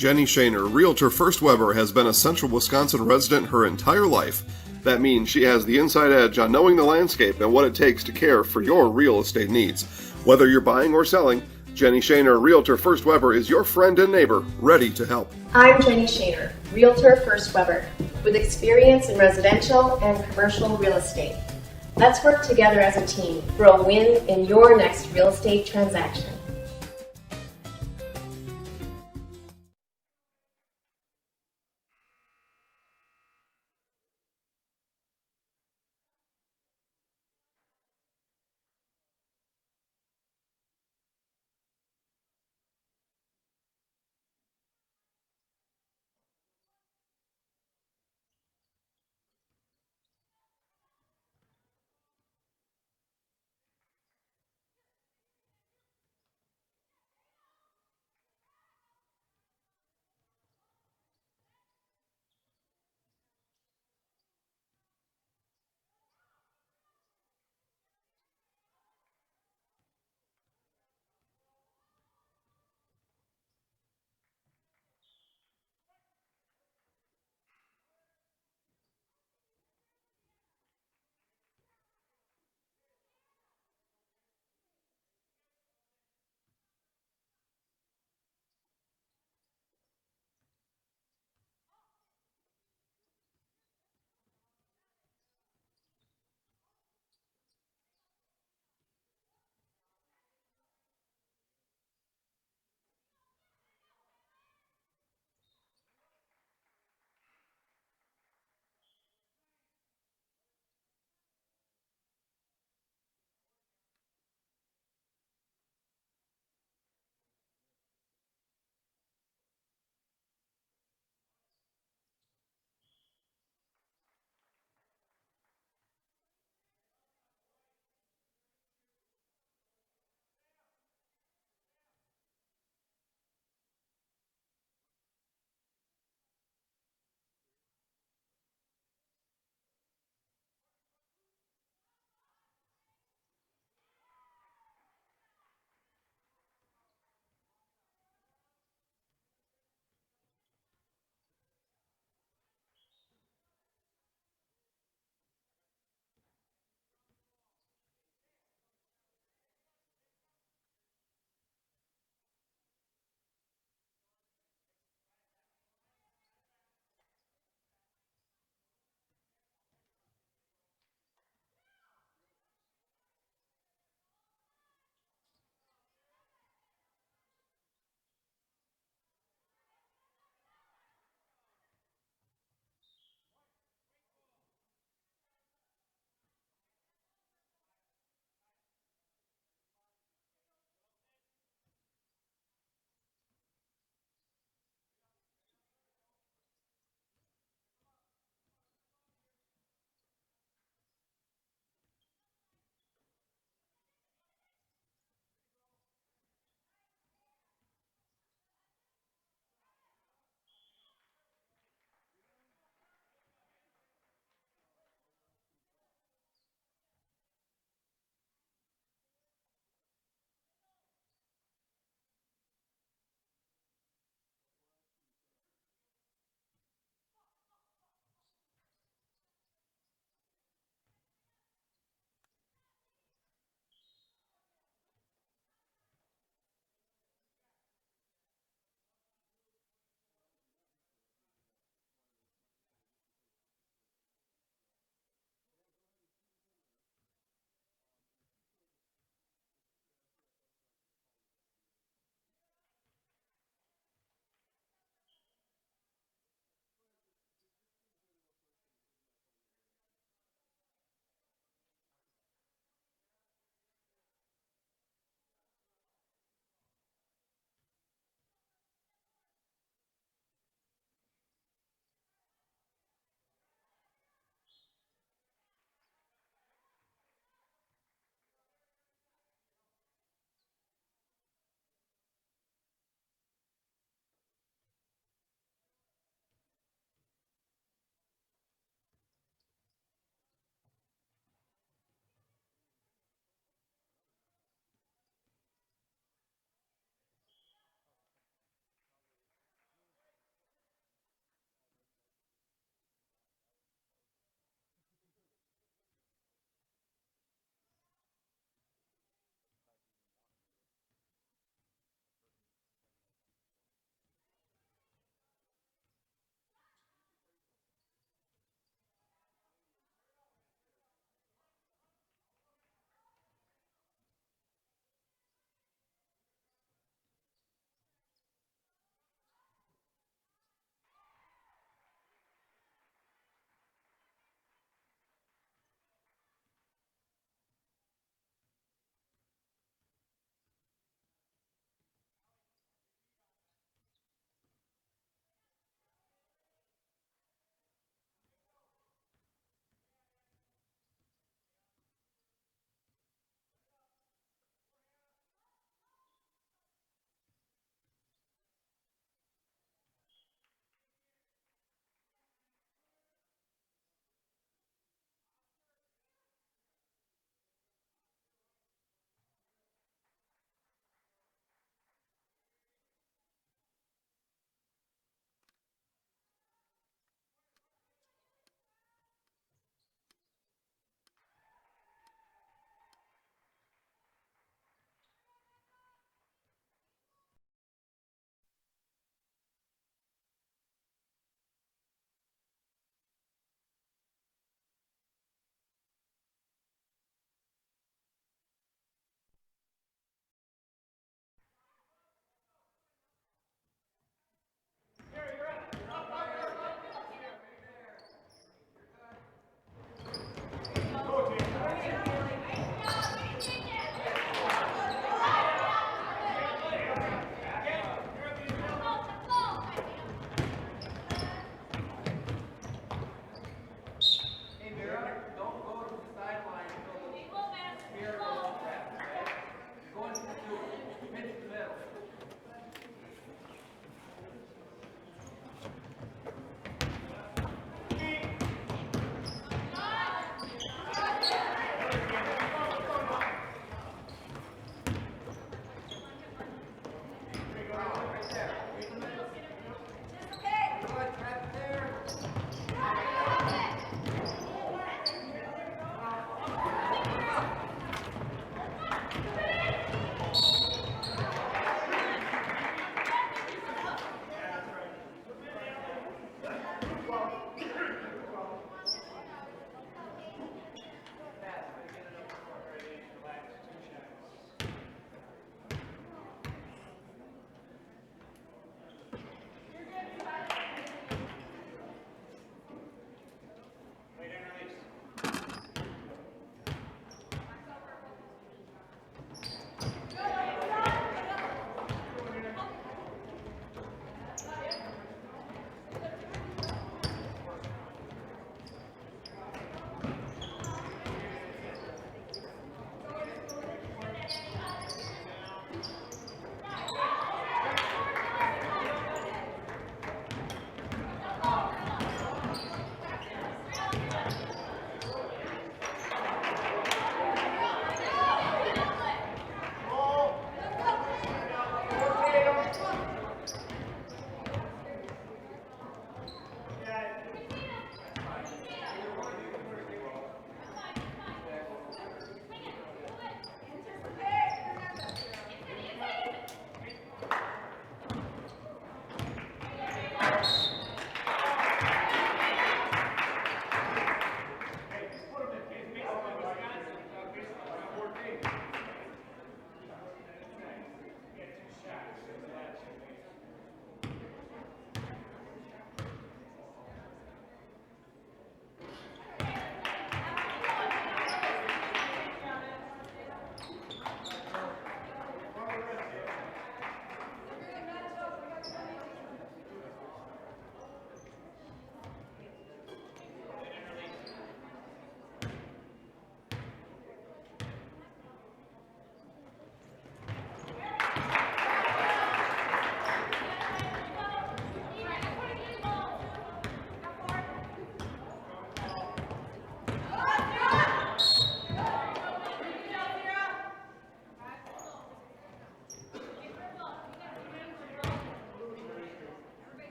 Jenny Shaner, Realtor First Weber, has been a Central Wisconsin resident her entire life. That means she has the inside edge on knowing the landscape and what it takes to care for your real estate needs. Whether you're buying or selling, Jenny Shaner, Realtor First Weber, is your friend and neighbor, ready to help. I'm Jenny Shaner, Realtor First Weber, with experience in residential and commercial real estate. Let's work together as a team for a win in your next real estate transaction.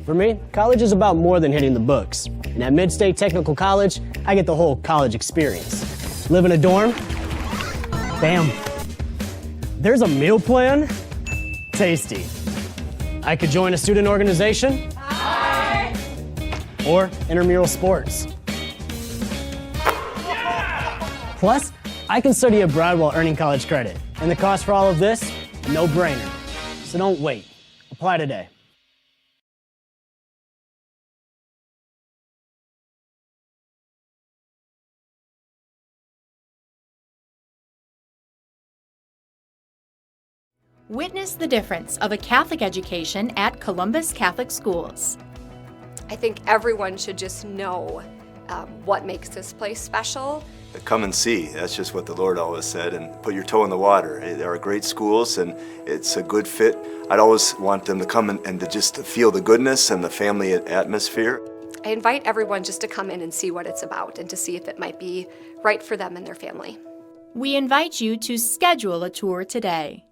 For me, college is about more than hitting the books. And at Mid-State Technical College, I get the whole college experience. Live in a dorm? Bam. There's a meal plan? Tasty. I could join a student organization? Hi. Or intramural sports. Plus, I can study abroad while earning college credit. And the cost for all of this? No brainer. So don't wait. Apply today. Witness the difference of a Catholic education at Columbus Catholic Schools. I think everyone should just know what makes this place special. Come and see. That's just what the Lord always said, and put your toe in the water. They are great schools, and it's a good fit. I'd always want them to come and to just to feel the goodness and the family atmosphere. I invite everyone just to come in and see what it's about and to see if it might be right for them and their family. We invite you to schedule a tour today.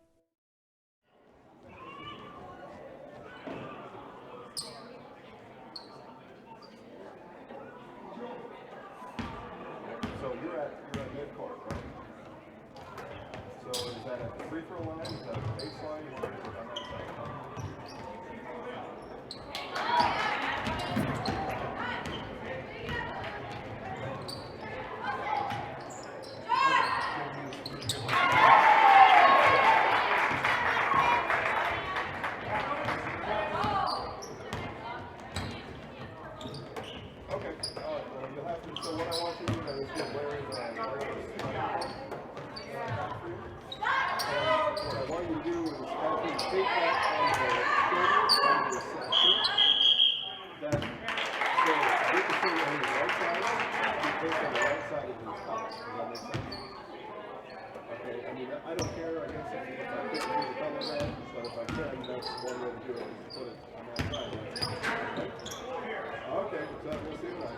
So you're at midcourt, right? So is that at the free throw line? Is that at the baseline? You want to put on that side? Okay. All right. Well, you'll have to. So what I want you to do is get Larry's what I want you to do is actually take that on the shoulder of the shirt. That so get the shirt on the right side. You take on the right side of his collar. Does that make sense? Okay. I mean, I don't care. I guess if I couldn't do the color of that, but if I can, that's one way to do it. Is put it on that side. Okay. So we'll see what I.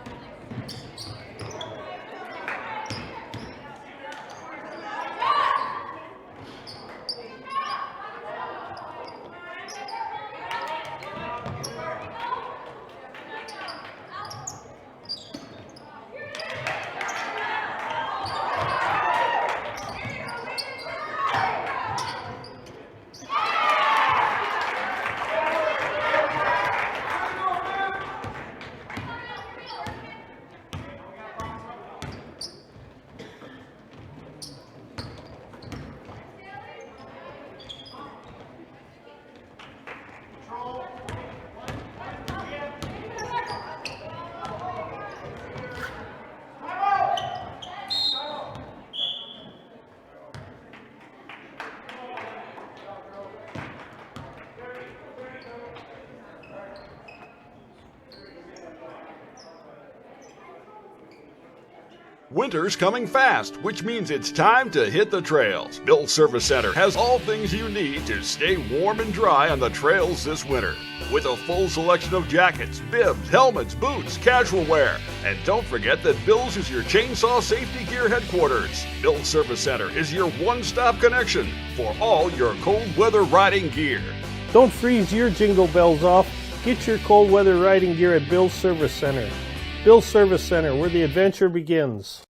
Winter's coming fast, which means it's time to hit the trails. Bill's Service Center has all things you need to stay warm and dry on the trails this winter. With a full selection of jackets, bibs, helmets, boots, casual wear. And don't forget that Bill's is your chainsaw safety gear headquarters. Bill's Service Center is your one-stop connection for all your cold weather riding gear. Don't freeze your jingle bells off. Get your cold weather riding gear at Bill's Service Center. Bill's Service Center, where the adventure begins.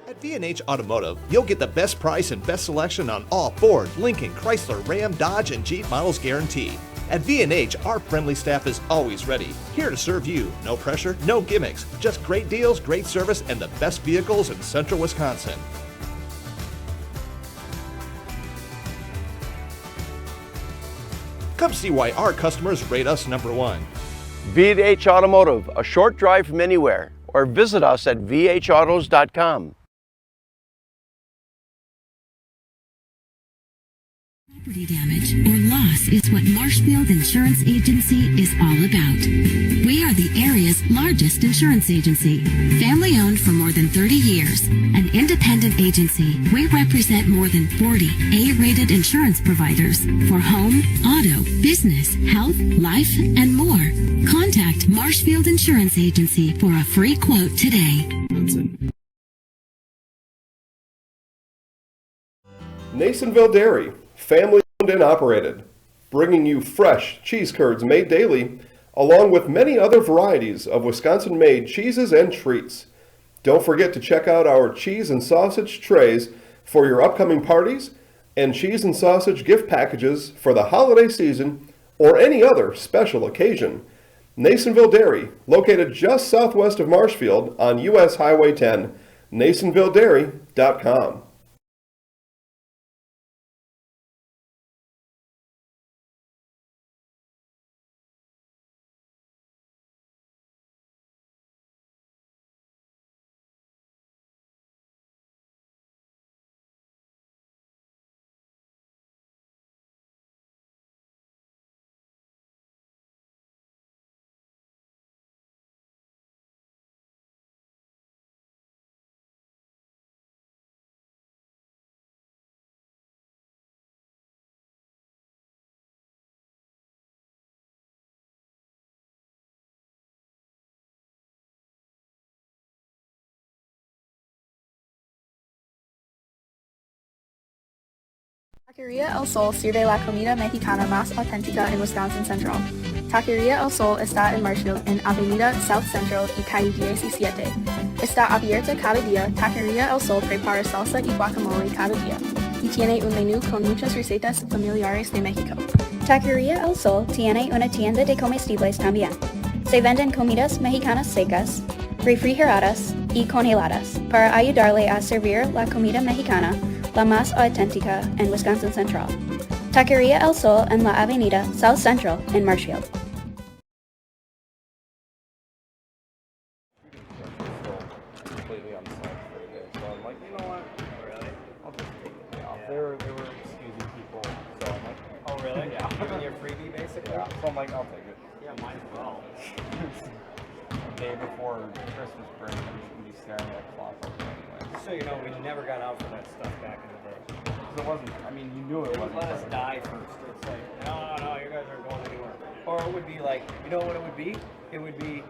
At V&H Automotive, you'll get the best price and best selection on all Ford, Lincoln, Chrysler, Ram, Dodge, and Jeep models guaranteed. At V&H, our friendly staff is always ready, here to serve you. No pressure, no gimmicks, just great deals, great service, and the best vehicles in central Wisconsin. Come see why our customers rate us number one. V&H Automotive, a short drive from anywhere, or visit us at vhautos.com. Property damage or loss is what Marshfield Insurance Agency is all about. We are the area's largest insurance agency. Family owned for more than 30 years. An independent agency, we represent more than 40 A-rated insurance providers for home, auto, business, health, life, and more. Contact Marshfield Insurance Agency for a free quote today. Nasonville Dairy, family owned and operated, bringing you fresh cheese curds made daily, along with many other varieties of Wisconsin-made cheeses and treats. Don't forget to check out our cheese and sausage trays for your upcoming parties and cheese and sausage gift packages for the holiday season or any other special occasion. Nasonville Dairy, located just southwest of Marshfield on US Highway 10, nasonvilledairy.com. Taqueria El Sol sirve la comida mexicana más auténtica en Wisconsin Central. Taqueria El Sol está en Marshfield, en Avenida South Central y calle 17. Está abierta cada día. Taqueria El Sol prepara salsa y guacamole cada día y tiene un menú con muchas recetas familiares de México. Taqueria El Sol tiene una tienda de comestibles también. Se venden comidas mexicanas secas, refrigeradas y congeladas para ayudarle a servir la comida mexicana la más auténtica en Wisconsin Central. Taqueria El Sol en la Avenida South Central en Marshfield. Completely on site for the day, so I'm like, you know what? Really? I'll just take the day off. They were excusing people, so I'm like, oh really? Yeah. Giving you a freebie basically. Yeah. So I'm like, I'll take it. Yeah, might as well. The day before Christmas break, I'm just gonna be staring at a clock anyway. So you know, we never got out for that stuff back in the day. So it wasn't. I mean, you knew it wasn't. Let us die first. It's like, no, you guys aren't going anywhere. Or it would be like, you know what it would be? It would be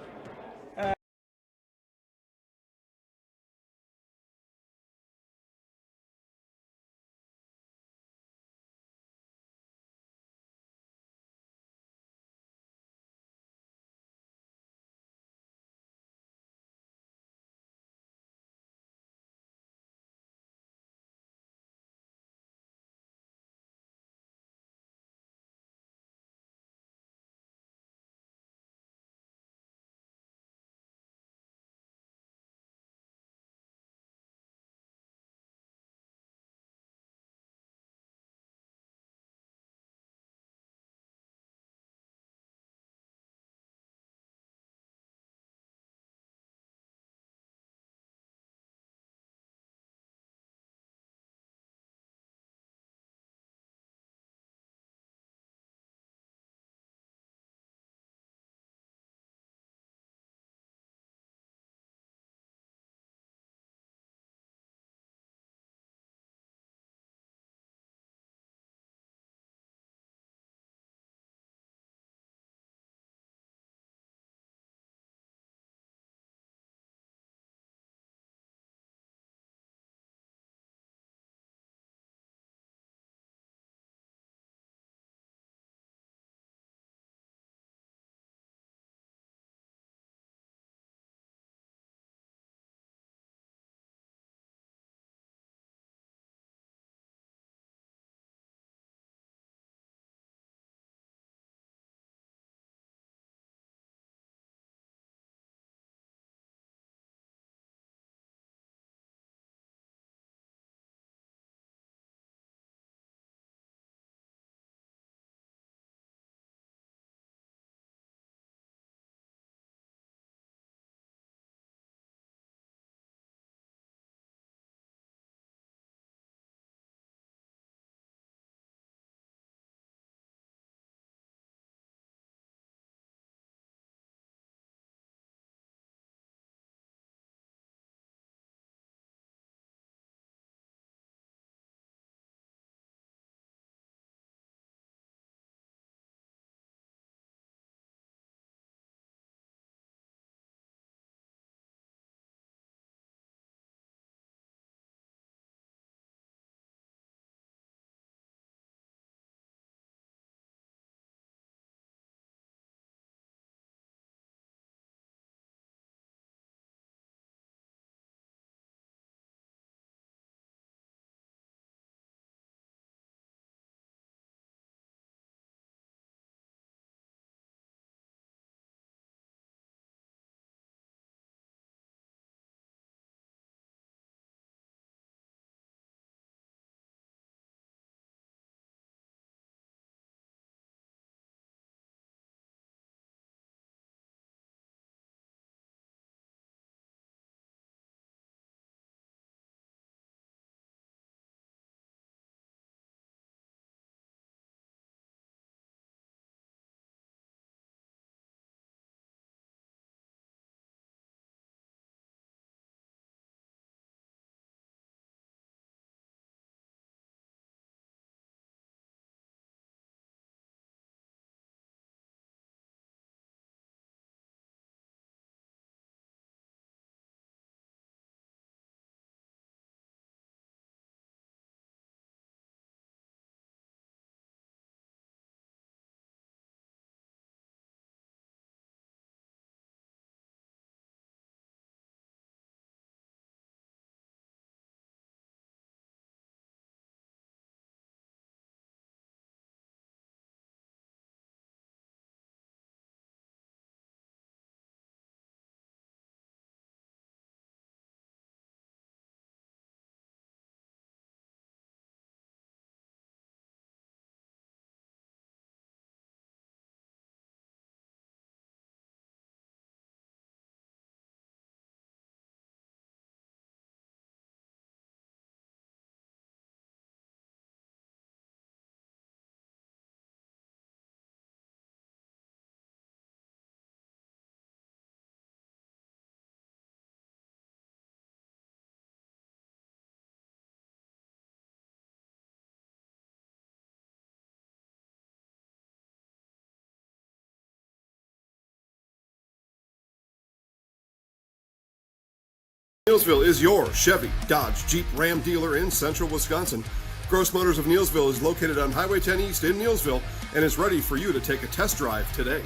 Neillsville is your Chevy, Dodge, Jeep, Ram dealer in central Wisconsin. Gross Motors of Neillsville is located on Highway 10 East in Neillsville and is ready for you to take a test drive today.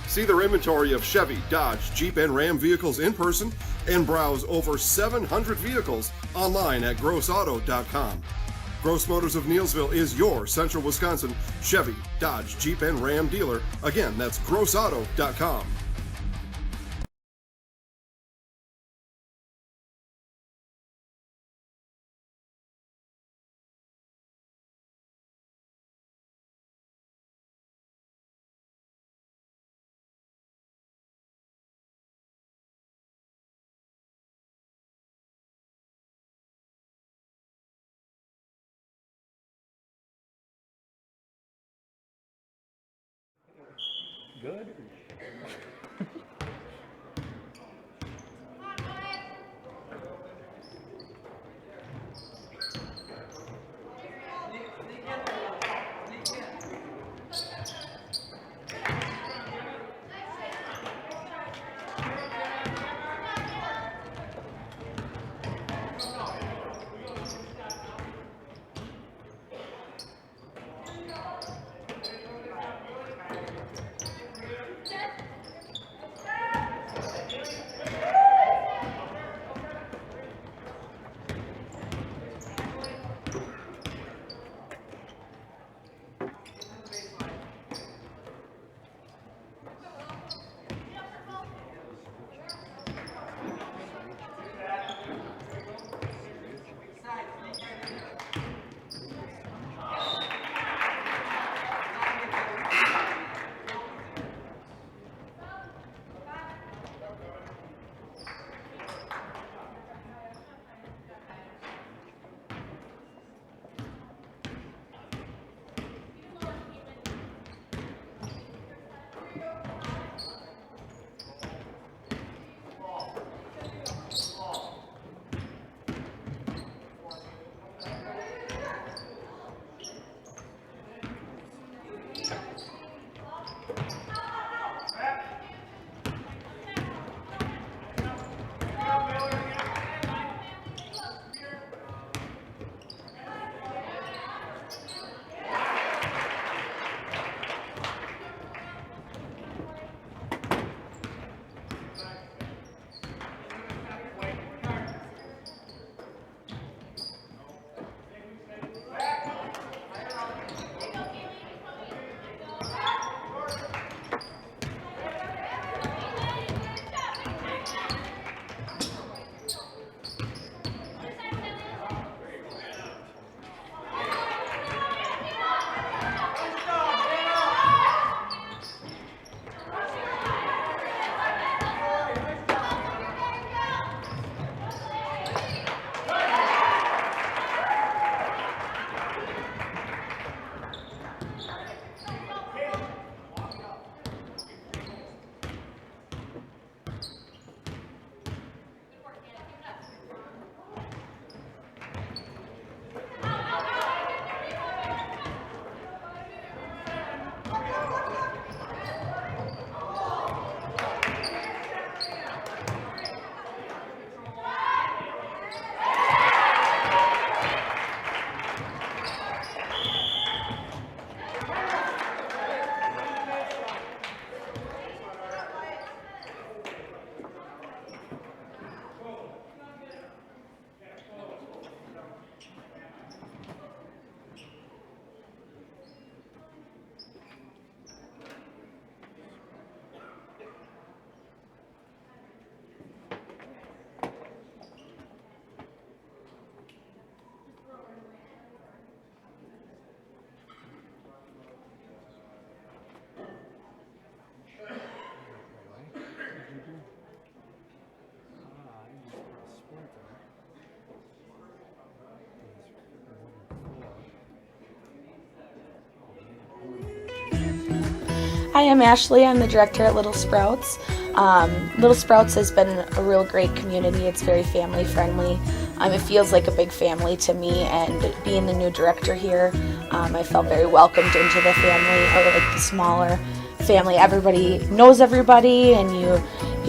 See their inventory of Chevy, Dodge, Jeep, and Ram vehicles in person and browse over 700 vehicles online at grossauto.com. Gross Motors of Neillsville is your central Wisconsin Chevy, Dodge, Jeep, and Ram dealer. Again, that's grossauto.com. Good. Hi, I'm Ashley. I'm the director at Little Sprouts. Little Sprouts has been a real great community. It's very family friendly. It feels like a big family to me, and being the new director here, I felt very welcomed into the family, or like the smaller family. Everybody knows everybody, and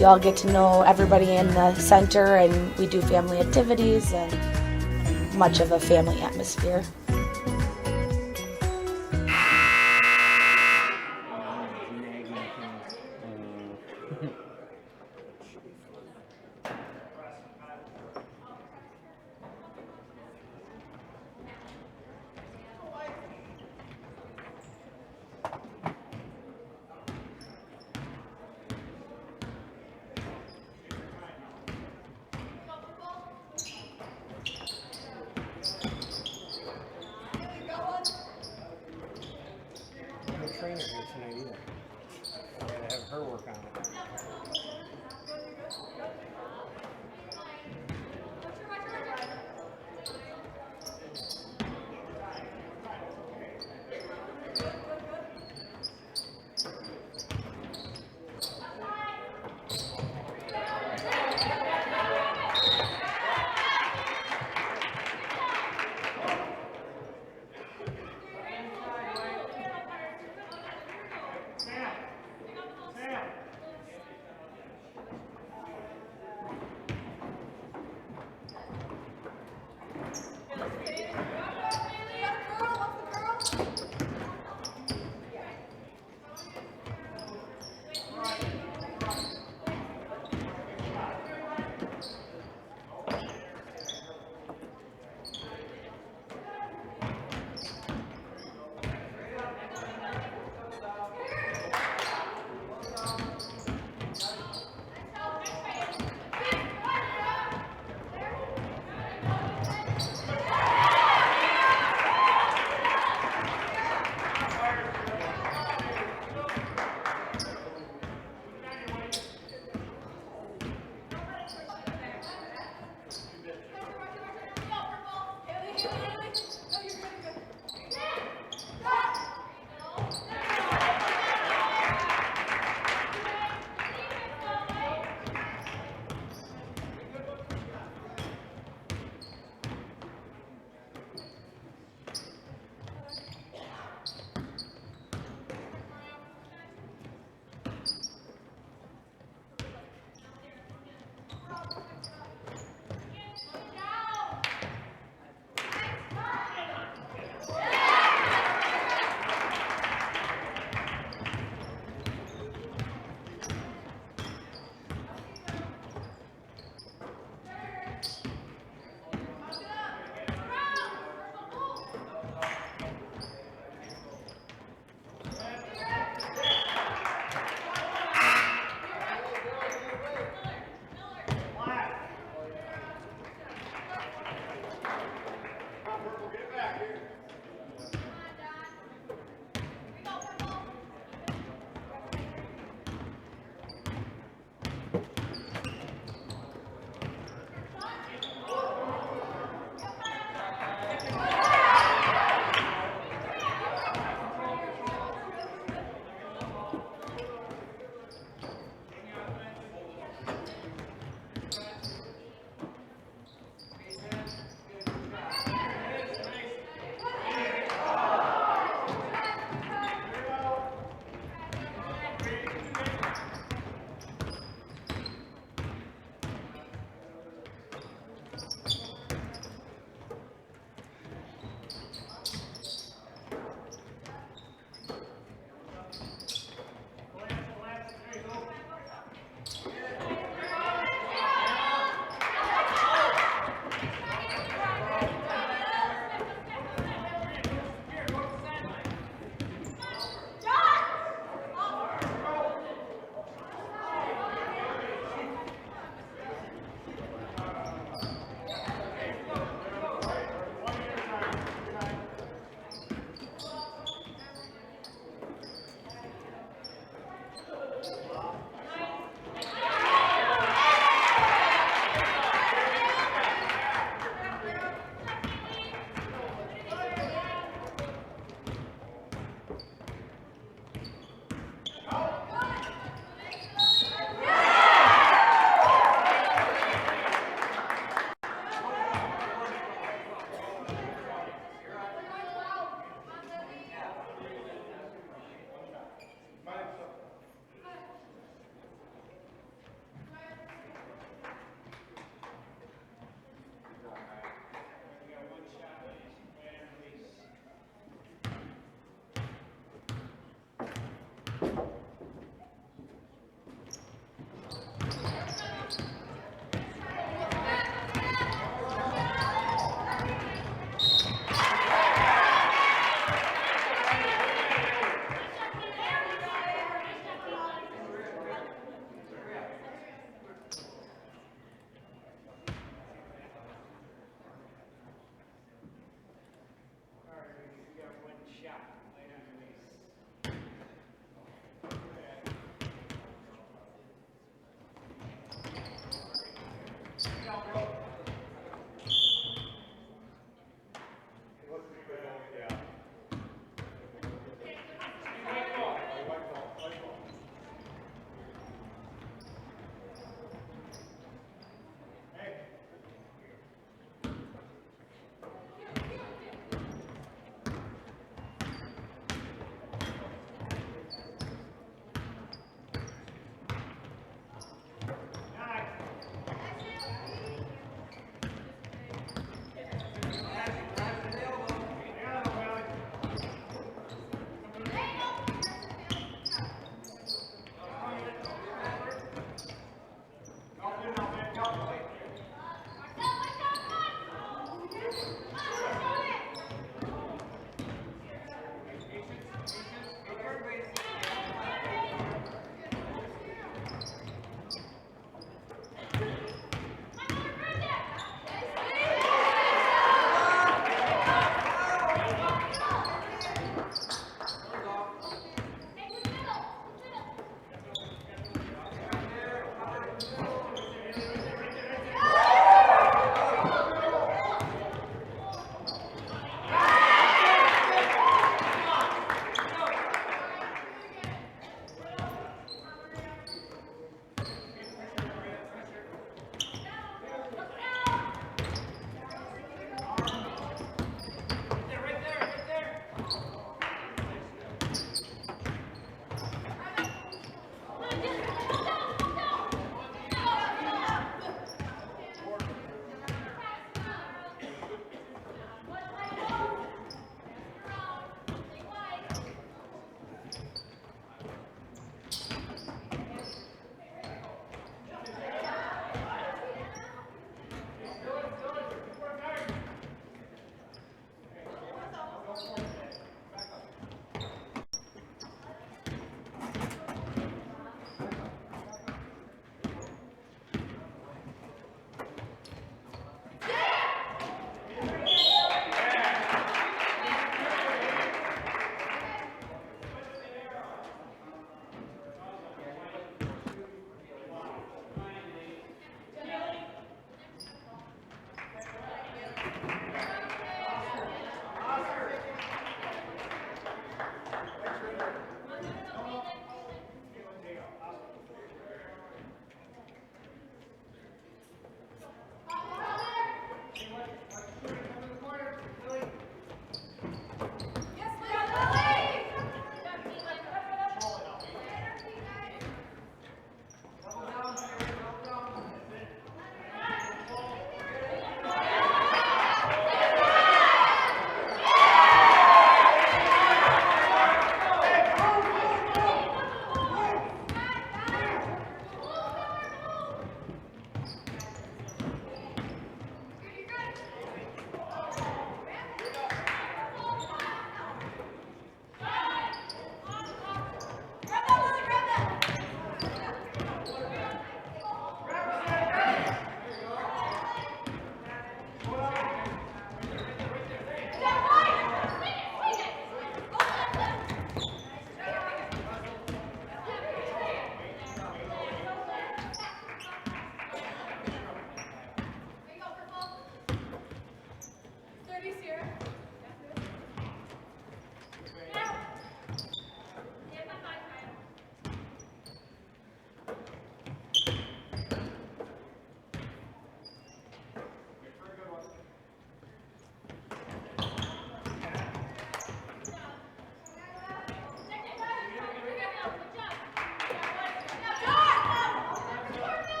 You all get to know everybody in the center, and we do family activities and much of a family atmosphere. Trainer here tonight either. I gotta have her work on it.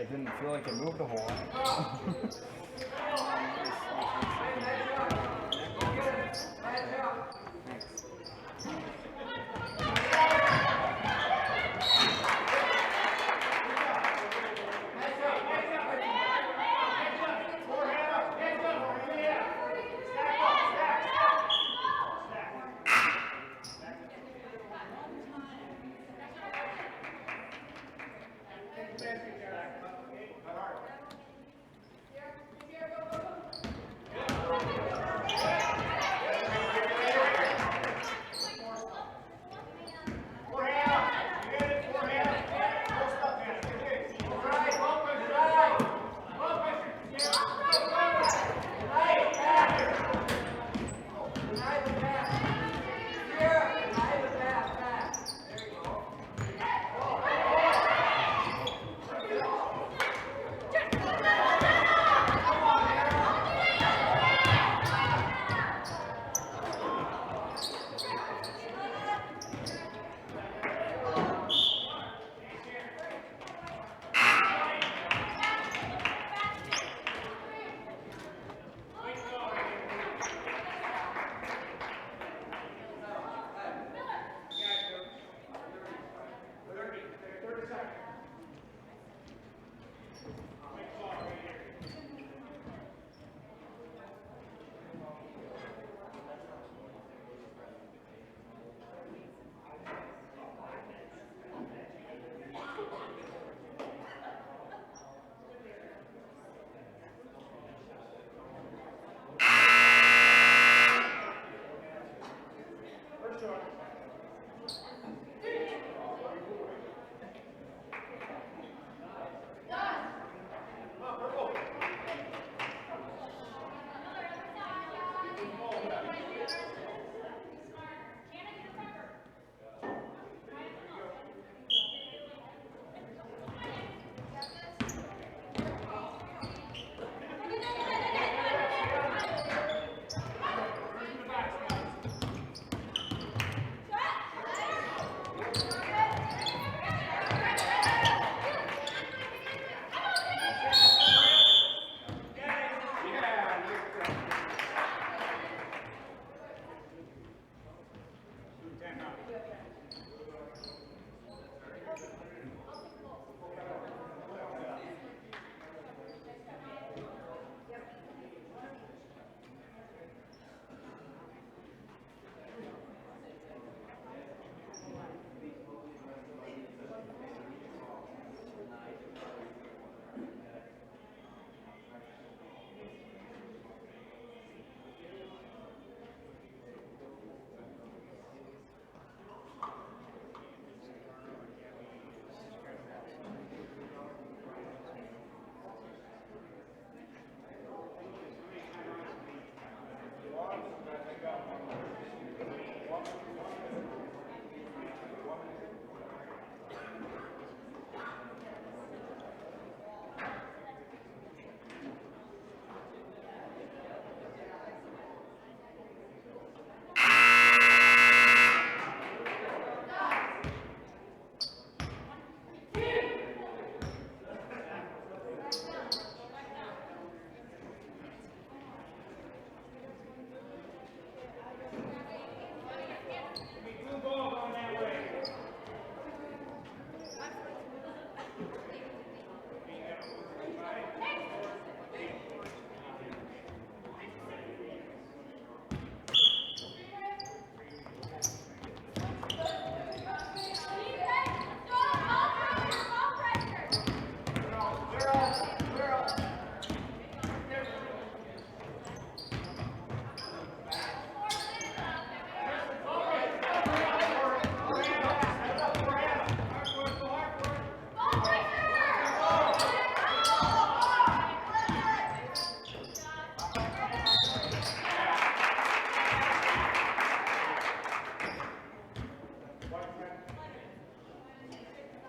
It didn't feel like it moved a whole lot.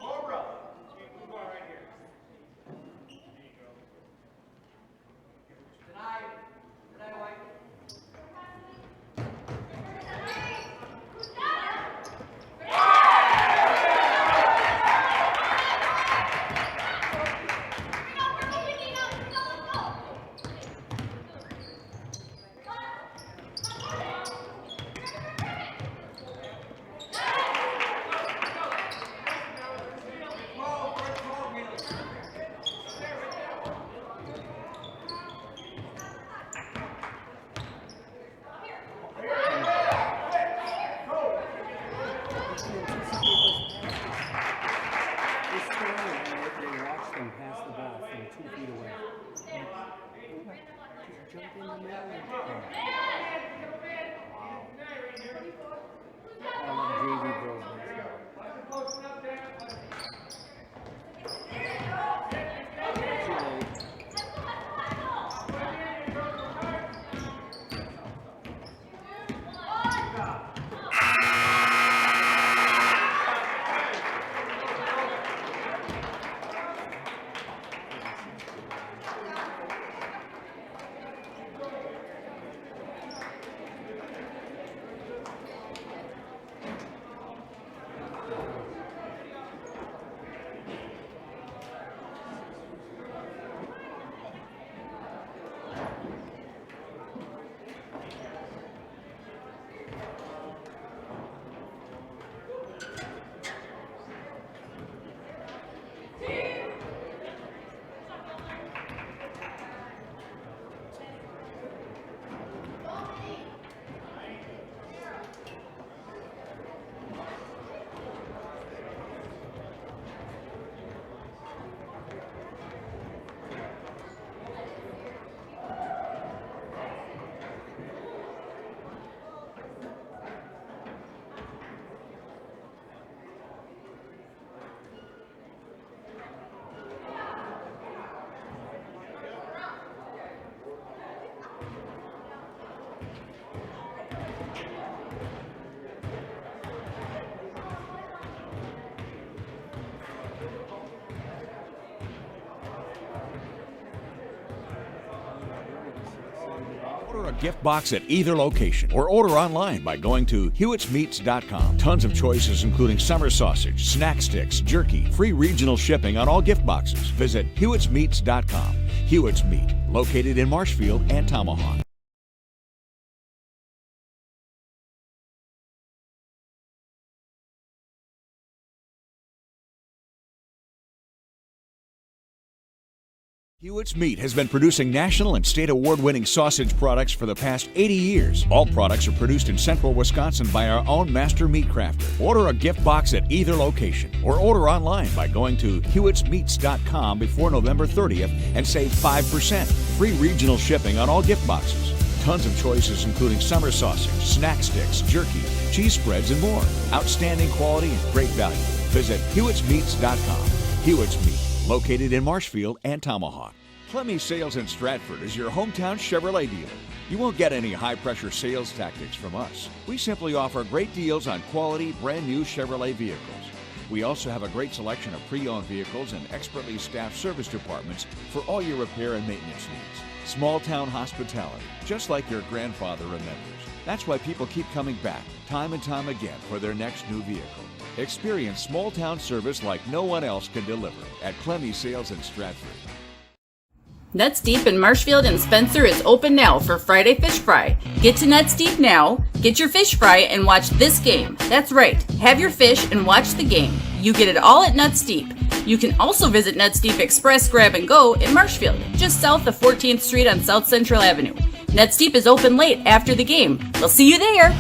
Cobra. Order a gift box at either location or order online by going to hewittsmeats.com. Tons of choices including summer sausage, snack sticks, jerky, free regional shipping on all gift boxes. Visit hewittsmeats.com. Hewitt's Meat, located in Marshfield and Tomahawk. Hewitt's Meat has been producing national and state award-winning sausage products for the past 80 years. All products are produced in central Wisconsin by our own master meat crafter. Order a gift box at either location or order online by going to hewittsmeats.com before November 30th and save 5%. Free regional shipping on all gift boxes. Tons of choices including summer sausage, snack sticks, jerky, cheese spreads, and more. Outstanding quality and great value. Visit hewittsmeats.com. Hewitt's Meat, located in Marshfield and Tomahawk. Clemmy Sales in Stratford is your hometown Chevrolet dealer. You won't get any high-pressure sales tactics from us. We simply offer great deals on quality, brand-new Chevrolet vehicles. We also have a great selection of pre-owned vehicles and expertly staffed service departments for all your repair and maintenance needs. Small-town hospitality, just like your grandfather remembers. That's why people keep coming back, time and time again, for their next new vehicle. Experience small-town service like no one else can deliver at Clemmy Sales in Stratford. Nuts Deep in Marshfield and Spencer is open now for Friday Fish Fry. Get to Nuts Deep now, get your fish fry, and watch this game. That's right, have your fish and watch the game. You get it all at Nuts Deep. You can also visit Nuts Deep Express Grab and Go in Marshfield, just south of 14th Street on South Central Avenue. Nuts Deep is open late after the game. We'll see you there.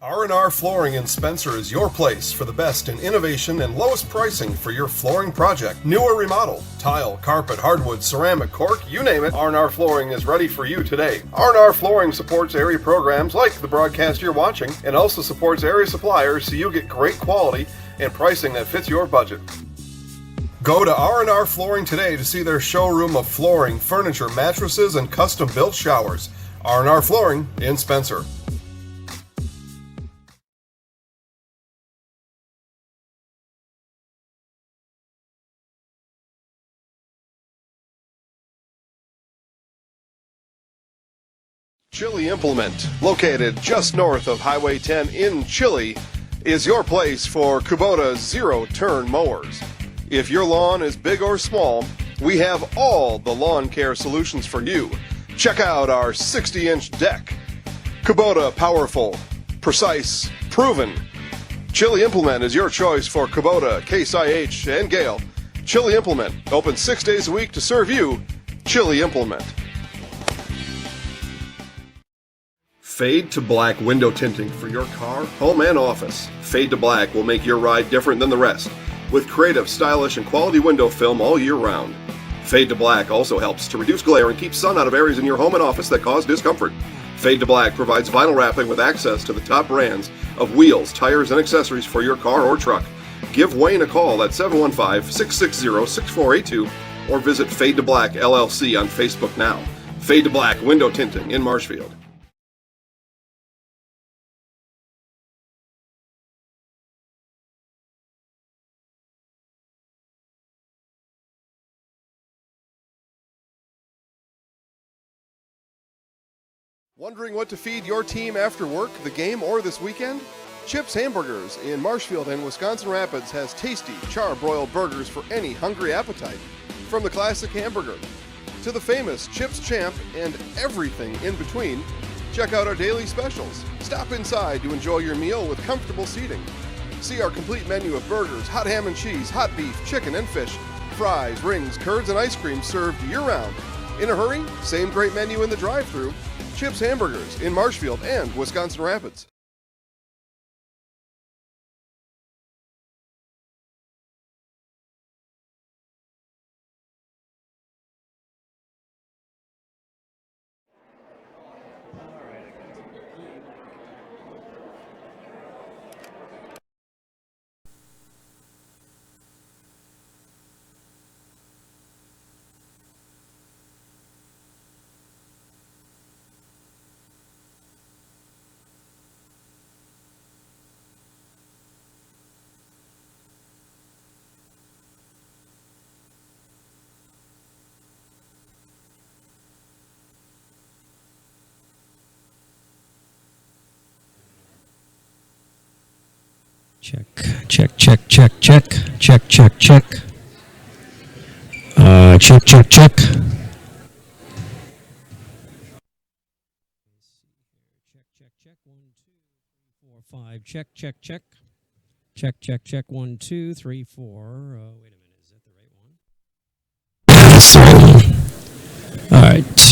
R&R Flooring in Spencer is your place for the best in innovation and lowest pricing for your flooring project. New or remodel, tile, carpet, hardwood, ceramic, cork, you name it, R&R Flooring is ready for you today. R&R Flooring supports area programs like the broadcast you're watching and also supports area suppliers so you get great quality and pricing that fits your budget. Go to R&R Flooring today to see their showroom of flooring, furniture, mattresses, and custom-built showers. R&R Flooring in Spencer. Chili Implement, located just north of Highway 10 in Chile, is your place for Kubota zero-turn mowers. If your lawn is big or small, we have all the lawn care solutions for you. Check out our 60-inch deck. Kubota powerful, precise, proven. Chili Implement is your choice for Kubota, Case IH, and Gale. Chili Implement, open 6 days a week to serve you. Chili Implement. Fade to Black window tinting for your car, home, and office. Fade to Black will make your ride different than the rest, with creative, stylish, and quality window film all year round. Fade to Black also helps to reduce glare and keep sun out of areas in your home and office that cause discomfort. Fade to Black provides vinyl wrapping with access to the top brands of wheels, tires, and accessories for your car or truck. Give Wayne a call at 715-660-6482 or visit Fade to Black LLC on Facebook now. Fade to Black window tinting in Marshfield. Wondering what to feed your team after work, the game, or this weekend? Chips Hamburgers in Marshfield and Wisconsin Rapids has tasty, char-broiled burgers for any hungry appetite. From the classic hamburger to the famous Chips Champ and everything in between, check out our daily specials. Stop inside to enjoy your meal with comfortable seating. See our complete menu of burgers, hot ham and cheese, hot beef, chicken and fish, fries, rings, curds, and ice cream served year-round. In a hurry? Same great menu in the drive-thru. Chips Hamburgers in Marshfield and Wisconsin Rapids. Check, check, check, check, check, check, check, check. Check, check, check. Five. Check, check, check. Check, check, check. 1, 2, 3, 4. Wait a minute. Is that the right one? All right.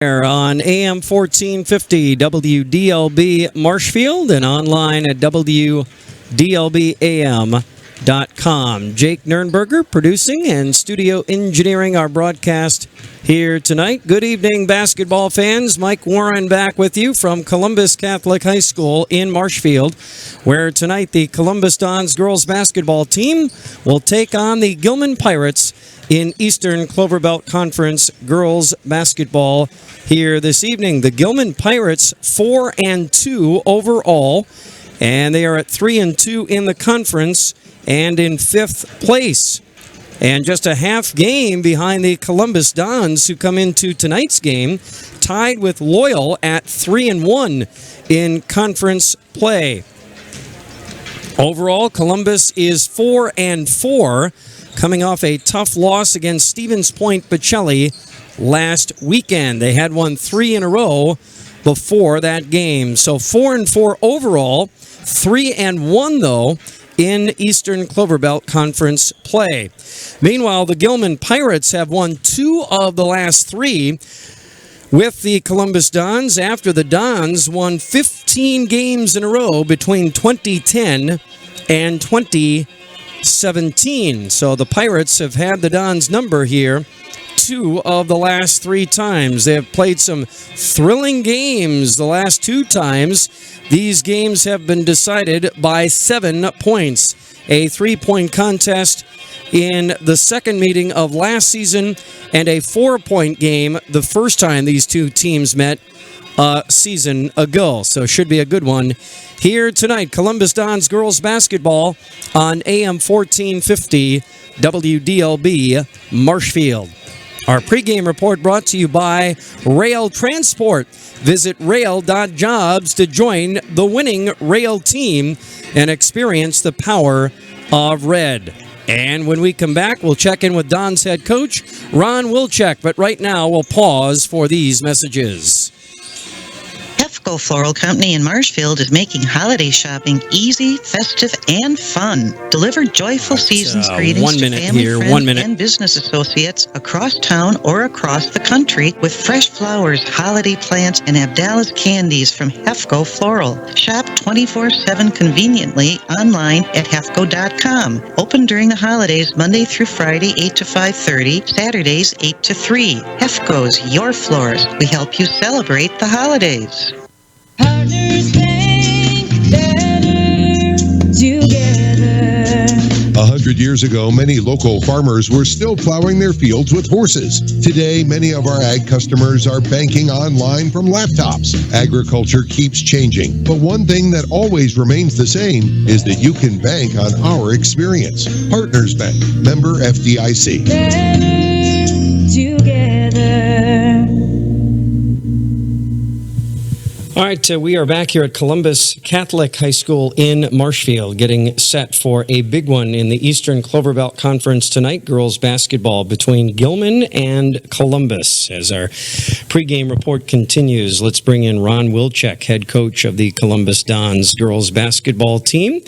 On AM 1450 WDLB Marshfield and online at WDLBAM.com. Jake Nernberger producing and studio engineering our broadcast here tonight. Good evening, basketball fans. Mike Warren back with you from Columbus Catholic High School in Marshfield, where tonight the Columbus Dons girls basketball team will take on the Gilman Pirates in Eastern Clover Belt Conference girls basketball here this evening. The Gilman Pirates 4-2 overall, and they are at 3-2 in the conference and in 5th place. And just a half game behind the Columbus Dons, who come into tonight's game tied with Loyal at 3-1 in conference play. Overall, Columbus is 4-4, coming off a tough loss against Stevens Point Bocelli last weekend. They had won 3 in a row before that game. So 4-4 overall, 3-1 though in Eastern Clover Belt Conference play. Meanwhile, the Gilman Pirates have won 2 of the last 3 with the Columbus Dons after the Dons won 15 games in a row between 2010 and 2017. So the Pirates have had the Dons number here 2 of the last 3 times. They have played some thrilling games the last 2 times. These games have been decided by 7 points. A 3-point contest in the second meeting of last season and a 4-point game the first time these 2 teams met a season ago. So it should be a good one here tonight. Columbus Dons girls basketball on AM 1450 WDLB Marshfield. Our pregame report brought to you by Rail Transport. Visit rail.jobs to join the winning Rail team and experience the power of red. And when we come back, we'll check in with Don's head coach, Ron Wilczek. But right now, we'll pause for these messages. Hefco Floral Company in Marshfield is making holiday shopping easy, festive, and fun. Deliver joyful season's greetings to family, friends, and business associates across town or across the country with fresh flowers, holiday plants, and Abdallah's candies from Hefco Floral. Shop 24/7 conveniently online at hefco.com. Open during the holidays Monday through Friday 8 to 5:30, Saturdays 8 to 3. Hefco's your florist. We help you celebrate the holidays. Partners think better together. 100 years ago, many local farmers were still plowing their fields with horses. Today, many of our ag customers are banking online from laptops. Agriculture keeps changing, but one thing that always remains the same is that you can bank on our experience. Partners Bank, member FDIC. Better together. All right, we are back here at Columbus Catholic High School in Marshfield, getting set for a big one in the Eastern Clover Belt Conference tonight, girls basketball between Gilman and Columbus. As our pregame report continues, let's bring in Ron Wilczek, head coach of the Columbus Dons girls basketball team.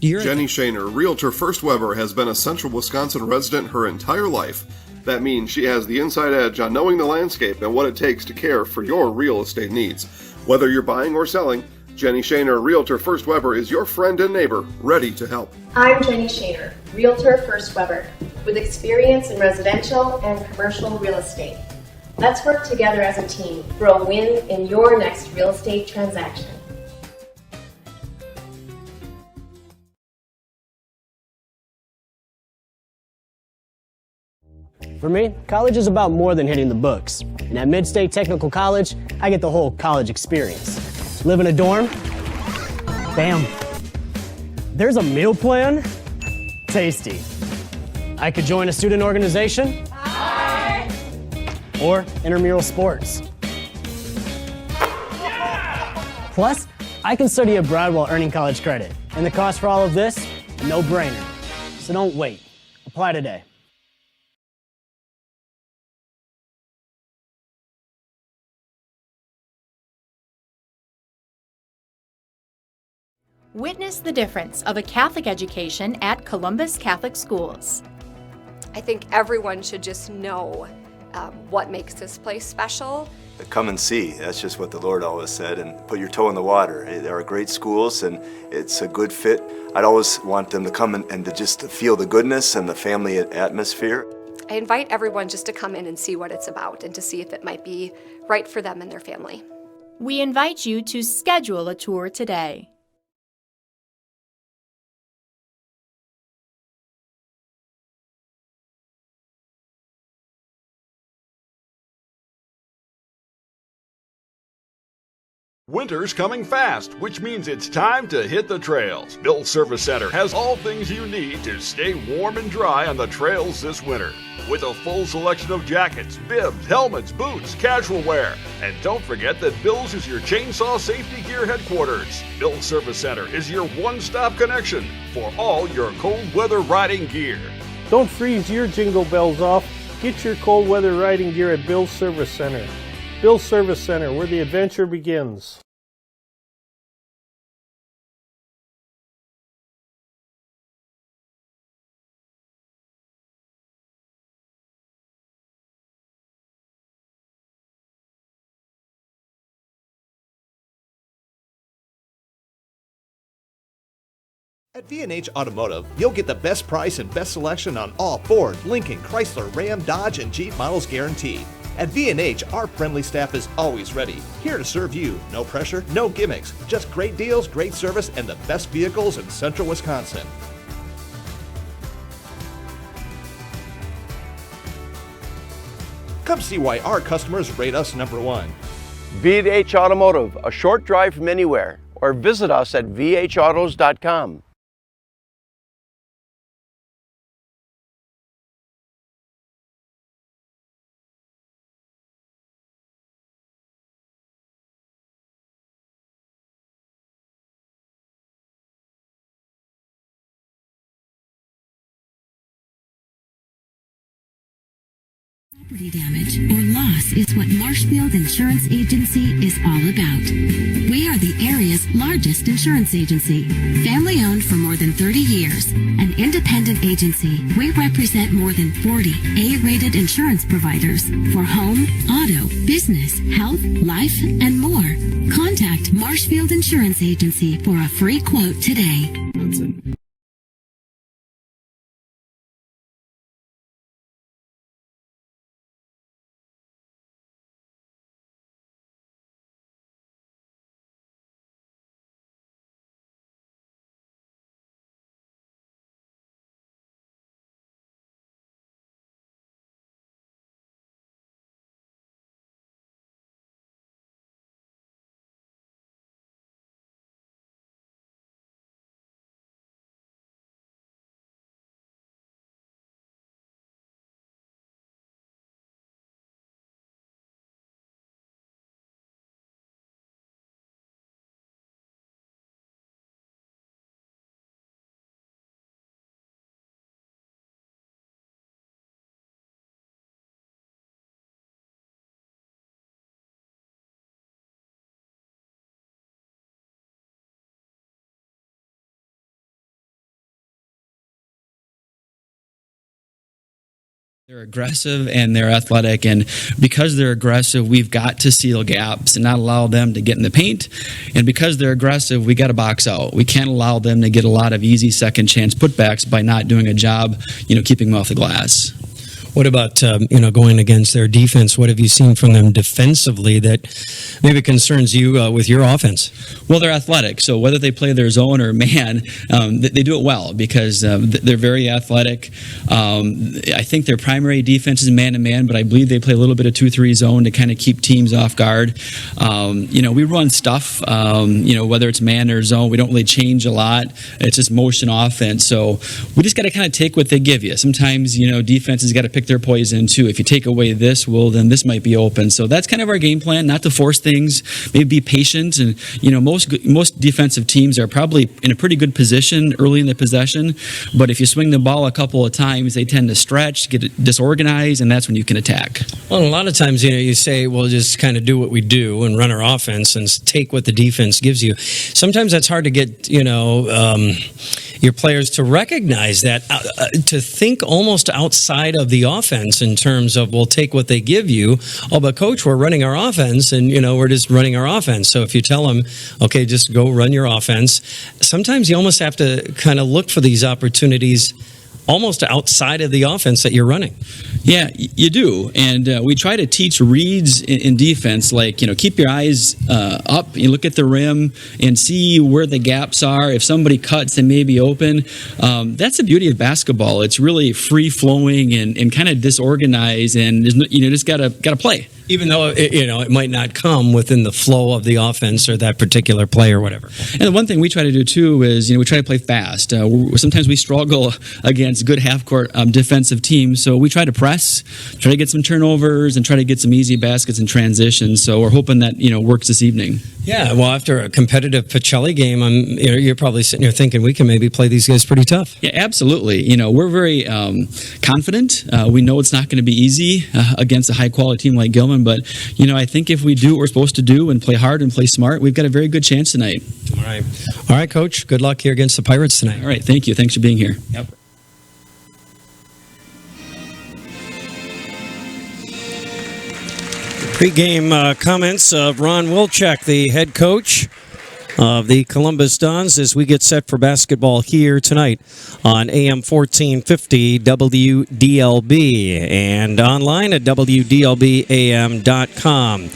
Jenny Shaner, Realtor First Weber, has been a Central Wisconsin resident her entire life. That means she has the inside edge on knowing the landscape and what it takes to care for your real estate needs. Whether you're buying or selling, Jenny Shaner, Realtor First Weber, is your friend and neighbor, ready to help. I'm Jenny Shaner, Realtor First Weber, with experience in residential and commercial real estate. Let's work together as a team for a win in your next real estate transaction. For me, college is about more than hitting the books. And at Mid-State Technical College, I get the whole college experience. Live in a dorm? Bam. There's a meal plan? Tasty. I could join a student organization? Hi. Or intramural sports. Yeah! Plus, I can study abroad while earning college credit. And the cost for all of this? A no-brainer. So don't wait. Apply today. Witness the difference of a Catholic education at Columbus Catholic Schools. I think everyone should just know what makes this place special. Come and see. That's just what the Lord always said, and put your toe in the water. There are great schools, and it's a good fit. I'd always want them to come and to just feel the goodness and the family atmosphere. I invite everyone just to come in and see what it's about and to see if it might be right for them and their family. We invite you to schedule a tour today. Winter's coming fast, which means it's time to hit the trails. Bill Service Center has all things you need to stay warm and dry on the trails this winter. With a full selection of jackets, bibs, helmets, boots, casual wear. And don't forget that Bill's is your chainsaw safety gear headquarters. Bill Service Center is your one-stop connection for all your cold weather riding gear. Don't freeze your jingle bells off. Get your cold weather riding gear at Bill's Service Center. Bill's Service Center, where the adventure begins. At V&H Automotive, you'll get the best price and best selection on all Ford, Lincoln, Chrysler, Ram, Dodge, and Jeep models guaranteed. At V&H, our friendly staff is always ready, here to serve you. No pressure, no gimmicks, just great deals, great service, and the best vehicles in central Wisconsin. Come see why our customers rate us #1. V&H Automotive, a short drive from anywhere, or visit us at vhautos.com. Property damage or loss is what Marshfield Insurance Agency is all about. We are the area's largest insurance agency. Family owned for more than 30 years. An independent agency, we represent more than 40 A-rated insurance providers for home, auto, business, health, life, and more. Contact Marshfield Insurance Agency for a free quote today. They're aggressive and they're athletic, and because they're aggressive, we've got to seal gaps and not allow them to get in the paint. And because they're aggressive, we got to box out. We can't allow them to get a lot of easy second chance putbacks by not doing a job, keeping them off the glass. What about, going against their defense? What have you seen from them defensively that maybe concerns you with your offense? Well, they're athletic, so whether they play their zone or man, they do it well because they're very athletic. I think their primary defense is man-to-man, but I believe they play a little bit of 2-3 zone to kind of keep teams off guard. We run stuff, whether it's man or zone. We don't really change a lot. It's just motion offense, so we just got to kind of take what they give you. Sometimes, defense has got to pick pick their poison too. If you take away this, well, then this might be open. So that's kind of our game plan, not to force things, maybe be patient. And, most defensive teams are probably in a pretty good position early in the possession. But if you swing the ball a couple of times, they tend to stretch, get disorganized, and that's when you can attack. Well, a lot of times, you say, we'll just kind of do what we do and run our offense and take what the defense gives you. Sometimes that's hard to get, your players to recognize that, to think almost outside of the offense in terms of, we'll take what they give you. Oh, but coach, we're running our offense, and, we're just running our offense. So if you tell them, okay, just go run your offense, sometimes you almost have to kind of look for these opportunities almost outside of the offense that you're running. Yeah, you do. And we try to teach reads in defense, like, keep your eyes up, you look at the rim and see where the gaps are. If somebody cuts and may be open, that's the beauty of basketball. It's really free-flowing and kind of disorganized, and just gotta play. Even though it might not come within the flow of the offense or that particular play or whatever. And the one thing we try to do too is we try to play fast. Sometimes we struggle against good half-court defensive teams, so we try to press, try to get some turnovers, and try to get some easy baskets and transitions. So we're hoping that works this evening. Yeah, well, after a competitive Pacelli game, you're probably sitting here thinking we can maybe play these guys pretty tough. Yeah, absolutely. We're very confident. We know it's not going to be easy against a high-quality team like Gilman. But, I think if we do what we're supposed to do and play hard and play smart, we've got a very good chance tonight. All right, Coach. Good luck here against the Pirates tonight. All right. Thank you. Thanks for being here. Yep. Pre-game comments of Ron Wilczek, the head coach of the Columbus Dons, as we get set for basketball here tonight on AM 1450 WDLB and online at WDLBAM.com.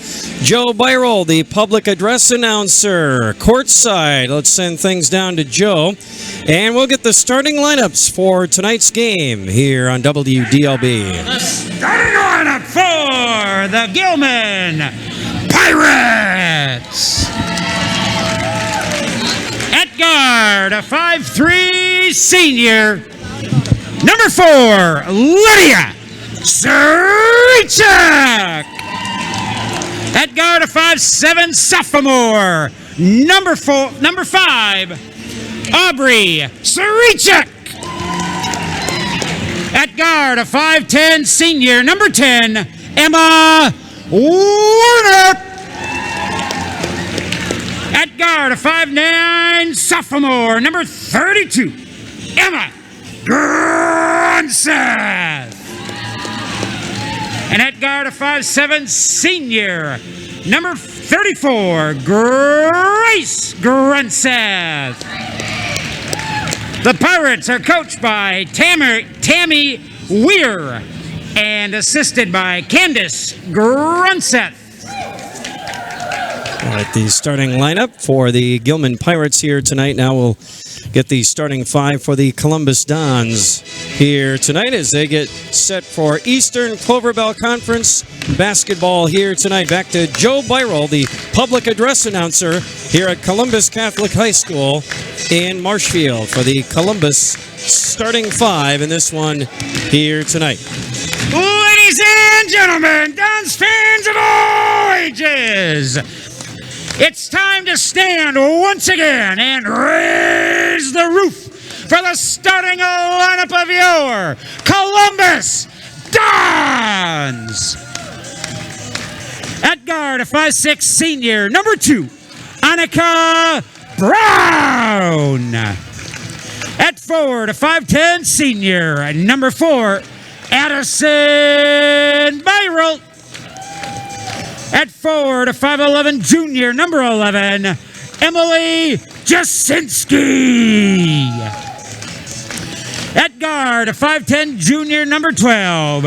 Joe Byrol, the public address announcer, courtside. Let's send things down to Joe, and we'll get the starting lineups for tonight's game here on WDLB. The starting lineup for the Gilman Pirates. At guard, a 5'3" senior, number 4, Lydia Sarichak. At guard, a 5'7" sophomore, number 5, Aubrey Sarichak. At guard, a 5'10" senior, number 10, Emma Warner. At guard, a 5'9" sophomore, number 32, Emma Grunsath. And at guard, a 5'7" senior, number 34, Grace Grunsath. The Pirates are coached by Tammy Weir and assisted by Candace Grunsath. All right, the starting lineup for the Gilman Pirates here tonight. Now we'll get the starting 5 for the Columbus Dons here tonight as they get set for Eastern Clover Bell Conference basketball here tonight. Back to Joe Byrol, the public address announcer here at Columbus Catholic High School in Marshfield for the Columbus starting 5 in this one here tonight. Ladies and gentlemen, Dons fans of all ages, it's time to stand once again and raise the roof for the starting lineup of your Columbus Dons. At guard, a 5'6" senior, number 2, Annika Brown. At forward, a 5'10" senior, number 4, Addison Byrol. At forward, a 5'11" junior, number 11, Emily Jasinski. At guard, a 5'10" junior, number 12,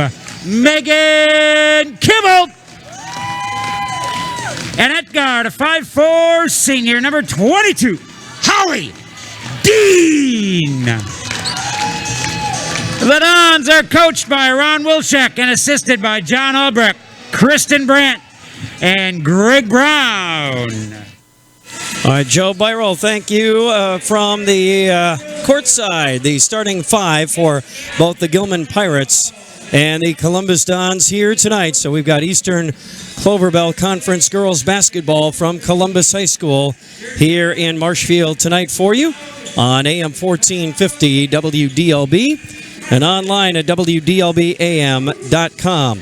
Megan Kimmel. And at guard, a 5'4" senior, number 22, Holly Dean. The Dons are coached by Ron Wilczek and assisted by John Albrecht, Kristen Brandt, and Greg Brown. All right, Joe Byrol, thank you from the courtside, the starting 5 for both the Gilman Pirates and the Columbus Dons here tonight. So we've got Eastern Clover Bell Conference girls basketball from Columbus High School here in Marshfield tonight for you on AM 1450 WDLB and online at WDLBAM.com.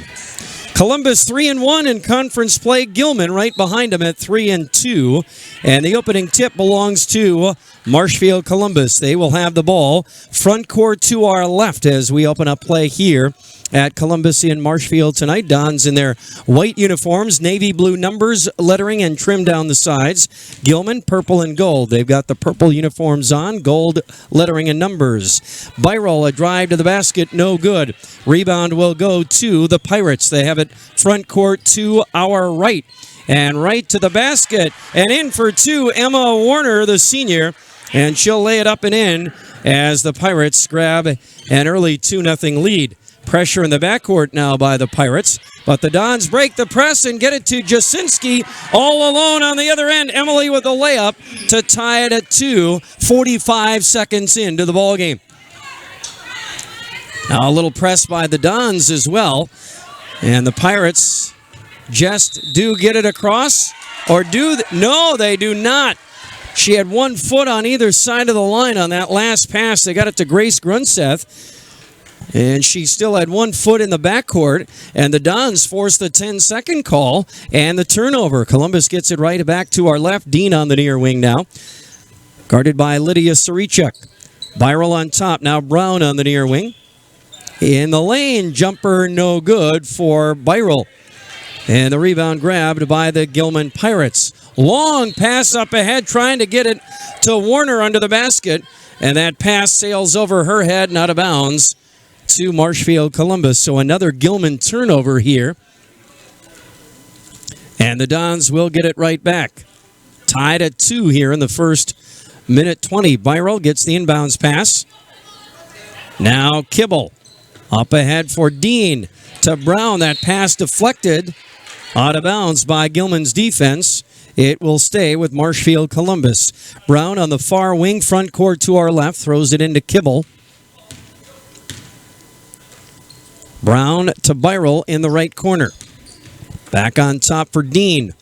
Columbus 3-1 in conference play. Gilman right behind them at 3-2. And the opening tip belongs to Marshfield Columbus. They will have the ball front court to our left as we open up play here at Columbus in Marshfield tonight. Dons in their white uniforms, navy blue numbers, lettering, and trim down the sides. Gilman, purple and gold. They've got the purple uniforms on, gold lettering and numbers. Byrol, a drive to the basket, no good. Rebound will go to the Pirates. They have it front court to our right. And right to the basket. And in for two, Emma Warner, the senior. And she'll lay it up and in as the Pirates grab an early 2-0 lead. Pressure in the backcourt now by the Pirates, but the Dons break the press and get it to Jasinski all alone on the other end. Emily with a layup to tie it at 2, 45 seconds into the ballgame. Now a little press by the Dons as well, and the Pirates just do get it across, or no, they do not. She had 1 foot on either side of the line on that last pass. They got it to Grace Grunseth. And she still had 1 foot in the backcourt, and the Dons forced the 10-second call and the turnover. Columbus gets it right back to our left. Dean on the near wing now, guarded by Lydia Sarichuk. Byrol on top, now Brown on the near wing. In the lane, jumper no good for Byrol. And the rebound grabbed by the Gilman Pirates. Long pass up ahead, trying to get it to Warner under the basket, and that pass sails over her head and out of bounds to Marshfield Columbus. So another Gilman turnover here. And the Dons will get it right back. Tied at 2 here in the first minute 20. Byrol gets the inbounds pass. Now Kibble up ahead for Dean to Brown. That pass deflected out of bounds by Gilman's defense. It will stay with Marshfield Columbus. Brown on the far wing, front court to our left, throws it into Kibble. Brown to Byrol in the right corner. Back on top for Dean.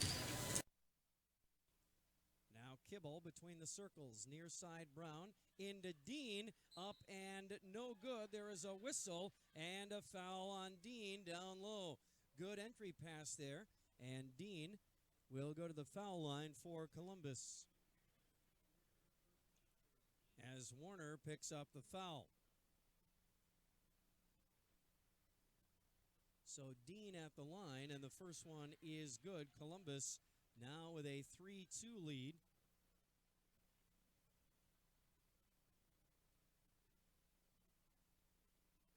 Now Kibble between the circles. Near side Brown into Dean. Up and no good. There is a whistle and a foul on Dean down low. Good entry pass there. And Dean will go to the foul line for Columbus as Warner picks up the foul. So Dean at the line, and the first one is good. Columbus now with a 3-2 lead.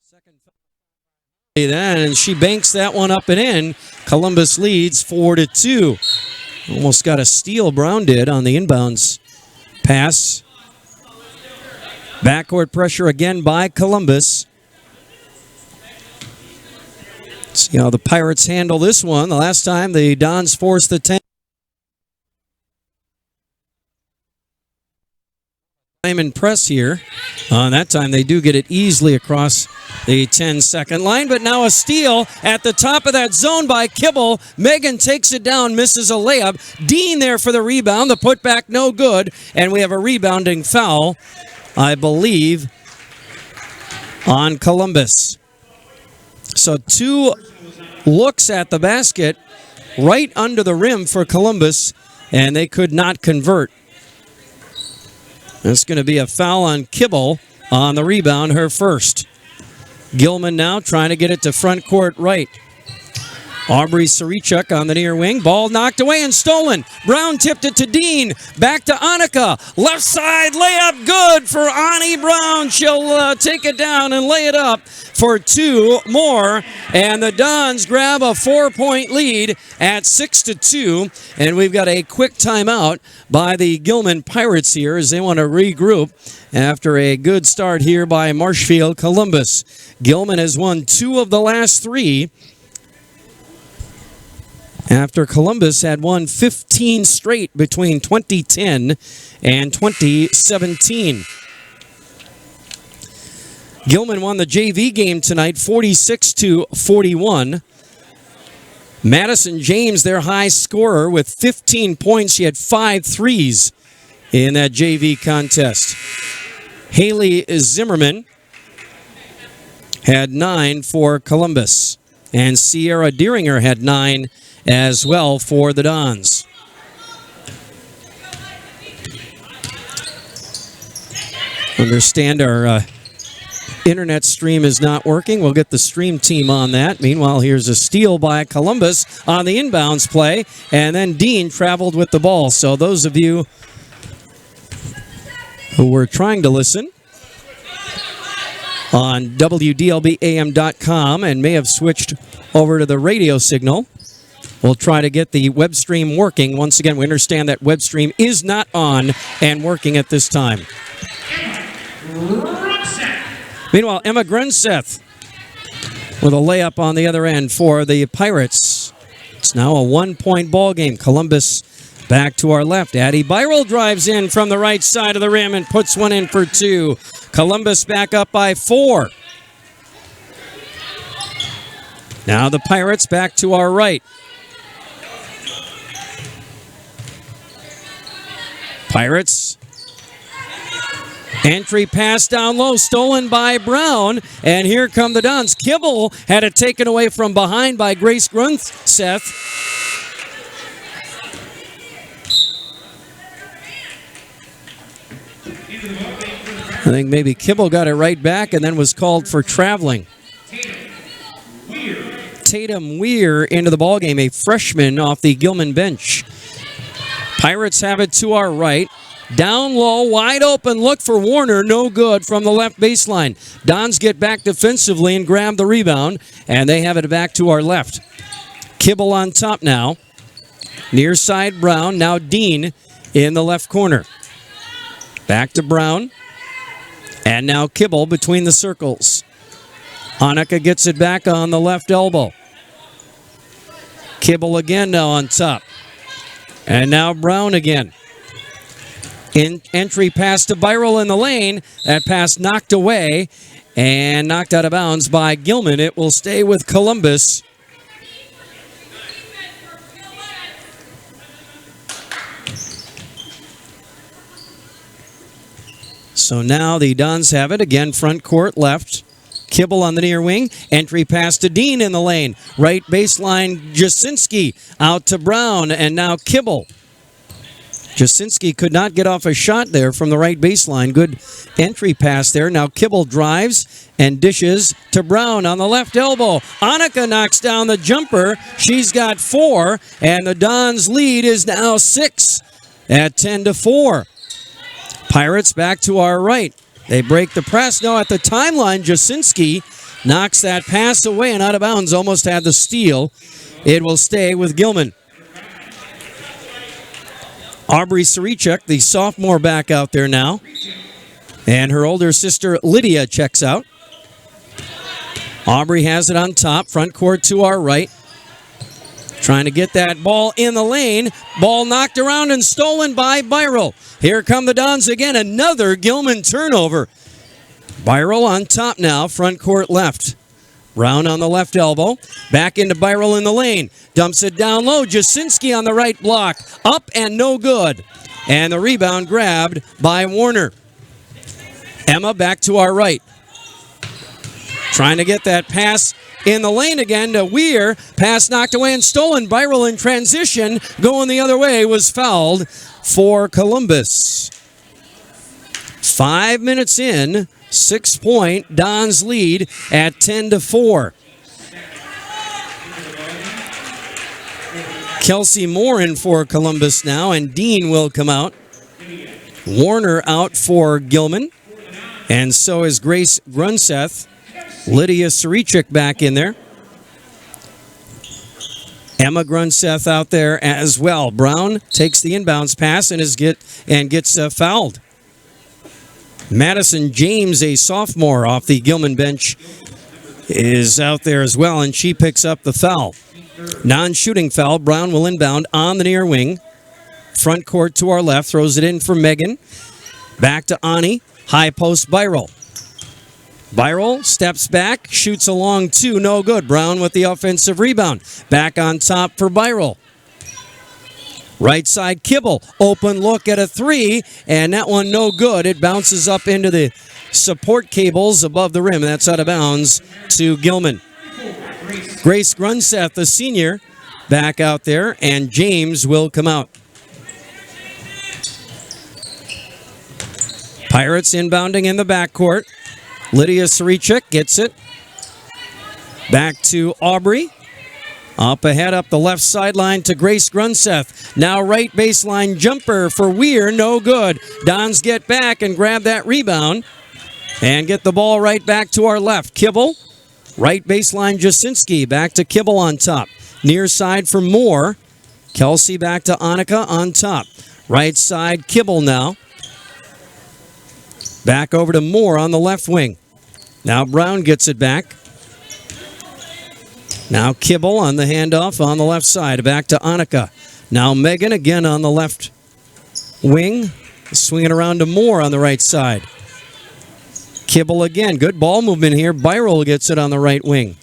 Second foul. Then, and she banks that one up and in. Columbus leads 4-2. Almost got a steal, Brown did, on the inbounds pass. Backcourt pressure again by Columbus. See how the Pirates handle this one. The last time the Dons forced the 10. Diamond press here. That time they do get it easily across the 10-second line, but now a steal at the top of that zone by Kibble. Megan takes it down, misses a layup. Dean there for the rebound. The putback no good, and we have a rebounding foul, I believe, on Columbus. So 2 looks at the basket right under the rim for Columbus, and they could not convert. It's going to be a foul on Kibble on the rebound, her first. Gilman now trying to get it to front court right. Aubrey Sarichuk on the near wing. Ball knocked away and stolen. Brown tipped it to Dean. Back to Annika. Left side layup good for Ani Brown. She'll take it down and lay it up for 2 more. And the Dons grab a 4-point lead at 6-2. And we've got a quick timeout by the Gilman Pirates here as they want to regroup after a good start here by Marshfield Columbus. Gilman has won 2 of the last 3. After Columbus had won 15 straight between 2010 and 2017. Gilman won the JV game tonight 46-41. Madison James, their high scorer, with 15 points. She had 5 threes in that JV contest. Haley Zimmerman had 9 for Columbus. And Sierra Deeringer had 9 as well for the Dons. Understand our internet stream is not working. We'll get the stream team on that. Meanwhile, here's a steal by Columbus on the inbounds play, and then Dean traveled with the ball. So those of you who were trying to listen on WDLBAM.com and may have switched over to the radio signal, we'll try to get the web stream working. Once again, we understand that web stream is not on and working at this time. Meanwhile, Emma Grunseth with a layup on the other end for the Pirates. It's now a 1-point ball game. Columbus back to our left. Addie Byrel drives in from the right side of the rim and puts one in for 2. Columbus back up by 4. Now the Pirates back to our right. Pirates. Entry pass down low, stolen by Brown, and here come the Dons. Kibble had it taken away from behind by Grace Grunseth. I think maybe Kibble got it right back and then was called for traveling. Tatum Weir into the ballgame, a freshman off the Gilman bench. Pirates have it to our right. Down low, wide open, look for Warner, no good from the left baseline. Dons get back defensively and grab the rebound, and they have it back to our left. Kibble on top now. Near side Brown, now Dean in the left corner. Back to Brown, and now Kibble between the circles. Hanukkah gets it back on the left elbow. Kibble again now on top. And now Brown again. Entry pass to Byrel in the lane. That pass knocked away and knocked out of bounds by Gilman. It will stay with Columbus. So now the Dons have it. Again, front court left. Kibble on the near wing. Entry pass to Dean in the lane. Right baseline, Jasinski out to Brown. And now Kibble. Jasinski could not get off a shot there from the right baseline. Good entry pass there. Now Kibble drives and dishes to Brown on the left elbow. Hanukkah knocks down the jumper. She's got 4, and the Dons' lead is now 6 at 10-4. Pirates back to our right. They break the press. No, at the timeline, Jasinski knocks that pass away and out of bounds. Almost had the steal. It will stay with Gilman. Aubrey Sarichuk, the sophomore, back out there now. And her older sister, Lydia, checks out. Aubrey has it on top, front court to our right. Trying to get that ball in the lane. Ball knocked around and stolen by Byrel. Here come the Dons again. Another Gilman turnover. Byrel on top now, front court left. Brown on the left elbow. Back into Byrel in the lane. Dumps it down low. Jasinski on the right block. Up and no good. And the rebound grabbed by Warner. Emma back to our right. Trying to get that pass in the lane again to Weir. Pass knocked away and stolen. Byrel in transition. Going the other way was fouled for Columbus. 5 minutes in. 6-point Dons lead at 10-4. Kelsey Moore in for Columbus now, and Dean will come out. Warner out for Gilman, and so is Grace Grunseth. Lydia Sarichuk back in there. Emma Grunseth out there as well. Brown takes the inbounds pass and gets fouled. Madison James, a sophomore off the Gilman bench, is out there as well, and she picks up the foul. Non-shooting foul. Brown will inbound on the near wing. Front court to our left. Throws it in for Megan. Back to Ani. High post Byrel. Byral steps back, shoots a long 2, no good. Brown with the offensive rebound. Back on top for Byral. Right side, Kibble. Open look at a 3, and that one no good. It bounces up into the support cables above the rim. That's out of bounds to Gilman. Grace Grunseth, the senior, back out there, and James will come out. Pirates inbounding in the backcourt. Lydia Sarichik gets it. Back to Aubrey. Up ahead up the left sideline to Grace Grunseth. Now right baseline jumper for Weir, no good. Dons get back and grab that rebound and get the ball right back to our left. Kibble, right baseline Jasinski, back to Kibble on top. Near side for Moore. Kelsey back to Annika on top. Right side Kibble now. Back over to Moore on the left wing. Now Brown gets it back. Now Kibble on the handoff on the left side. Back to Annika. Now Megan again on the left wing. Swinging around to Moore on the right side. Kibble again. Good ball movement here. Byral gets it on the right wing.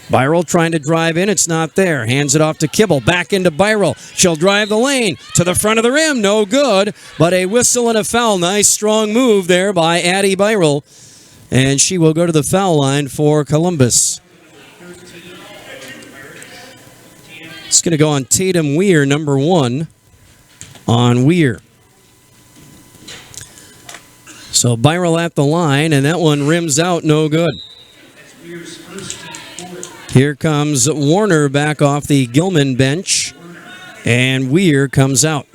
Byral trying to drive in. It's not there. Hands it off to Kibble. Back into Byral. She'll drive the lane to the front of the rim. No good. But a whistle and a foul. Nice strong move there by Addie Byral. And she will go to the foul line for Columbus. It's going to go on Tatum Weir, number 1 on Weir. So Byral at the line, and that one rims out, no good. Here comes Warner back off the Gilman bench, and Weir comes out.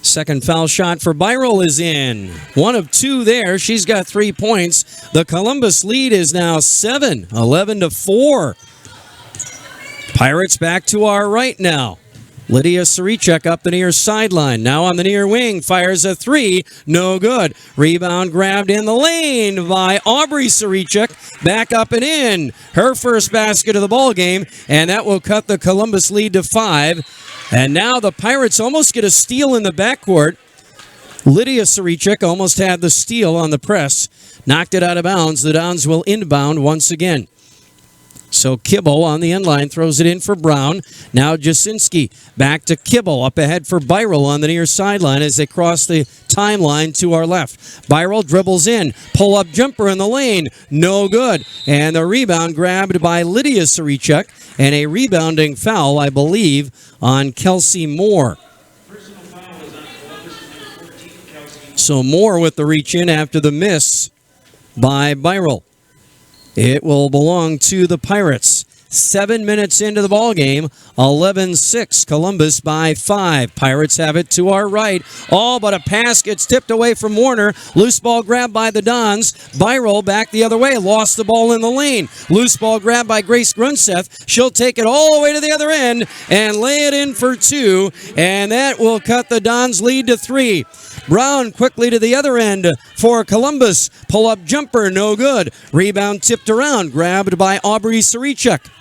Second foul shot for Byral is in. 1 of 2 there. She's got 3 points. The Columbus lead is now 7, 11-4. Pirates back to our right now. Lydia Sarichek up the near sideline. Now on the near wing. Fires a 3. No good. Rebound grabbed in the lane by Aubrey Sarichek. Back up and in. Her first basket of the ball game. And that will cut the Columbus lead to 5. And now the Pirates almost get a steal in the backcourt. Lydia Sarichek almost had the steal on the press. Knocked it out of bounds. The Dons will inbound once again. So Kibble on the end line throws it in for Brown. Now Jasinski back to Kibble. Up ahead for Byral on the near sideline as they cross the timeline to our left. Byral dribbles in. Pull-up jumper in the lane. No good. And the rebound grabbed by Lydia Sarichek. And a rebounding foul, I believe, on Kelsey Moore. So Moore with the reach in after the miss by Byral. It will belong to the Pirates. 7 minutes into the ball game, 11-6, Columbus by 5. Pirates have it to our right. All but a pass gets tipped away from Warner. Loose ball grabbed by the Dons. Byral back the other way, lost the ball in the lane. Loose ball grabbed by Grace Grunseth. She'll take it all the way to the other end and lay it in for 2, and that will cut the Dons' lead to 3. Brown quickly to the other end for Columbus. Pull-up jumper, no good. Rebound tipped around, grabbed by Aubrey Sarichek.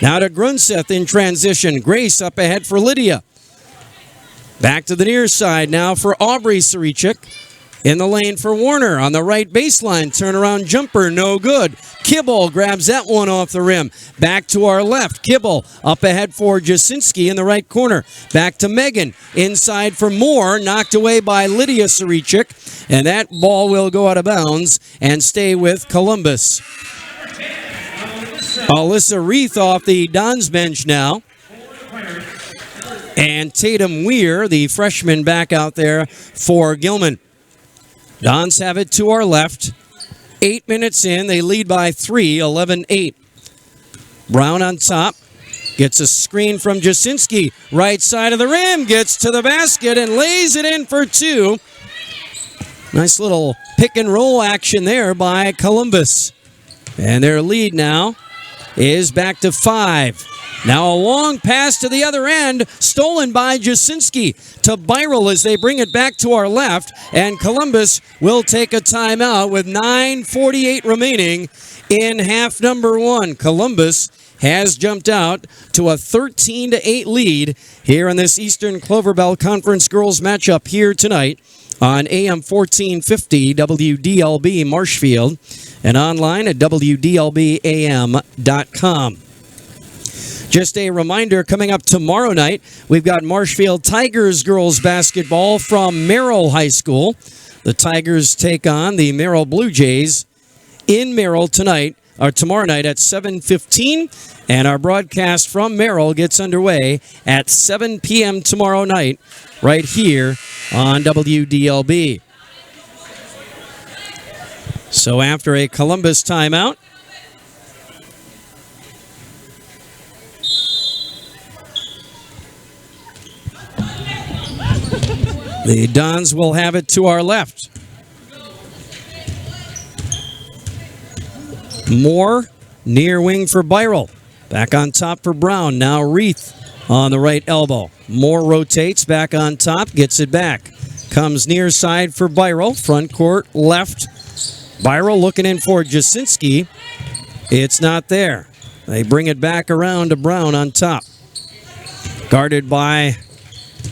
Now to Grunseth in transition. Grace up ahead for Lydia. Back to the near side now for Aubrey Sarichek. In the lane for Warner on the right baseline. Turnaround jumper, no good. Kibble grabs that one off the rim. Back to our left. Kibble up ahead for Jasinski in the right corner. Back to Megan. Inside for Moore. Knocked away by Lydia Sarichek. And that ball will go out of bounds and stay with Columbus. Alyssa Reith off the Dons bench now. And Tatum Weir, the freshman, back out there for Gilman. Dons have it to our left. 8 minutes in, they lead by 3, 11-8. Brown on top. Gets a screen from Jasinski. Right side of the rim. Gets to the basket and lays it in for 2. Nice little pick and roll action there by Columbus. And their lead now is back to 5. Now a long pass to the other end, stolen by Jasinski to Byral as they bring it back to our left, and Columbus will take a timeout with 9:48 remaining in half number 1. Columbus has jumped out to a 13-8 lead here in this Eastern Clover Belt Conference girls matchup here tonight on AM 1450 WDLB Marshfield and online at WDLBAM.com. Just a reminder, coming up tomorrow night, we've got Marshfield Tigers girls basketball from Merrill High School. The Tigers take on the Merrill Blue Jays in Merrill tomorrow night at 7:15, and our broadcast from Merrill gets underway at 7 p.m. tomorrow night right here on WDLB. So after a Columbus timeout, the Dons will have it to our left. Moore, near wing for Byrell. Back on top for Brown. Now Reith on the right elbow. Moore rotates back on top, gets it back. Comes near side for Byrell. Front court left. Byrell looking in for Jasinski. It's not there. They bring it back around to Brown on top. Guarded by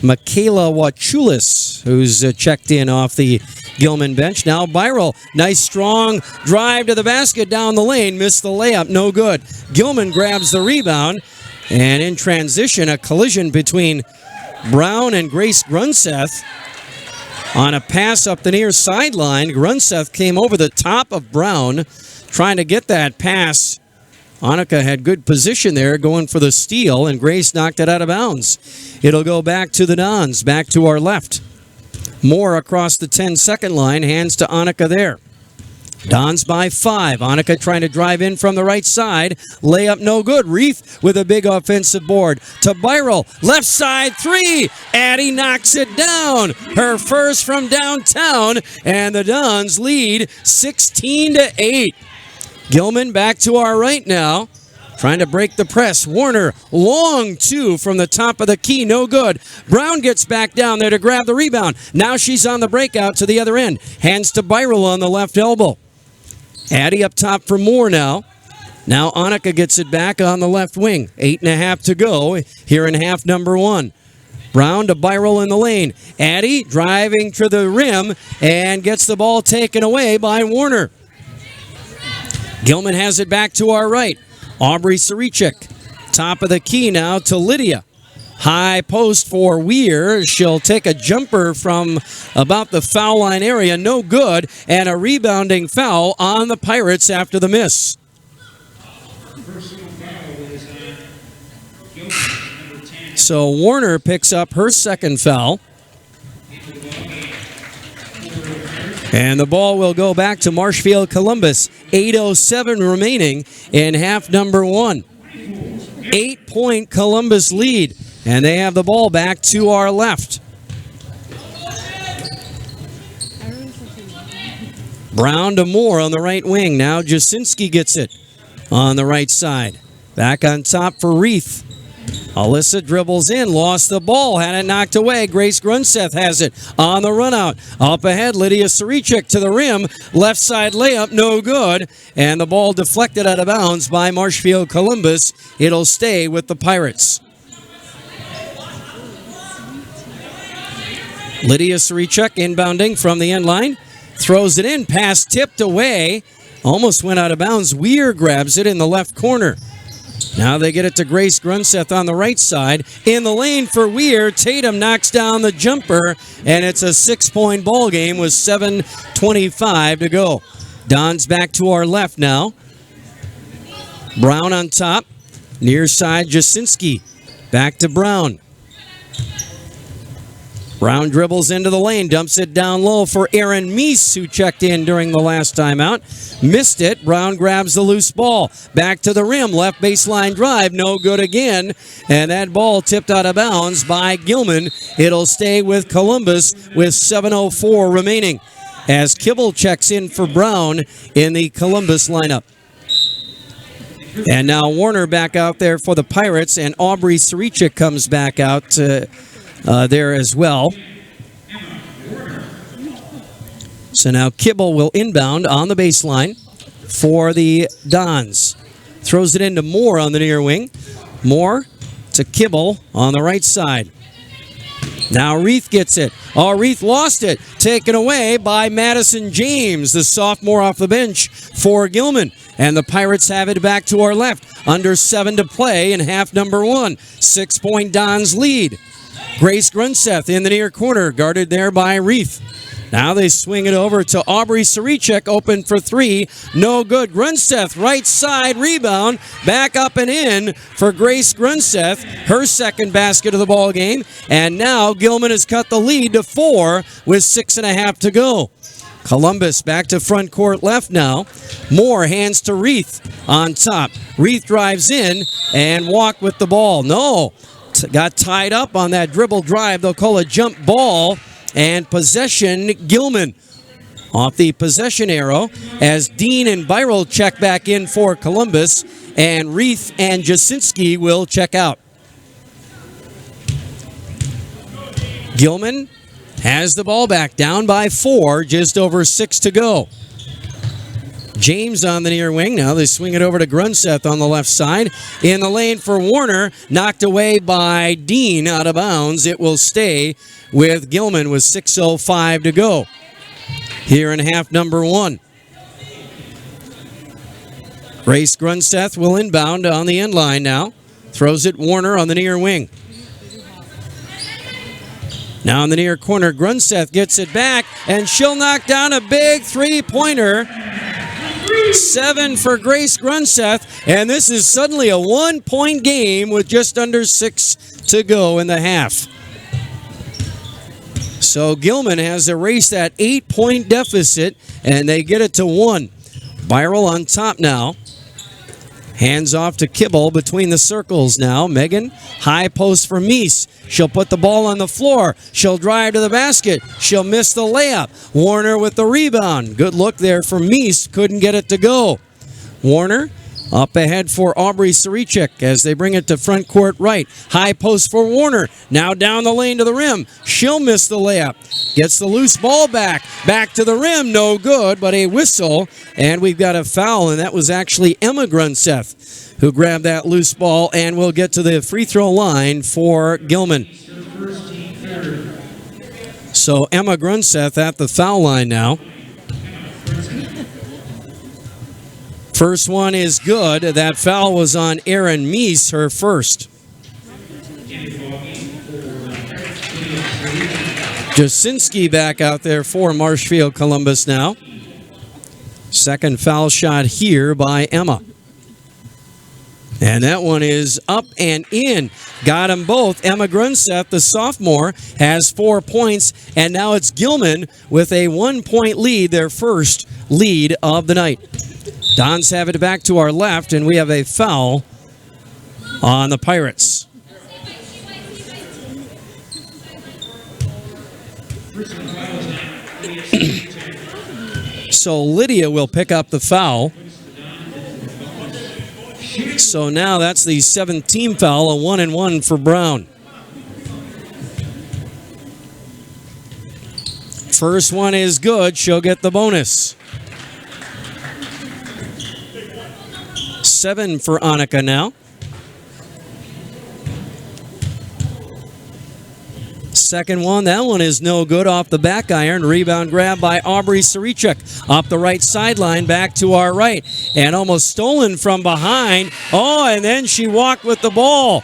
Michaela Wachulis, who's checked in off the Gilman bench. Now Byrell, nice strong drive to the basket down the lane, missed the layup, no good. Gilman grabs the rebound, and in transition, a collision between Brown and Grace Grunseth on a pass up the near sideline. Grunseth came over the top of Brown, trying to get that pass. Annika had good position there going for the steal, and Grace knocked it out of bounds. It'll go back to the Dons, back to our left. Moore across the 10-second line, hands to Annika there. Dons by 5. Annika trying to drive in from the right side. Layup no good. Reith with a big offensive board to Byrell. Left side 3. Addie knocks it down. Her first from downtown, and the Dons lead 16-8. Gilman back to our right now. Trying to break the press. Warner, long 2 from the top of the key, no good. Brown gets back down there to grab the rebound. Now she's on the breakout to the other end. Hands to Byrell on the left elbow. Addie up top for Moore now. Now Annika gets it back on the left wing. 8.5 to go here in half number 1. Brown to Byrell in the lane. Addie driving to the rim and gets the ball taken away by Warner. Gilman has it back to our right. Aubrey Sarichik, top of the key now to Lydia. High post for Weir. She'll take a jumper from about the foul line area. No good. And a rebounding foul on the Pirates after the miss. So Warner picks up her second foul. And the ball will go back to Marshfield Columbus. 8:07 remaining in half number 1. 8-point Columbus lead. And they have the ball back to our left. Brown to Moore on the right wing. Now Jasinski gets it on the right side. Back on top for Reith. Alyssa dribbles in, lost the ball, had it knocked away. Grace Grunseth has it on the run out. Up ahead, Lydia Sarichik to the rim. Left side layup, no good. And the ball deflected out of bounds by Marshfield Columbus. It'll stay with the Pirates. Lydia Sarichik inbounding from the end line. Throws it in, pass tipped away. Almost went out of bounds. Weir grabs it in the left corner. Now they get it to Grace Grunseth on the right side. In the lane for Weir. Tatum knocks down the jumper, and it's a 6-point ball game with 7:25 to go. Don's back to our left now. Brown on top. Near side, Jasinski. Back to Brown. Brown dribbles into the lane, dumps it down low for Aaron Meese, who checked in during the last timeout. Missed it. Brown grabs the loose ball. Back to the rim. Left baseline drive. No good again. And that ball tipped out of bounds by Gilman. It'll stay with Columbus with 7:04 remaining as Kibble checks in for Brown in the Columbus lineup. And now Warner back out there for the Pirates, and Aubrey Sarichik comes back out there as well. So now Kibble will inbound on the baseline for the Dons. Throws it into Moore on the near wing. Moore to Kibble on the right side. Now Reith gets it. Oh, Reith lost it. Taken away by Madison James, the sophomore off the bench for Gilman. And the Pirates have it back to our left. Under 7 to play in half number 1. 6-point Dons lead. Grace Grunseth in the near corner, guarded there by Reith. Now they swing it over to Aubrey Sarichek, open for 3. No good. Grunseth, right side rebound. Back up and in for Grace Grunseth. Her second basket of the ball game. And now Gilman has cut the lead to 4 with 6.5 to go. Columbus back to front court left now. Moore hands to Reith on top. Reith drives in and walked with the ball. No. Got tied up on that dribble drive. They'll call a jump ball. And possession, Gilman off the possession arrow as Dean and Byrel check back in for Columbus, and Reith and Jasinski will check out. Gilman has the ball back, down by 4, just over 6 to go. James on the near wing. Now they swing it over to Grunseth on the left side. In the lane for Warner. Knocked away by Dean out of bounds. It will stay with Gilman with 6:05 to go here in half number 1. Grace Grunseth will inbound on the end line now. Throws it Warner on the near wing. Now in the near corner, Grunseth gets it back, and she'll knock down a big three-pointer. 7 for Grace Grunseth, and this is suddenly a 1-point game with just under 6 to go in the half. So Gilman has erased that 8-point deficit, and they get it to 1. Byrel on top now. Hands off to Kibble between the circles now. Megan, high post for Meese. She'll put the ball on the floor. She'll drive to the basket. She'll miss the layup. Warner with the rebound. Good look there for Meese. Couldn't get it to go. Warner up ahead for Aubrey Sarichek as they bring it to front court right. High post for Warner. Now down the lane to the rim. She'll miss the layup. Gets the loose ball back. Back to the rim. No good, but a whistle. And we've got a foul, and that was actually Emma Grunseth who grabbed that loose ball and will get to the free throw line for Gilman. So Emma Grunseth at the foul line now. First one is good. That foul was on Erin Meese, her first. Jasinski back out there for Marshfield Columbus now. Second foul shot here by Emma. And that one is up and in. Got them both. Emma Grunseth, the sophomore, has 4 points. And now it's Gilman with a 1-point lead, their first lead of the night. Dons have it back to our left, and we have a foul on the Pirates. So Lydia will pick up the foul. So now that's the 7th team foul, a 1-and-1 for Brown. First one is good. She'll get the bonus. 7 for Annika now. Second one, that one is no good off the back iron. Rebound grab by Aubrey Sarichek. Up the right sideline, back to our right. And almost stolen from behind. Oh, and then she walked with the ball.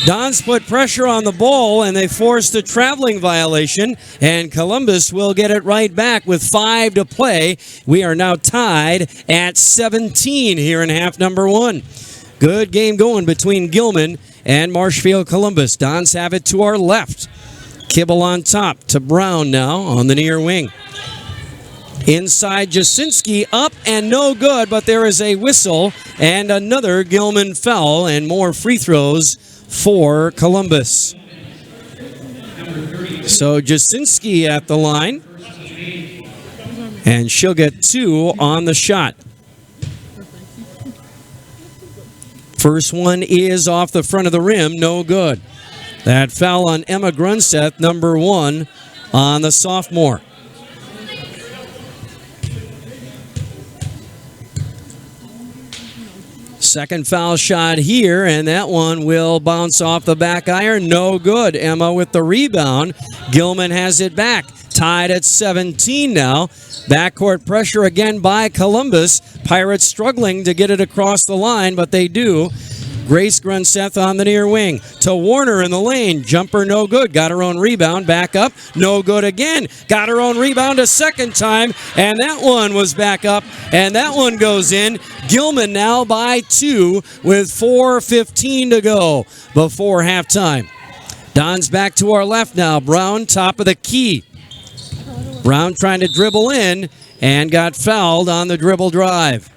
Dons put pressure on the ball, and they forced a traveling violation. And Columbus will get it right back with 5 to play. We are now tied at 17 here in half number 1. Good game going between Gilman and Marshfield Columbus. Dons have it to our left. Kibble on top to Brown now on the near wing. Inside Jasinski, up and no good, but there is a whistle and another Gilman foul and more free throws for Columbus. So Jasinski at the line, and she'll get 2 on the shot. First one is off the front of the rim, no good. That foul on Emma Grunseth, number 1 on the sophomore. Second foul shot here, and that one will bounce off the back iron. No good. Emma with the rebound. Gilman has it back. Tied at 17 now. Backcourt pressure again by Columbus. Pirates struggling to get it across the line, but they do. Grace Grunseth on the near wing to Warner in the lane. Jumper no good. Got her own rebound. Back up. No good again. Got her own rebound a second time. And that one was back up. And that one goes in. Gilman now by 2 with 4:15 to go before halftime. Don's back to our left now. Brown top of the key. Brown trying to dribble in and got fouled on the dribble drive.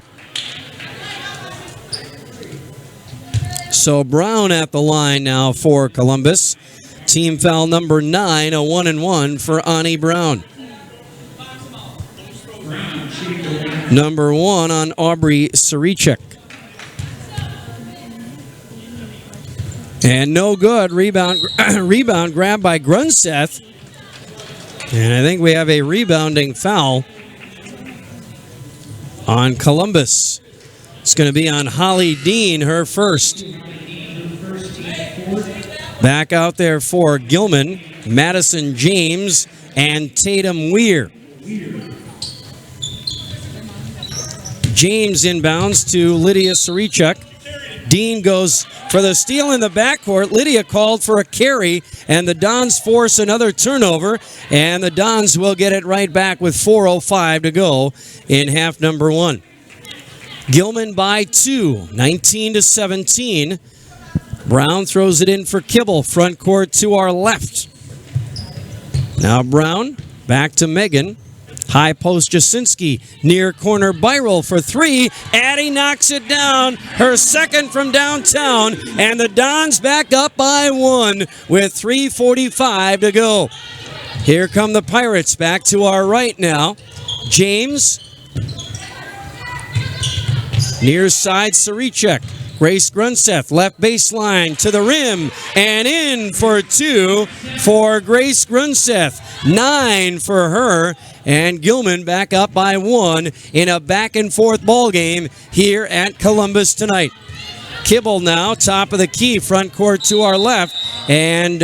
So Brown at the line now for Columbus. Team foul number 9, a 1-and-1 for Ani Brown. Number 1 on Aubrey Sarichek. And no good. Rebound grab by Grunseth. And I think we have a rebounding foul on Columbus. It's going to be on Holly Dean, her first. Back out there for Gilman, Madison James, and Tatum Weir. James inbounds to Lydia Sarichuk. Dean goes for the steal in the backcourt. Lydia called for a carry, and the Dons force another turnover, and the Dons will get it right back with 4:05 to go in half number 1. Gilman by 2, 19-17. Brown throws it in for Kibble, front court to our left. Now Brown, back to Megan. High post Jasinski, near corner Byrel for 3. Addie knocks it down, her second from downtown, and the Dons back up by 1 with 3:45 to go. Here come the Pirates back to our right now. James, near side Sarichek. Grace Grunseth, left baseline to the rim, and in for 2 for Grace Grunseth. 9 for her, and Gilman back up by 1 in a back-and-forth ball game here at Columbus tonight. Kibble now, top of the key, front court to our left, and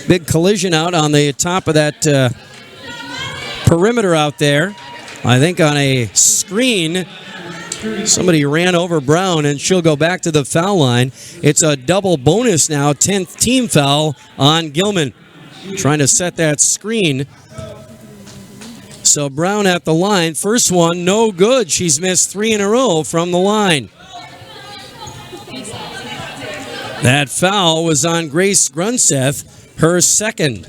big collision out on the top of that perimeter out there. I think on a screen. Somebody ran over Brown, and she'll go back to the foul line. It's a double bonus now, 10th team foul on Gilman. Trying to set that screen. So Brown at the line. First one, no good. She's missed 3 in a row from the line. That foul was on Grace Grunseth, her second.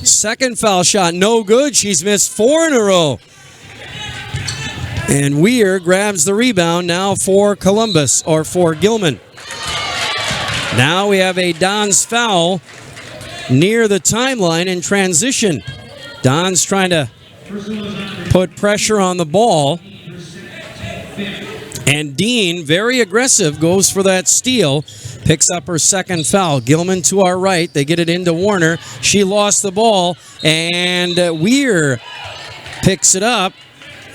Second foul shot, no good. She's missed 4 in a row. And Weir grabs the rebound now for Columbus, or for Gilman. Now we have a Dons foul near the timeline in transition. Dons trying to put pressure on the ball. And Dean, very aggressive, goes for that steal. Picks up her second foul. Gilman to our right. They get it into Warner. She lost the ball. And Weir picks it up.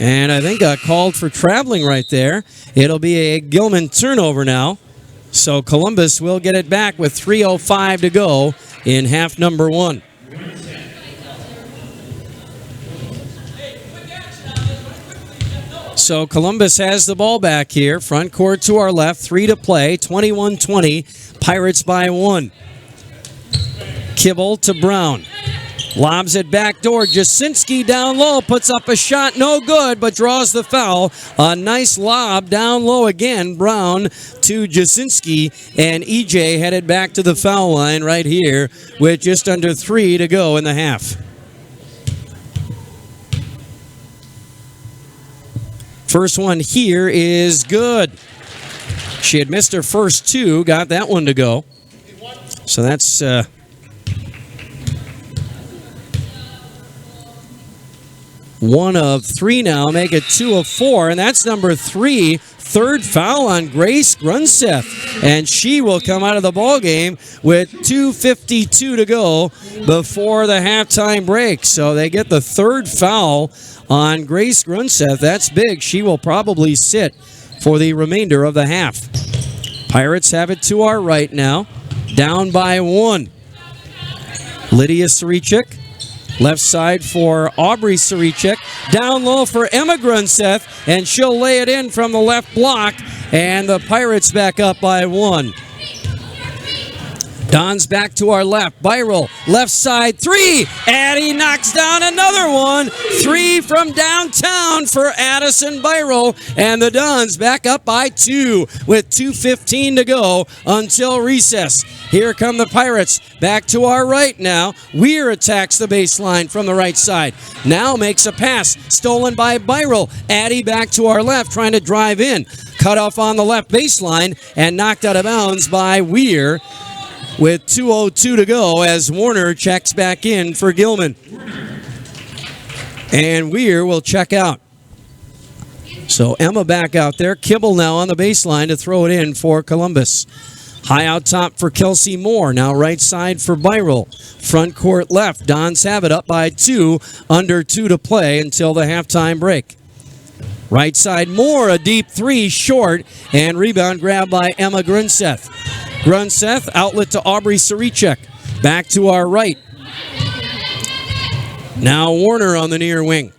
And I think got called for traveling right there. It'll be a Gilman turnover now. So Columbus will get it back with 3:05 to go in half number 1. So Columbus has the ball back here. Front court to our left. 3 to play. 21-20. Pirates by 1. Kibble to Brown. Lobs it back door. Jasinski down low. Puts up a shot. No good, but draws the foul. A nice lob down low again. Brown to Jasinski. And EJ headed back to the foul line right here with just under 3 to go in the half. First one here is good. She had missed her first 2. Got that one to go. So that's... 1 of 3 now, make it 2 of 4, and that's number 3. Third foul on Grace Grunseth, and she will come out of the ball game with 2:52 to go before the halftime break. So they get the third foul on Grace Grunseth. That's big. She will probably sit for the remainder of the half. Pirates have it to our right now, down by 1. Lydia Sarichik, left side for Aubrey Sarichik, down low for Emma Grunseth, and she'll lay it in from the left block, and the Pirates back up by 1. Don's back to our left. Byral, left side, 3. Addie knocks down another one. 3 from downtown for Addison Byral. And the Dons back up by 2 with 2:15 to go until recess. Here come the Pirates. Back to our right now. Weir attacks the baseline from the right side. Now makes a pass. Stolen by Byral. Addie back to our left, trying to drive in. Cut off on the left baseline and knocked out of bounds by Weir, with 2:02 to go as Warner checks back in for Gilman. And Weir will check out. So Emma back out there. Kibble now on the baseline to throw it in for Columbus. High out top for Kelsey Moore. Now right side for Byral. Front court left. Dons have it up by 2. Under 2 to play until the halftime break. Right side Moore, a deep 3 short, and rebound grab by Emma Grunseth. Grunseth, outlet to Aubrey Sarichik. Back to our right. Now Warner on the near wing.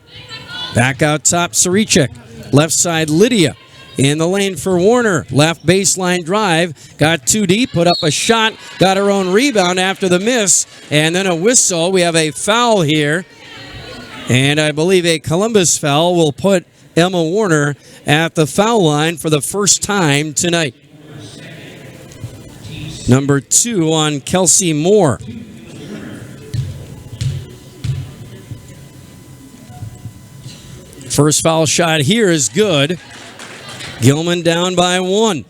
Back out top, Sarichik. Left side, Lydia. In the lane for Warner. Left baseline drive. Got too deep, put up a shot. Got her own rebound after the miss. And then a whistle. We have a foul here. And I believe a Columbus foul will put Emma Warner at the foul line for the first time tonight. Number 2 on Kelsey Moore. First foul shot here is good. Gilman down by 1.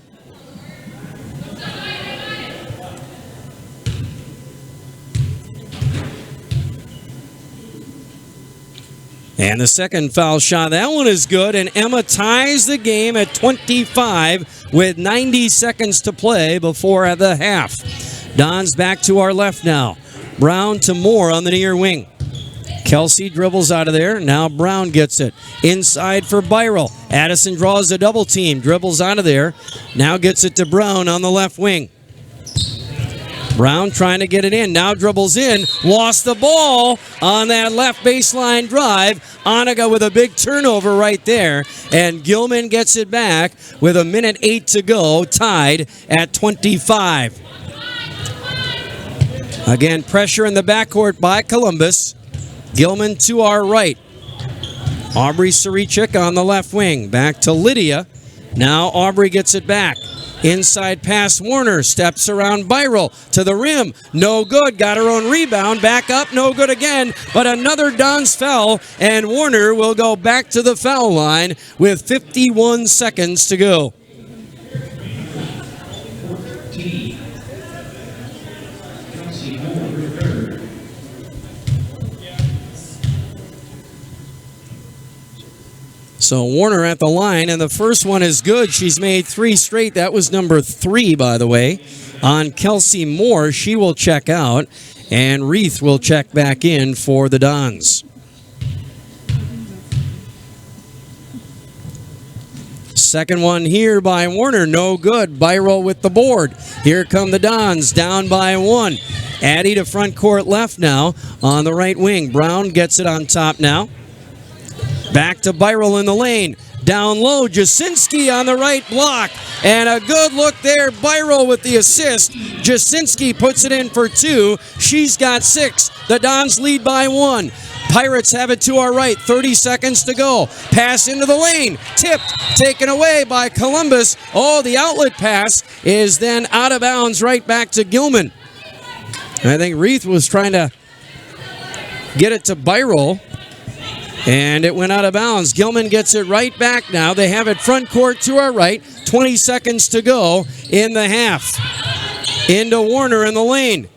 And the second foul shot, that one is good, and Emma ties the game at 25 with 90 seconds to play before the half. Don's back to our left now. Brown to Moore on the near wing. Kelsey dribbles out of there. Now Brown gets it. Inside for Byral. Addison draws a double team, dribbles out of there. Now gets it to Brown on the left wing. Brown trying to get it in. Now dribbles in. Lost the ball on that left baseline drive. Oniga with a big turnover right there. And Gilman gets it back with 1:08 to go. Tied at 25. Again, pressure in the backcourt by Columbus. Gilman to our right. Aubrey Sarichik on the left wing. Back to Lydia. Now Aubrey gets it back. Inside pass, Warner steps around Byral to the rim. No good. Got her own rebound. Back up. No good again. But another Dons foul, and Warner will go back to the foul line with 51 seconds to go. So Warner at the line, and the first one is good. She's made 3 straight. That was number 3, by the way, on Kelsey Moore. She will check out, and Reith will check back in for the Dons. Second one here by Warner, no good. Byral with the board. Here come the Dons, down by 1. Addie to front court left now on the right wing. Brown gets it on top now. Back to Byral in the lane. Down low, Jasinski on the right block. And a good look there. Byral with the assist. Jasinski puts it in for 2. She's got 6. The Dons lead by 1. Pirates have it to our right. 30 seconds to go. Pass into the lane. Tipped. Taken away by Columbus. Oh, the outlet pass is then out of bounds right back to Gilman. I think Reith was trying to get it to Byral. And it went out of bounds. Gilman gets it right back now. They have it front court to our right. 20 seconds to go in the half. Into Warner in the lane.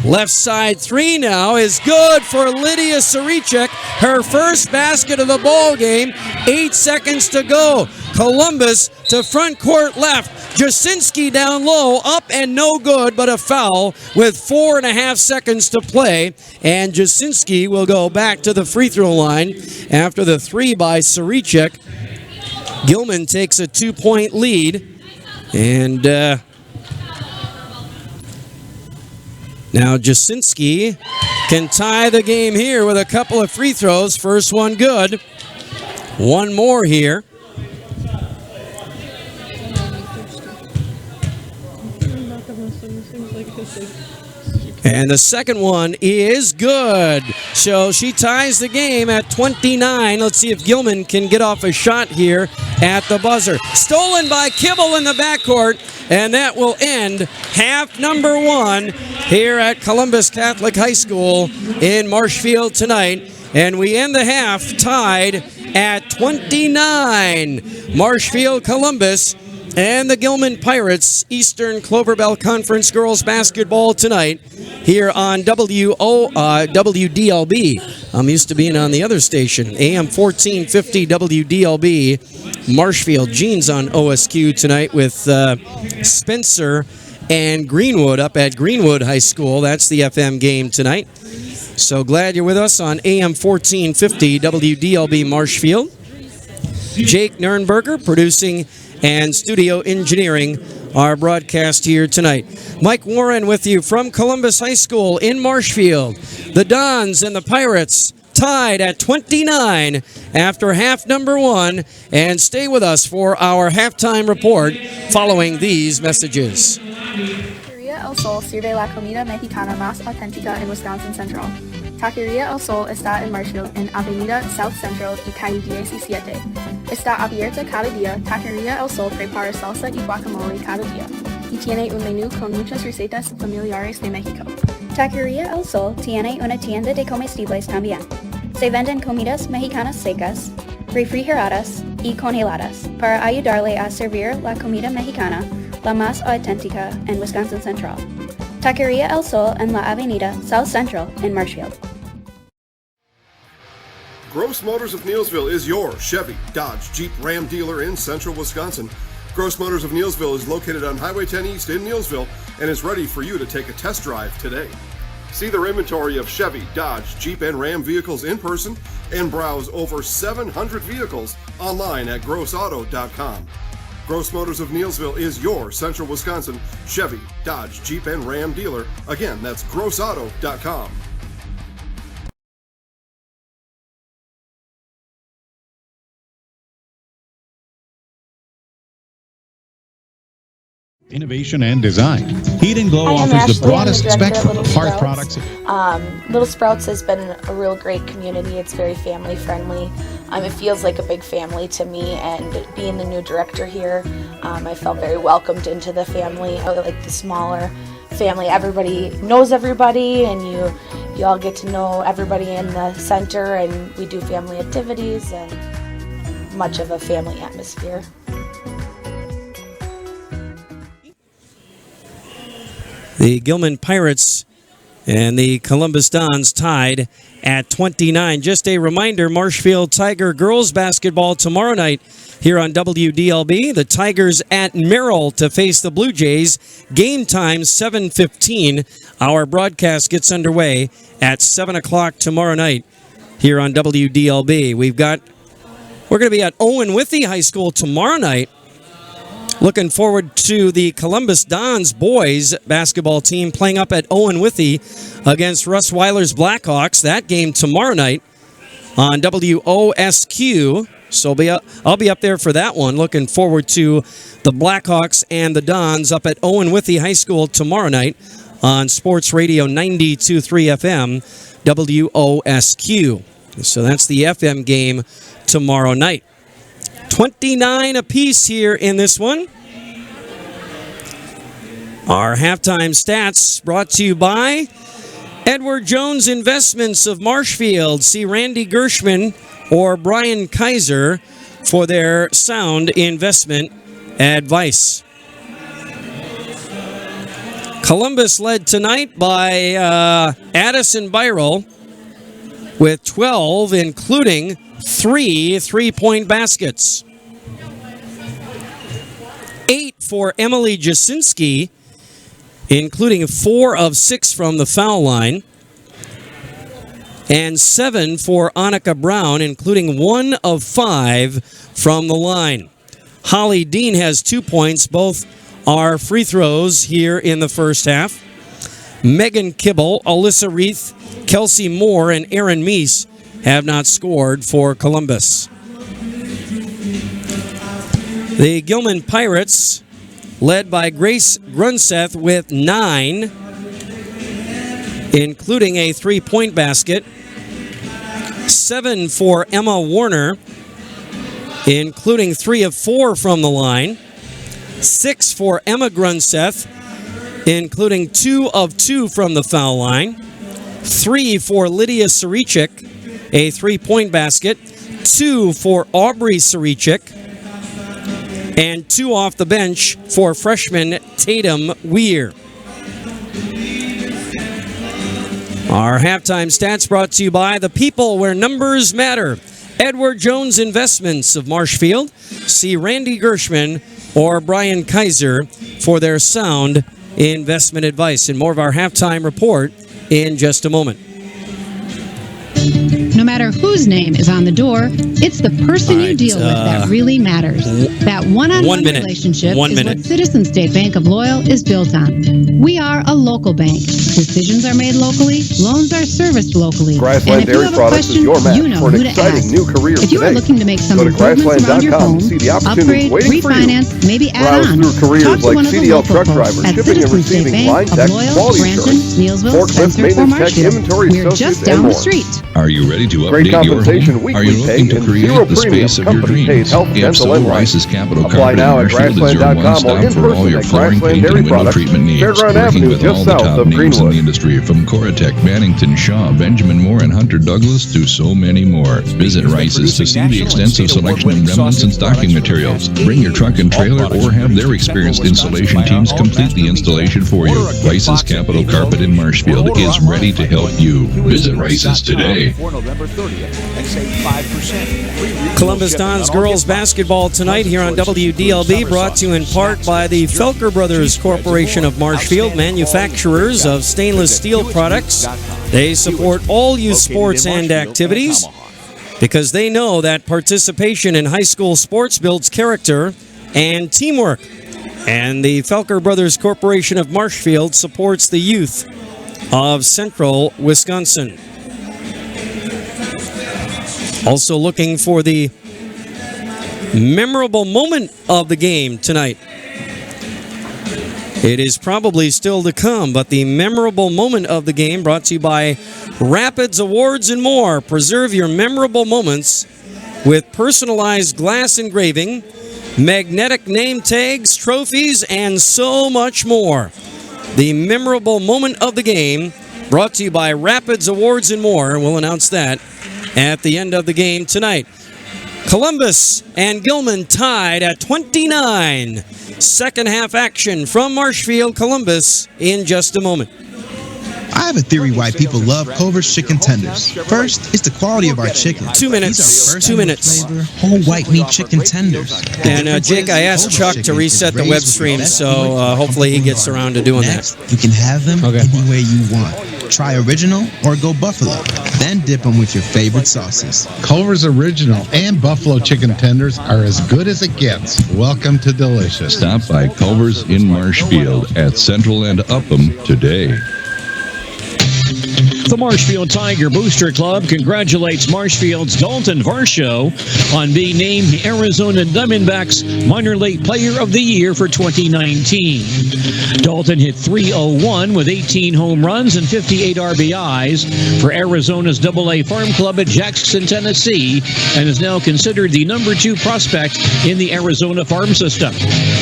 Left side three now is good for Lydia Sarichek. Her first basket of the ball game. 8 seconds to go. Columbus to front court left. Jasinski down low, up and no good, but a foul with 4.5 seconds to play. And Jasinski will go back to the free throw line after the three by Sarichek. Gilman takes a 2-point lead. And now Jasinski can tie the game here with a couple of free throws. First one good. One more here. And the second one is good. So she ties the game at 29. Let's see if Gilman can get off a shot here at the buzzer. Stolen by Kibble in the backcourt. And that will end half number one here at Columbus Catholic High School in Marshfield tonight. And we end the half tied at 29. Marshfield Columbus and the Gilman Pirates, Eastern Clover Bell Conference girls basketball tonight here on WDLB. I'm used to being on the other station, AM 1450 WDLB. Marshfield Jeans on OSQ tonight with Spencer and Greenwood up at Greenwood High School. That's the FM game tonight. So glad you're with us on AM 1450 WDLB Marshfield. Jake Nurnberger producing and studio engineering our broadcast here tonight. Mike Warren with you from Columbus High School in Marshfield. The Dons and the Pirates tied at 29 after half number one. And stay with us for our halftime report following these messages. Taqueria El Sol sirve la comida mexicana más auténtica en Wisconsin Central. Taqueria El Sol está en Marshfield en Avenida South Central y calle 17. Está abierta cada día. Taqueria El Sol prepara salsa y guacamole cada día y tiene un menú con muchas recetas familiares de México. Taqueria El Sol tiene una tienda de comestibles también. Se venden comidas mexicanas secas, refrigeradas y congeladas para ayudarle a servir la comida mexicana, la más auténtica en Wisconsin Central. Taqueria El Sol en la Avenida South Central in Marshfield. Gross Motors of Neillsville is your Chevy, Dodge, Jeep, Ram dealer in central Wisconsin. Gross Motors of Neillsville is located on Highway 10 East in Neillsville and is ready for you to take a test drive today. See their inventory of Chevy, Dodge, Jeep, and Ram vehicles in person and browse over 700 vehicles online at grossauto.com. Gross Motors of Neillsville is your central Wisconsin Chevy, Dodge, Jeep, and Ram dealer. Again, that's grossauto.com. Innovation and design. Heat and Glow offers the broadest spectrum of hearth products. Little Sprouts has been a real great community. It's very family friendly. It feels like a big family to me, and being the new director here, I felt very welcomed into the family. I like the smaller family. Everybody knows everybody, and you all get to know everybody in the center, and we do family activities and much of a family atmosphere. The Gilman Pirates and the Columbus Dons tied at 29. Just a reminder, Marshfield Tiger girls basketball tomorrow night here on WDLB. The Tigers at Merrill to face the Blue Jays. Game time 7:15. Our broadcast gets underway at 7 o'clock tomorrow night here on WDLB. We're going to be at Owen Withee High School tomorrow night. Looking forward to the Columbus Dons boys basketball team playing up at Owen Withee against Russ Weiler's Blackhawks. That game tomorrow night on WOSQ. So I'll be up there for that one. Looking forward to the Blackhawks and the Dons up at Owen Withee High School tomorrow night on Sports Radio 92.3 FM WOSQ. So that's the FM game tomorrow night. 29 apiece here in this one. Our halftime stats brought to you by Edward Jones Investments of Marshfield. See Randy Gershman or Brian Kaiser for their sound investment advice. Columbus led tonight by Addison Byrell with 12, including 3 3-point baskets. 8 for Emily Jasinski, including 4 of 6 from the foul line. And 7 for Annika Brown, including 1 of 5 from the line. Holly Dean has 2 points. Both are free throws here in the first half. Megan Kibble, Alyssa Reith, Kelsey Moore, and Erin Meese have not scored for Columbus. The Gilman Pirates, led by Grace Grunseth with 9, including a 3-point basket. 7 for Emma Warner, including 3 of 4 from the line. 6 for Emma Grunseth, including 2 of 2 from the foul line. 3 for Lydia Sarichik, a 3-point basket. 2 for Aubrey Sarichik. And 2 off the bench for freshman Tatum Weir. Our halftime stats brought to you by the people where numbers matter. Edward Jones Investments of Marshfield. See Randy Gershman or Brian Kaiser for their sound investment advice. And more of our halftime report in just a moment. No matter whose name is on the door, it's the person you deal with that really matters. That one-on-one relationship is what Citizens State Bank of Loyal is built on. We are a local bank. Decisions are made locally, loans are serviced locally. Grassland Dairy Products is your match for an exciting new career If you are today. looking to make some Go to improvements around your grassland.com home, to see the opportunities upgrade, waiting for you. refinance, maybe add Browse on, through careers talk to like one of the CDL local truck folks driver, at shipping and Citizens State receiving, Bank line of tech, Loyal, quality Branson, assurance, Neilsville, forklift Spencer, or maintenance tech, Marshfield. inventory We're associates, just and down the more. street. Are you ready to Great update your compensation, home? weekly Are you pay, looking to and create zero the premium space of your company-paid dreams? health, If dental, so, and life. Rice's Capital Apply Carpet in now at Marshfield is your grassland.com or one-stop in for all person your at flooring, Grassland paint, Dairy and window Products, treatment needs. Fairground Working Avenue, with just all the south top of names in Greenwood. the industry, from Coratec, Bannington, Shaw, Benjamin Moore, and Hunter Douglas to so many more. Visit Rice's to see the extensive selection of remnants and stocking materials. Bring your truck and trailer or have their experienced installation teams complete the installation for you. Rice's Capital Carpet in Marshfield is ready to help you. Visit Rice's today. Columbus Dons girls basketball tonight here on WDLB, brought to you in part by the Felker Brothers Corporation of Marshfield, manufacturers of stainless steel products. They support all youth sports and activities because they know that participation in high school sports builds character and teamwork. And the Felker Brothers Corporation of Marshfield supports the youth of Central Wisconsin. Also looking for the memorable moment of the game tonight. It is probably still to come, but the memorable moment of the game brought to you by Rapids Awards and more. Preserve your memorable moments with personalized glass engraving, magnetic name tags, trophies, and so much more. The memorable moment of the game brought to you by Rapids Awards and more. We'll announce that at the end of the game tonight. Columbus and Gilman tied at 29. Second half action from Marshfield, Columbus in just a moment. I have a theory why people love Culver's chicken tenders. First, it's the quality of our chicken. 2 minutes. 2 minutes. Flavor, whole white meat chicken tenders. And Jake, I asked Chuck to reset the web stream, so hopefully he gets around to doing that. You can have them any way you want. Try original or go buffalo. Then dip them with your favorite sauces. Culver's Original and Buffalo chicken tenders are as good as it gets. Welcome to Delicious. Stop by Culver's in Marshfield at Central and Upham today. The Marshfield Tiger Booster Club congratulates Marshfield's Dalton Varsho on being named the Arizona Diamondbacks Minor League Player of the Year for 2019. Dalton hit .301 with 18 home runs and 58 RBIs for Arizona's AA Farm Club at Jackson, Tennessee, and is now considered the number 2 prospect in the Arizona farm system.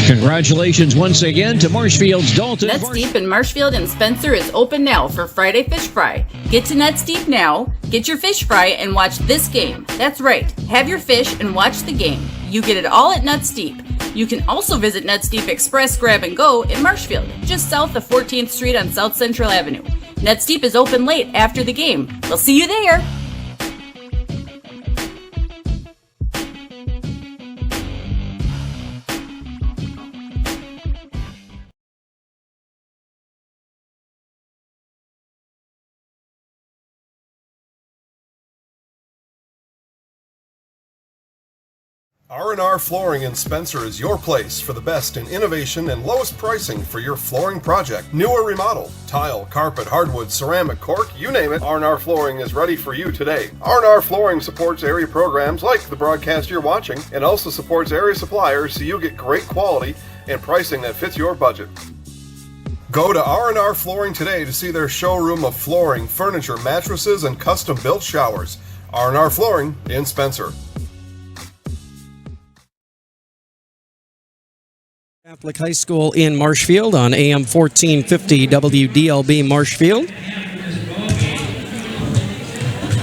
Congratulations once again to Marshfield's Dalton Nuts Deep in Marshfield and Spencer is open now for Friday Fish Fry. Get to Nuts Deep now, get your fish fry, and watch this game. That's right, have your fish and watch the game. You get it all at Nuts Deep. You can also visit Ned's Deep Express Grab and Go in Marshfield, just south of 14th Street on South Central Avenue. Ned's Deep is open late after the game. We'll see you there! R&R Flooring in Spencer is your place for the best in innovation and lowest pricing for your flooring project. New or remodel, tile, carpet, hardwood, ceramic, cork, you name it, R&R Flooring is ready for you today. R&R Flooring supports area programs like the broadcast you're watching and also supports area suppliers so you get great quality and pricing that fits your budget. Go to R&R Flooring today to see their showroom of flooring, furniture, mattresses, and custom-built showers. R&R Flooring in Spencer. Catholic High School in Marshfield on AM 1450 WDLB Marshfield.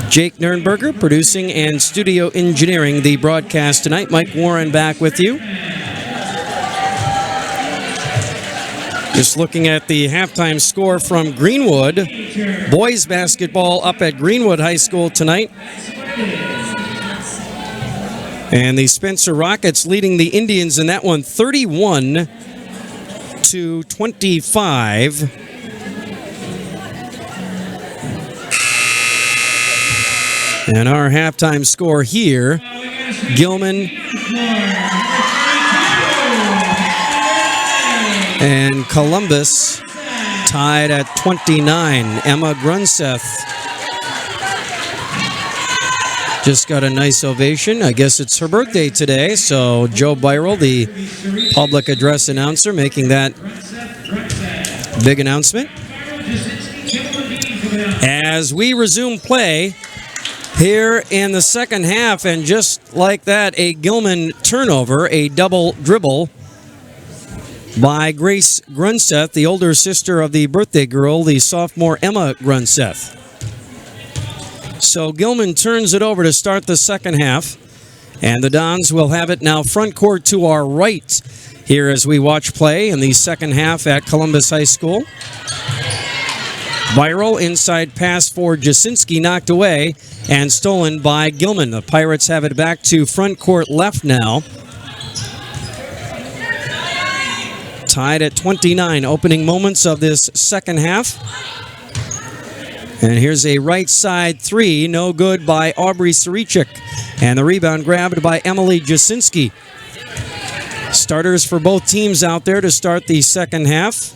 Jake Nernberger producing and studio engineering the broadcast tonight. Mike Warren back with you. Just looking at the halftime score from Greenwood. Boys basketball up at Greenwood High School tonight. And the Spencer Rockets leading the Indians in that one 31-25. And our halftime score here, Gilman and Columbus tied at 29. Emma Grunseth just got a nice ovation. I guess it's her birthday today, so Joe Byrell, the public address announcer, making that big announcement. As we resume play here in the second half, and just like that, a Gilman turnover, a double dribble by Grace Grunseth, the older sister of the birthday girl, the sophomore Emma Grunseth. So Gilman turns it over to start the second half, and the Dons will have it now front court to our right here as we watch play in the second half at Columbus High School. Viral inside pass for Jasinski, knocked away and stolen by Gilman. The Pirates have it back to front court left now. Tied at 29, opening moments of this second half. And here's a right side three, no good by Aubrey Sarichik. And the rebound grabbed by Emily Jasinski. Starters for both teams out there to start the second half.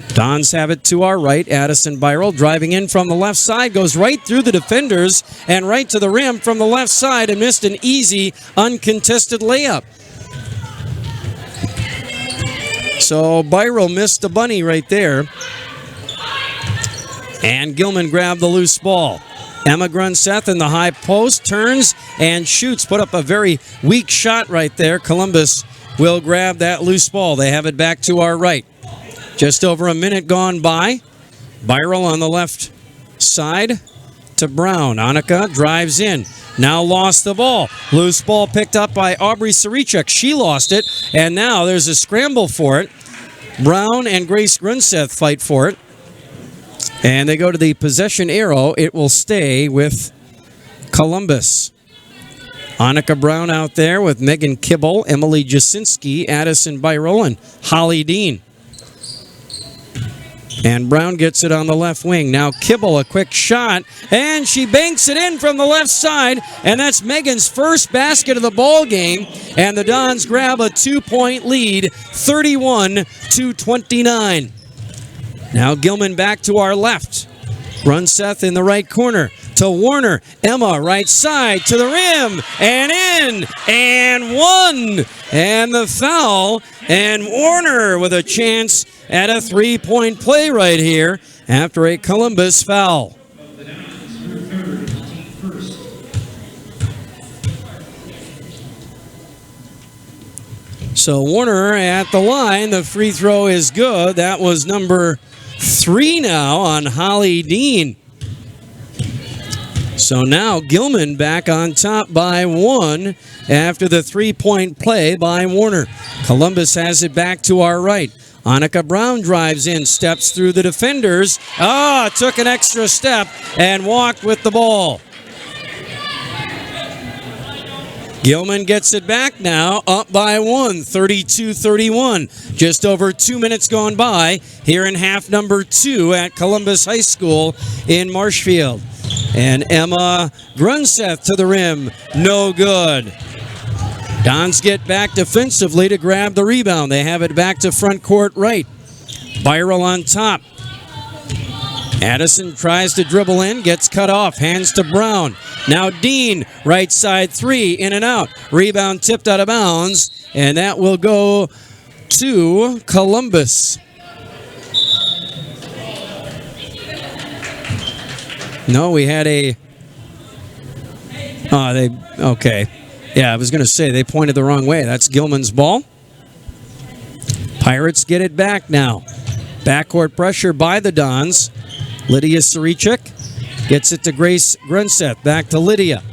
Dons have it to our right. Addison Byrell driving in from the left side, goes right through the defenders and right to the rim from the left side and missed an easy, uncontested layup. So Byrell missed the bunny right there. And Gilman grabbed the loose ball. Emma Grunseth in the high post, turns and shoots. Put up a very weak shot right there. Columbus will grab that loose ball. They have it back to our right. Just over a minute gone by. Byrell on the left side to Brown. Annika drives in. Now lost the ball. Loose ball picked up by Aubrey Sarichik. She lost it. And now there's a scramble for it. Brown and Grace Grunseth fight for it. And they go to the possession arrow. It will stay with Columbus. Annika Brown out there with Megan Kibble, Emily Jasinski, Addison Byrell, and Holly Dean. And Brown gets it on the left wing. Now Kibble, a quick shot, and she banks it in from the left side, and that's Megan's first basket of the ball game. And the Dons grab a 2-point lead, 31-29. Now Gilman back to our left. Grunseth in the right corner to Warner. Emma right side to the rim and in and one. And the foul. And Warner with a chance at a 3-point play right here after a Columbus foul. So Warner at the line. The free throw is good. That was number 3 now on Holly Dean. So now Gilman back on top by 1 after the 3-point play by Warner. Columbus has it back to our right. Annika Brown drives in, steps through the defenders. Took an extra step and walked with the ball. Gilman gets it back now, up by 1, 32-31. Just over 2 minutes gone by here in half number 2 at Columbus High School in Marshfield. And Emma Grunseth to the rim, no good. Dons get back defensively to grab the rebound. They have it back to front court right. Viral on top. Addison tries to dribble in, gets cut off, hands to Brown. Now Dean, right side 3, in and out. Rebound tipped out of bounds, and that will go to Columbus. No, we had a... okay. Yeah, I was going to say, they pointed the wrong way. That's Gilman's ball. Pirates get it back now. Backcourt pressure by the Dons. Lydia Sarichik gets it to Grace Grunseth. Back to Lydia.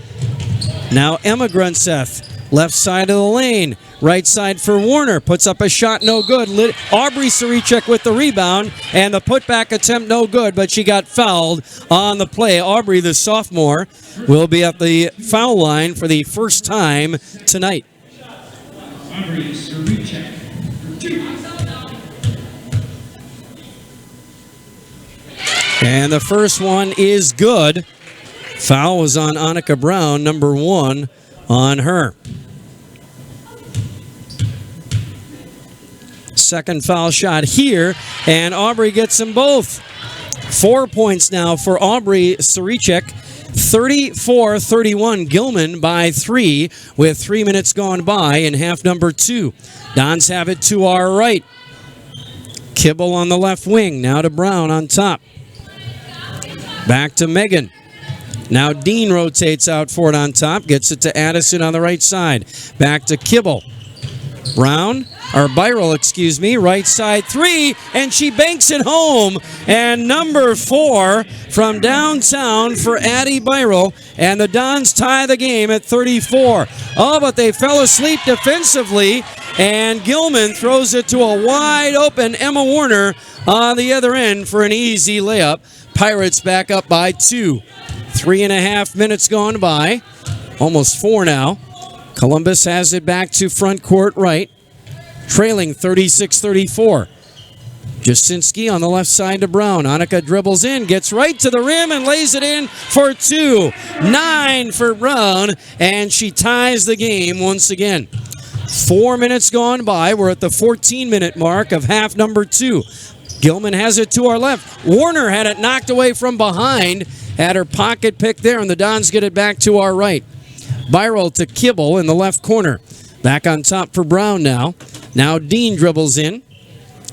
Now Emma Grunseth, left side of the lane. Right side for Warner. Puts up a shot, no good. Aubrey Sarichik with the rebound, and the putback attempt, no good, but she got fouled on the play. Aubrey, the sophomore, will be at the foul line for the first time tonight. Aubrey Sarichik for 2. And the first one is good. Foul was on Annika Brown, number 1 on her. Second foul shot here, and Aubrey gets them both. 4 points now for Aubrey Sarichik. 34-31, Gilman by 3 with 3 minutes gone by in half number 2. Dons have it to our right. Kibble on the left wing, now to Brown on top. Back to Megan. Now Dean rotates out for it on top, gets it to Addison on the right side. Back to Kibble. Byral, right side 3, and she banks it home. And number 4 from downtown for Addie Byral, and the Dons tie the game at 34. But they fell asleep defensively, and Gilman throws it to a wide open Emma Warner on the other end for an easy layup. Pirates back up by 2. 3.5 minutes gone by, almost 4 now. Columbus has it back to front court right, trailing 36-34. Jasinski on the left side to Brown. Annika dribbles in, gets right to the rim, and lays it in for 2. 9 for Brown, and she ties the game once again. 4 minutes gone by. We're at the 14-minute mark of half number 2. Gilman has it to our left. Warner had it knocked away from behind, had her pocket pick there, and the Dons get it back to our right. Byral to Kibble in the left corner. Back on top for Brown now. Now Dean dribbles in.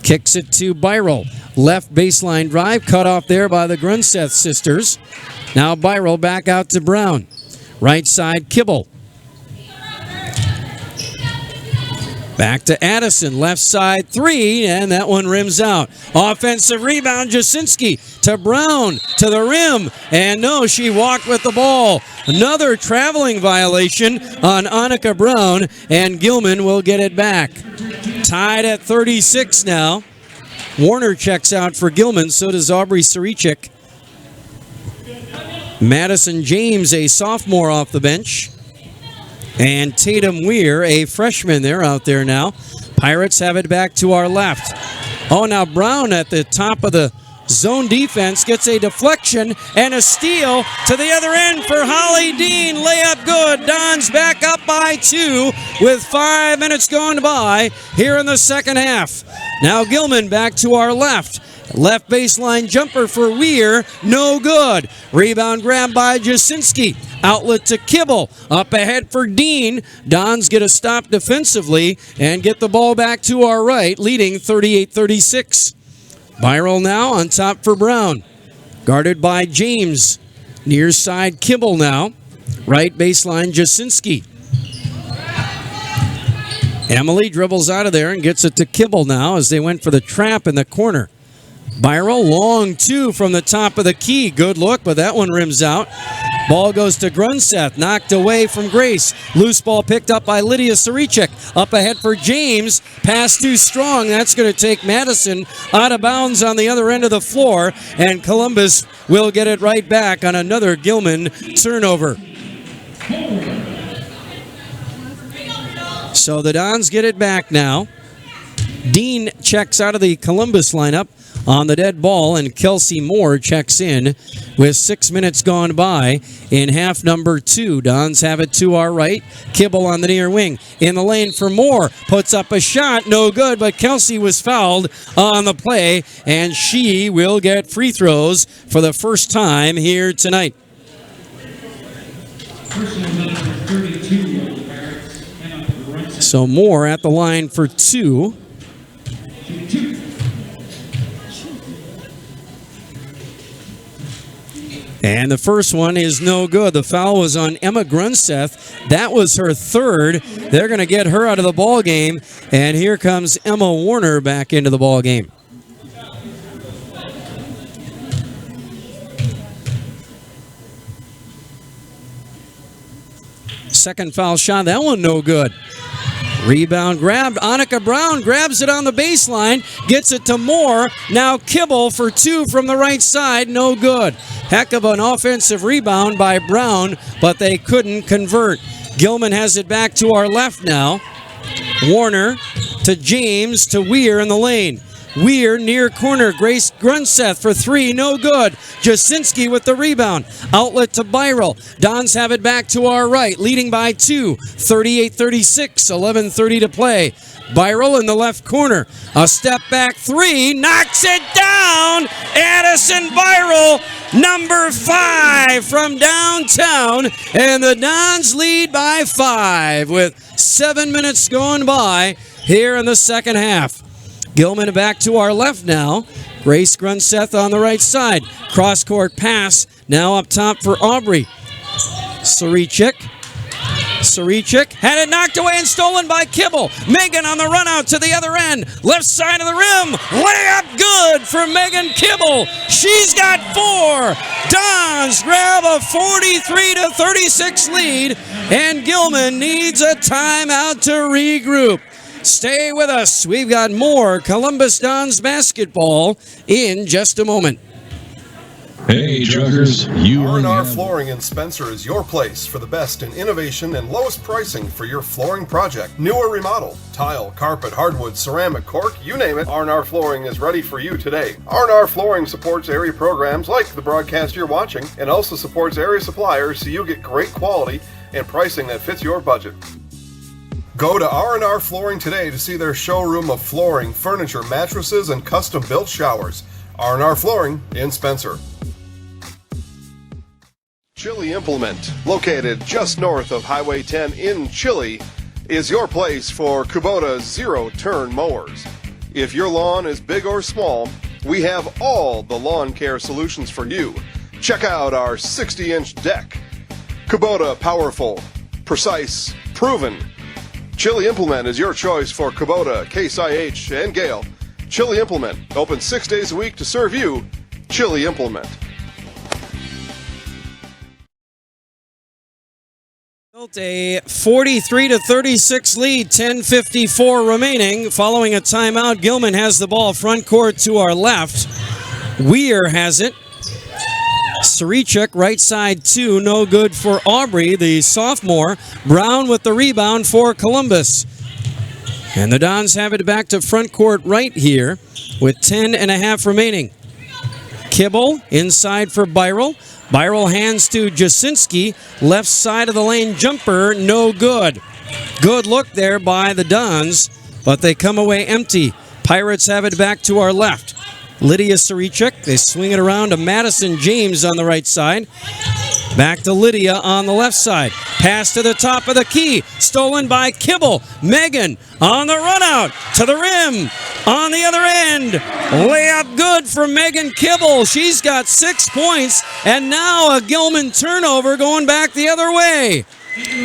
Kicks it to Byral. Left baseline drive, cut off there by the Grunseth sisters. Now Byral back out to Brown. Right side, Kibble. Back to Addison, left side 3, and that one rims out. Offensive rebound, Jasinski to Brown, to the rim, and no, she walked with the ball. Another traveling violation on Annika Brown, and Gilman will get it back. Tied at 36 now. Warner checks out for Gilman, so does Aubrey Sarichik. Madison James, a sophomore, off the bench. And Tatum Weir, a freshman, they're out there now. Pirates have it back to our left. Now Brown at the top of the zone defense gets a deflection and a steal to the other end for Holly Dean. Layup good. Dons back up by 2 with 5 minutes gone by here in the second half. Now Gilman back to our left. Left baseline jumper for Weir, no good. Rebound grab by Jasinski. Outlet to Kibble. Up ahead for Dean. Dons get a stop defensively and get the ball back to our right, leading 38-36. Byral now on top for Brown. Guarded by James. Near side Kibble now. Right baseline Jasinski. Emily dribbles out of there and gets it to Kibble now as they went for the trap in the corner. Byral, long two from the top of the key. Good look, but that one rims out. Ball goes to Grunseth, knocked away from Grace. Loose ball picked up by Lydia Sarichik. Up ahead for James. Pass too strong. That's going to take Madison out of bounds on the other end of the floor, and Columbus will get it right back on another Gilman turnover. So the Dons get it back now. Dean checks out of the Columbus lineup on the dead ball, and Kelsey Moore checks in with 6 minutes gone by in half number 2. Dons have it to our right. Kibble on the near wing. In the lane for Moore. Puts up a shot. No good, but Kelsey was fouled on the play, and she will get free throws for the first time here tonight. So Moore at the line for 2. And the first one is no good. The foul was on Emma Grunseth. That was her third. They're going to get her out of the ball game. And here comes Emma Warner back into the ball game. Second foul shot. That one no good. Rebound grabbed. Annika Brown grabs it on the baseline, gets it to Moore. Now Kibble for 2 from the right side. No good. Heck of an offensive rebound by Brown, but they couldn't convert. Gilman has it back to our left now. Warner to James to Weir in the lane. Weir near corner. Grace Grunseth for 3. No good. Jasinski with the rebound. Outlet to Byral. Dons have it back to our right. Leading by 2. 38-36. 11:30 to play. Byral in the left corner. A step back 3. Knocks it down. Addison Byral, number 5 from downtown. And the Dons lead by 5 with 7 minutes going by here in the second half. Gilman back to our left now. Grace Grunseth on the right side. Cross-court pass now up top for Aubrey. Sarichik had it knocked away and stolen by Kibble. Megan on the run out to the other end. Left side of the rim. Layup good for Megan Kibble. She's got 4. Dons grab a 43-36 lead, and Gilman needs a timeout to regroup. Stay with us. We've got more Columbus Dons basketball in just a moment. Hey, truckers, you R&R Flooring in Spencer is your place for the best in innovation and lowest pricing for your flooring project. New or remodel, tile, carpet, hardwood, ceramic, cork, you name it, R&R Flooring is ready for you today. R&R Flooring supports area programs like the broadcast you're watching, and also supports area suppliers so you get great quality and pricing that fits your budget. Go to R&R Flooring today to see their showroom of flooring, furniture, mattresses, and custom-built showers. R&R Flooring in Spencer. Chili Implement, located just north of Highway 10 in Chili, is your place for Kubota zero-turn mowers. If your lawn is big or small, we have all the lawn care solutions for you. Check out our 60-inch deck. Kubota powerful, precise, proven. Chili Implement is your choice for Kubota, Case IH, and Gale. Chili Implement, open 6 days a week to serve you. Chili Implement. Built a 43-36 lead, 10:54 remaining. Following a timeout, Gilman has the ball front court to our left. Weir has it. Sarichik, right side 2, no good for Aubrey, the sophomore. Brown with the rebound for Columbus. And the Dons have it back to front court right here with 10.5 remaining. Kibble inside for Byral. Byral hands to Jasinski. Left side of the lane jumper, no good. Good look there by the Dons, but they come away empty. Pirates have it back to our left. Lydia Sarichik, they swing it around to Madison James on the right side. Back to Lydia on the left side. Pass to the top of the key. Stolen by Kibble. Megan on the run out to the rim. On the other end. Layup good for Megan Kibble. She's got 6 points. And now a Gilman turnover going back the other way.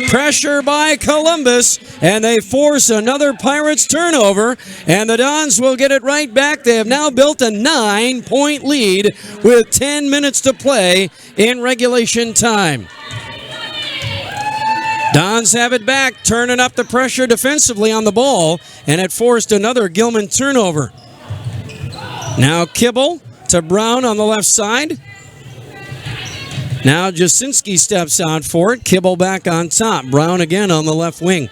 Pressure by Columbus, and they force another Pirates turnover, and the Dons will get it right back. They have now built a 9-point lead with 10 minutes to play in regulation time. Dons have it back, turning up the pressure defensively on the ball, and it forced another Gilman turnover. Now Kibble to Brown on the left side. Now Jasinski steps out for it. Kibble back on top. Brown again on the left wing.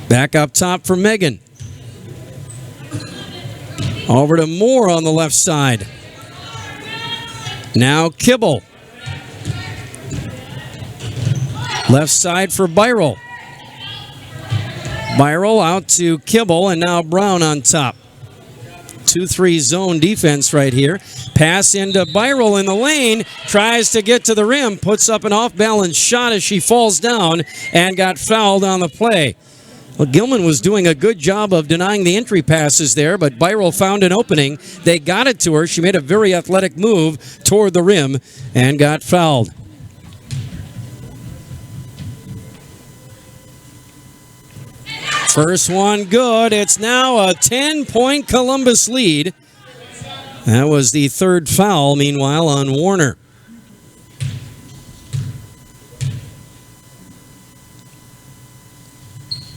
Back up top for Megan. Over to Moore on the left side. Now Kibble. Left side for Byrel. Byrel out to Kibble, and now Brown on top. 2-3 zone defense right here. Pass into Byrel in the lane. Tries to get to the rim. Puts up an off-balance shot as she falls down and got fouled on the play. Well, Gilman was doing a good job of denying the entry passes there, but Byrel found an opening. They got it to her. She made a very athletic move toward the rim and got fouled. First one good. It's now a 10-point Columbus lead. That was the third foul, meanwhile, on Warner.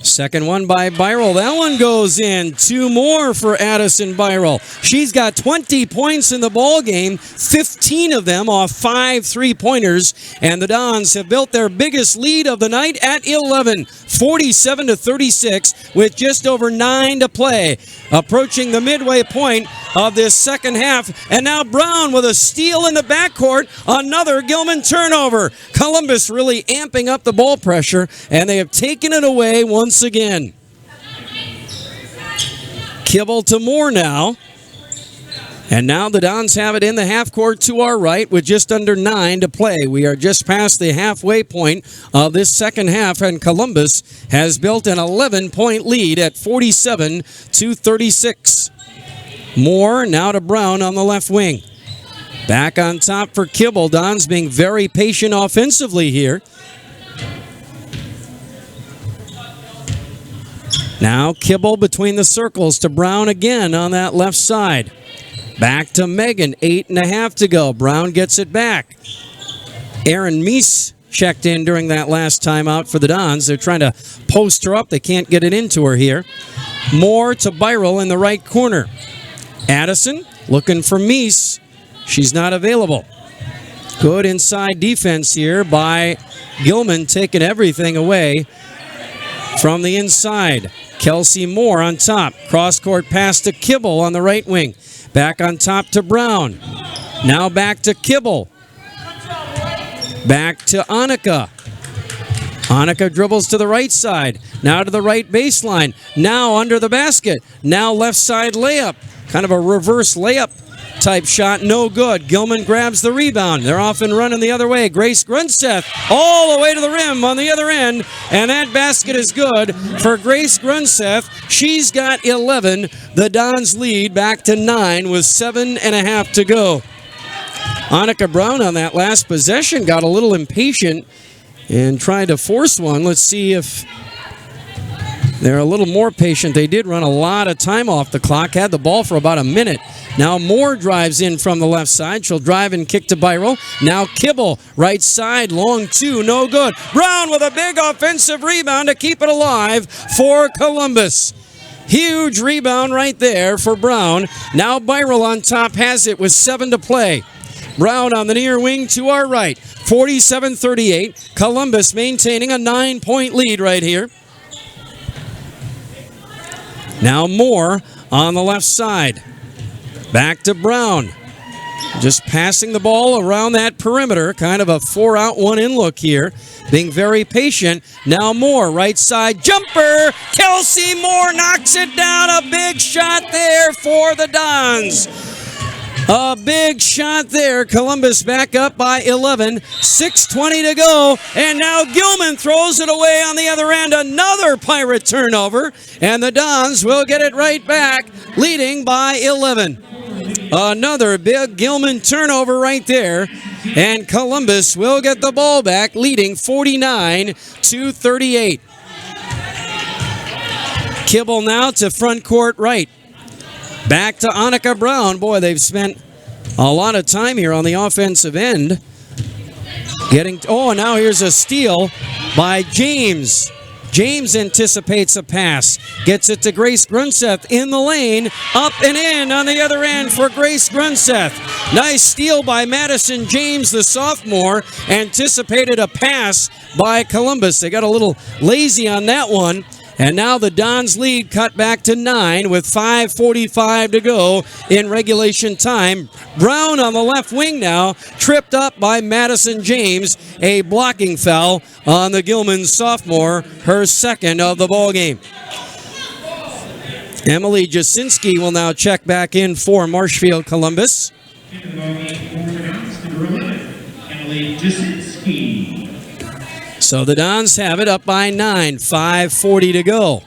Second one by Byrel. That one goes in. 2 more for Addison Byrel. She's got 20 points in the ball game, 15 of them off 5 3-pointers, and the Dons have built their biggest lead of the night at 11, 47-36, with just over 9 to play. Approaching the midway point of this second half, and now Brown with a steal in the backcourt, another Gilman turnover. Columbus really amping up the ball pressure, and they have taken it away once again. Kibble to Moore now. And now the Dons have it in the half court to our right with just under 9 to play. We are just past the halfway point of this second half, and Columbus has built an 11-point lead at 47-36. Moore now to Brown on the left wing. Back on top for Kibble. Dons being very patient offensively here. Now Kibble between the circles to Brown again on that left side. Back to Megan, 8.5 to go. Brown gets it back. Aaron Meese checked in during that last timeout for the Dons. They're trying to post her up. They can't get it into her here. Moore to Byrel in the right corner. Addison looking for Meese. She's not available. Good inside defense here by Gilman, taking everything away from the inside. Kelsey Moore on top. Cross-court pass to Kibble on the right wing. Back on top to Brown. Now back to Kibble. Back to Annika. Annika dribbles to the right side. Now to the right baseline. Now under the basket. Now left side layup. Kind of a reverse layup type shot. No good. Gilman grabs the rebound. They're off and running the other way. Grace Grunseth all the way to the rim on the other end. And that basket is good for Grace Grunseth. She's got 11. The Dons lead back to 9 with 7.5 to go. Annika Brown on that last possession got a little impatient and tried to force one. Let's see if they're a little more patient. They did run a lot of time off the clock, had the ball for about a minute. Now Moore drives in from the left side. She'll drive and kick to Byrel. Now Kibble, right side, long 2, no good. Brown with a big offensive rebound to keep it alive for Columbus. Huge rebound right there for Brown. Now Byrel on top has it with 7 to play. Brown on the near wing to our right. 47-38. Columbus maintaining a 9-point lead right here. Now Moore on the left side. Back to Brown. Just passing the ball around that perimeter. Kind of a 4-out, 1-in look here. Being very patient. Now Moore, right side jumper. Kelsey Moore knocks it down. A big shot there for the Dons. A big shot there. Columbus back up by 11. 6:20 to go. And now Gilman throws it away on the other end. Another Pirate turnover. And the Dons will get it right back, leading by 11. Another big Gilman turnover right there. and Columbus will get the ball back, leading 49-38. Kibble now to front court right. Back to Annika Brown. Boy, they've spent a lot of time here on the offensive end. Now here's a steal by James. James anticipates a pass. Gets it to Grace Grunseth in the lane. Up and in on the other end for Grace Grunseth. Nice steal by Madison James, the sophomore. Anticipated a pass by Columbus. They got a little lazy on that one. And now the Dons lead cut back to 9 with 5:45 to go in regulation time. Brown on the left wing now, tripped up by Madison James. A blocking foul on the Gilman sophomore, her second of the ball game. Emily Jasinski will now check back in for Marshfield Columbus. Emily Jasinski. So the Dons have it up by 9, 5:40 to go.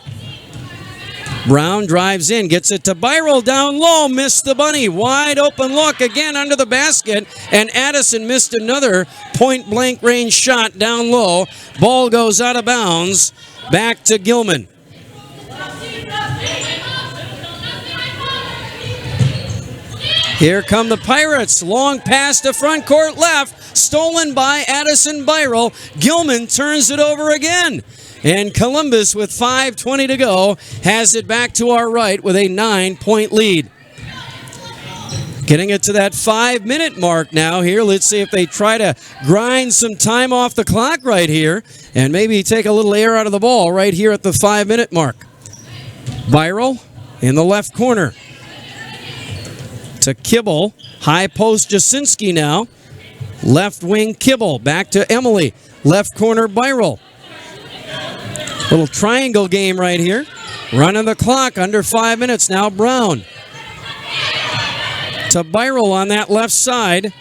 Brown drives in, gets it to Byrell down low, missed the bunny. Wide open look again under the basket, and Addison missed another point-blank range shot down low. Ball goes out of bounds, back to Gilman. Here come the Pirates. Long pass to front court left. Stolen by Addison Byrell. Gilman turns it over again. And Columbus, with 5:20 to go, has it back to our right with a 9-point lead. Getting it to that 5-minute mark now here. Let's see if they try to grind some time off the clock right here and maybe take a little air out of the ball right here at the 5-minute mark. Byrell in the left corner. To Kibble, high post Jasinski now. Left wing Kibble, back to Emily. Left corner Byrell. Little triangle game right here. Running the clock, under 5 minutes now. Brown. To Byrell on that left side.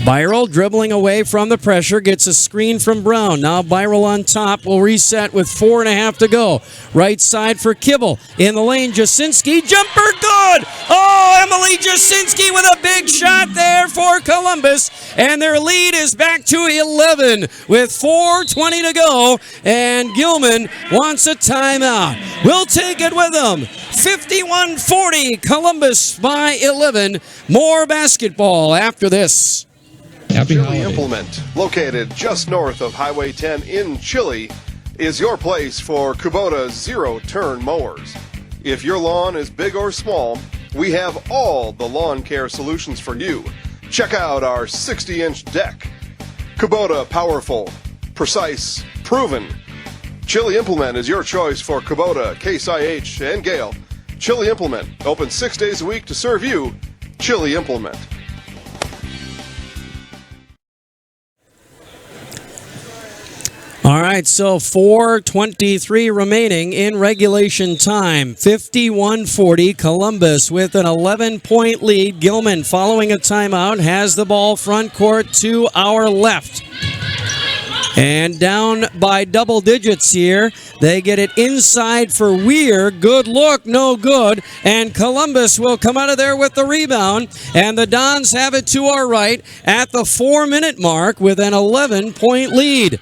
Byrell dribbling away from the pressure, gets a screen from Brown. Now Byrell on top will reset with 4.5 to go. Right side for Kibble. In the lane, Jasinski, jumper good! Oh, Emily Jasinski with a big shot there for Columbus. And their lead is back to 11 with 4:20 to go. And Gilman wants a timeout. We'll take it with them. 51-40, Columbus by 11. More basketball after this. Chili Implement, located just north of Highway 10 in Chile, is your place for Kubota zero-turn mowers. If your lawn is big or small, we have all the lawn care solutions for you. Check out our 60-inch deck. Kubota powerful, precise, proven. Chili Implement is your choice for Kubota, Case IH, and Gale. Chili Implement, open 6 days a week to serve you. Chili Implement. All right, so 4:23 remaining in regulation time. 51-40, Columbus with an 11-point lead. Gilman, following a timeout, has the ball front court to our left. And down by double digits here. They get it inside for Weir. Good look, no good. And Columbus will come out of there with the rebound. And the Dons have it to our right at the 4-minute mark with an 11-point lead.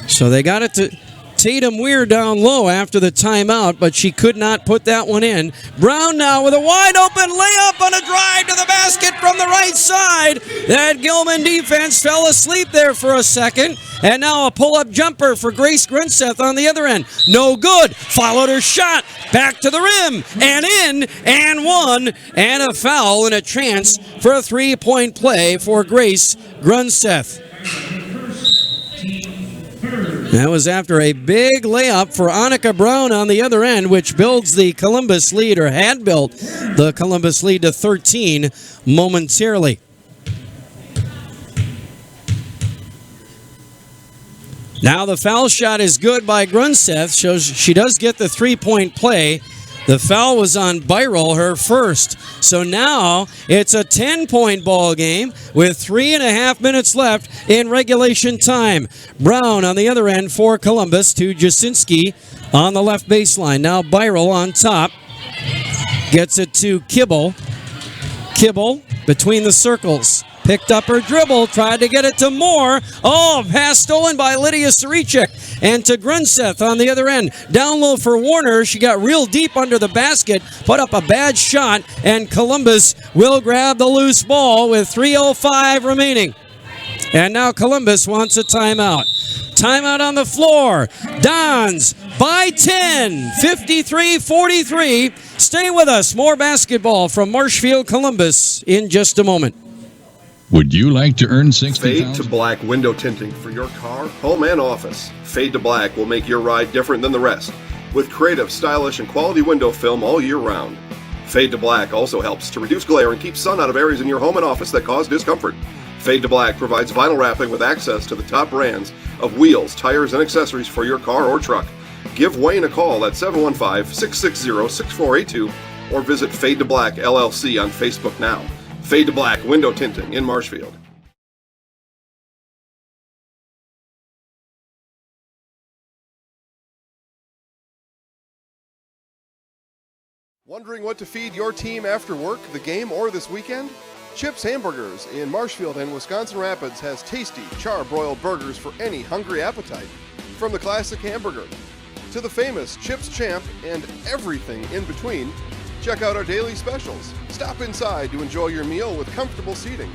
So they got it to Tatum Weir down low after the timeout, but she could not put that one in. Brown now with a wide open layup on a drive to the basket from the right side. That Gilman defense fell asleep there for a second. And now a pull-up jumper for Grace Grunseth on the other end. No good. Followed her shot. Back to the rim. And in. And one. And a foul and a chance for a three-point play for Grace Grunseth. That was after a big layup for Annika Brown on the other end, which builds the Columbus lead, or had built the Columbus lead to 13 momentarily. Now the foul shot is good by Grunseth, so she does get the three-point play. The foul was on Byrell, her first. So now it's a 10-point ball game with 3.5 minutes left in regulation time. Brown on the other end for Columbus to Jasinski on the left baseline. Now Byrell on top. Gets it to Kibble. Kibble between the circles. Picked up her dribble, tried to get it to Moore. Oh, pass stolen by Lydia Sarichik. And to Grunseth on the other end. Down low for Warner. She got real deep under the basket, put up a bad shot, and Columbus will grab the loose ball with 3:05 remaining. And now Columbus wants a timeout. Timeout on the floor. Dons by 10, 53-43. Stay with us. More basketball from Marshfield Columbus in just a moment. Would you like to earn $60,000? Fade to Black window tinting for your car, home, and office. Fade to Black will make your ride different than the rest, with creative, stylish, and quality window film all year round. Fade to Black also helps to reduce glare and keep sun out of areas in your home and office that cause discomfort. Fade to Black provides vinyl wrapping with access to the top brands of wheels, tires, and accessories for your car or truck. Give Wayne a call at 715-660-6482 or visit Fade to Black LLC on Facebook now. Fade to Black window tinting in Marshfield. Wondering what to feed your team after work, the game, or this weekend? Chips Hamburgers in Marshfield and Wisconsin Rapids has tasty, char-broiled burgers for any hungry appetite. From the classic hamburger to the famous Chips Champ and everything in between, check out our daily specials. Stop inside to enjoy your meal with comfortable seating.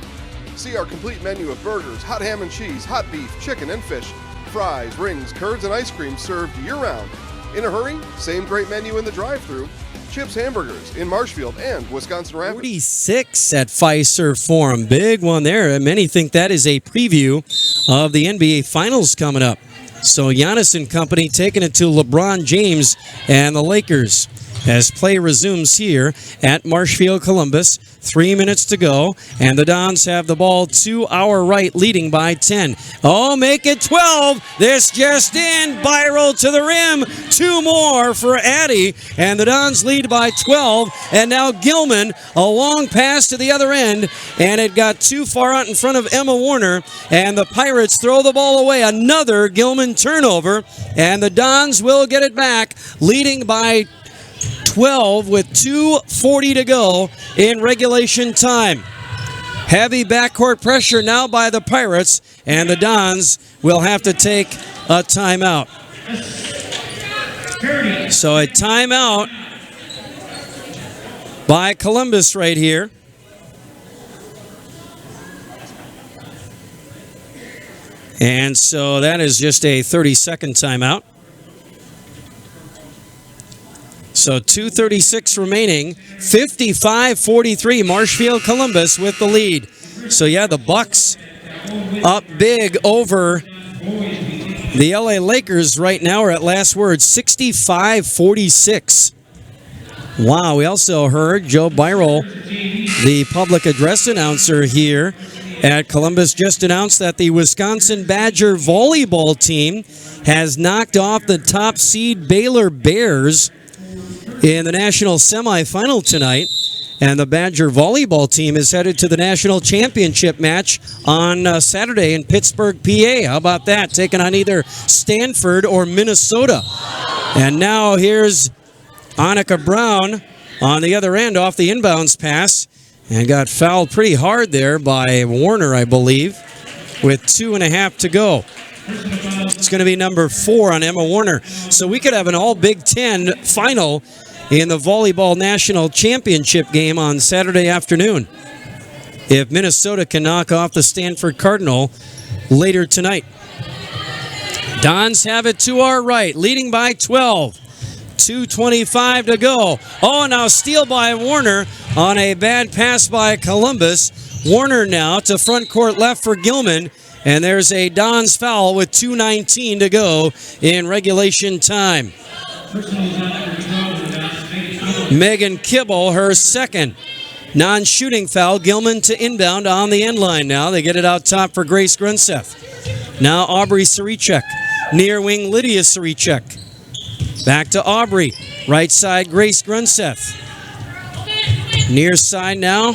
See our complete menu of burgers, hot ham and cheese, hot beef, chicken and fish, fries, rings, curds, and ice cream served year-round. In a hurry? Same great menu in the drive-thru. Chips Hamburgers in Marshfield and Wisconsin Rapids. 46 at Fiserv Forum. Big one there. Many think that is a preview of the NBA Finals coming up. So Giannis and company taking it to LeBron James and the Lakers as play resumes here at Marshfield Columbus. 3 minutes to go, and the Dons have the ball to our right, leading by 10. Oh, make it 12. This just in. Byro to the rim. 2 more for Addy, and the Dons lead by 12. And now Gilman, a long pass to the other end, and it got too far out in front of Emma Warner, and the Pirates throw the ball away. Another Gilman turnover, and the Dons will get it back, leading by 12 with 2:40 to go in regulation time. Heavy backcourt pressure now by the Pirates, and the Dons will have to take a timeout. So a timeout by Columbus right here. And so that is just a 30-second timeout. So 2:36 remaining, 55-43, Marshfield Columbus with the lead. So yeah, the Bucks up big over the LA Lakers right now are at last word, 65-46. Wow, we also heard Joe Byro, the public address announcer here at Columbus, just announced that the Wisconsin Badger volleyball team has knocked off the top seed Baylor Bears in the national semifinal tonight, and the Badger volleyball team is headed to the national championship match on Saturday in Pittsburgh, PA. How about that? Taking on either Stanford or Minnesota. And now here's Annika Brown on the other end off the inbounds pass, and got fouled pretty hard there by Warner, I believe, with 2.5 to go. It's going to be number 4 on Emma Warner. So we could have an all Big Ten final in the volleyball national championship game on Saturday afternoon if Minnesota can knock off the Stanford Cardinal later tonight. Dons have it to our right, leading by 12. 2:25 to go. Oh, now steal by Warner on a bad pass by Columbus. Warner now to front court left for Gilman. And there's a Dons foul with 2:19 to go in regulation time. Megan Kibble, her second non-shooting foul. Gilman to inbound on the end line now. They get it out top for Grace Grunseth. Now Aubrey Sarichek. Near wing Lydia Sarichek. Back to Aubrey. Right side Grace Grunseth. Near side now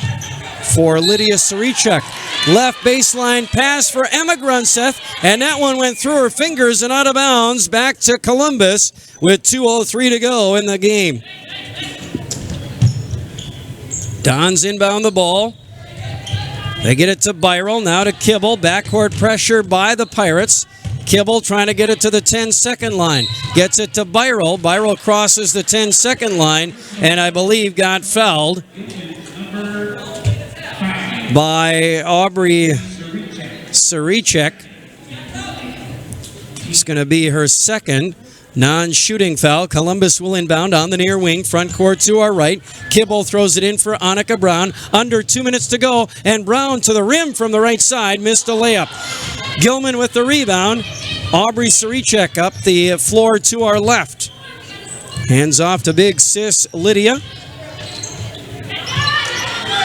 for Lydia Sarichek. Left baseline pass for Emma Grunseth, and that one went through her fingers and out of bounds. Back to Columbus with 2:03 to go in the game. Dons inbound the ball. They get it to Byrell, now to Kibble. Backcourt pressure by the Pirates. Kibble trying to get it to the 10-second line. Gets it to Byrell. Byrell crosses the 10-second line, and I believe got fouled by Aubrey Saricek. It's going to be her second non-shooting foul. Columbus will inbound on the near wing, front court to our right. Kibble throws it in for Annika Brown. Under 2 minutes to go, and Brown to the rim from the right side, missed a layup. Gilman with the rebound. Aubrey Saricek up the floor to our left. Hands off to big sis Lydia.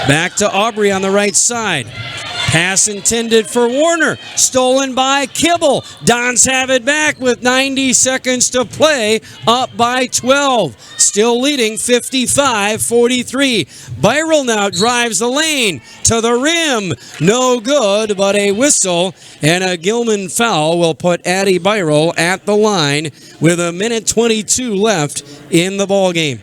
Back to Aubrey on the right side. Pass intended for Warner. Stolen by Kibble. Dons have it back with 90 seconds to play. Up by 12. Still leading 55-43. Byrell now drives the lane to the rim. No good, but a whistle and a Gilman foul will put Addie Byrell at the line with 1:22 left in the ballgame.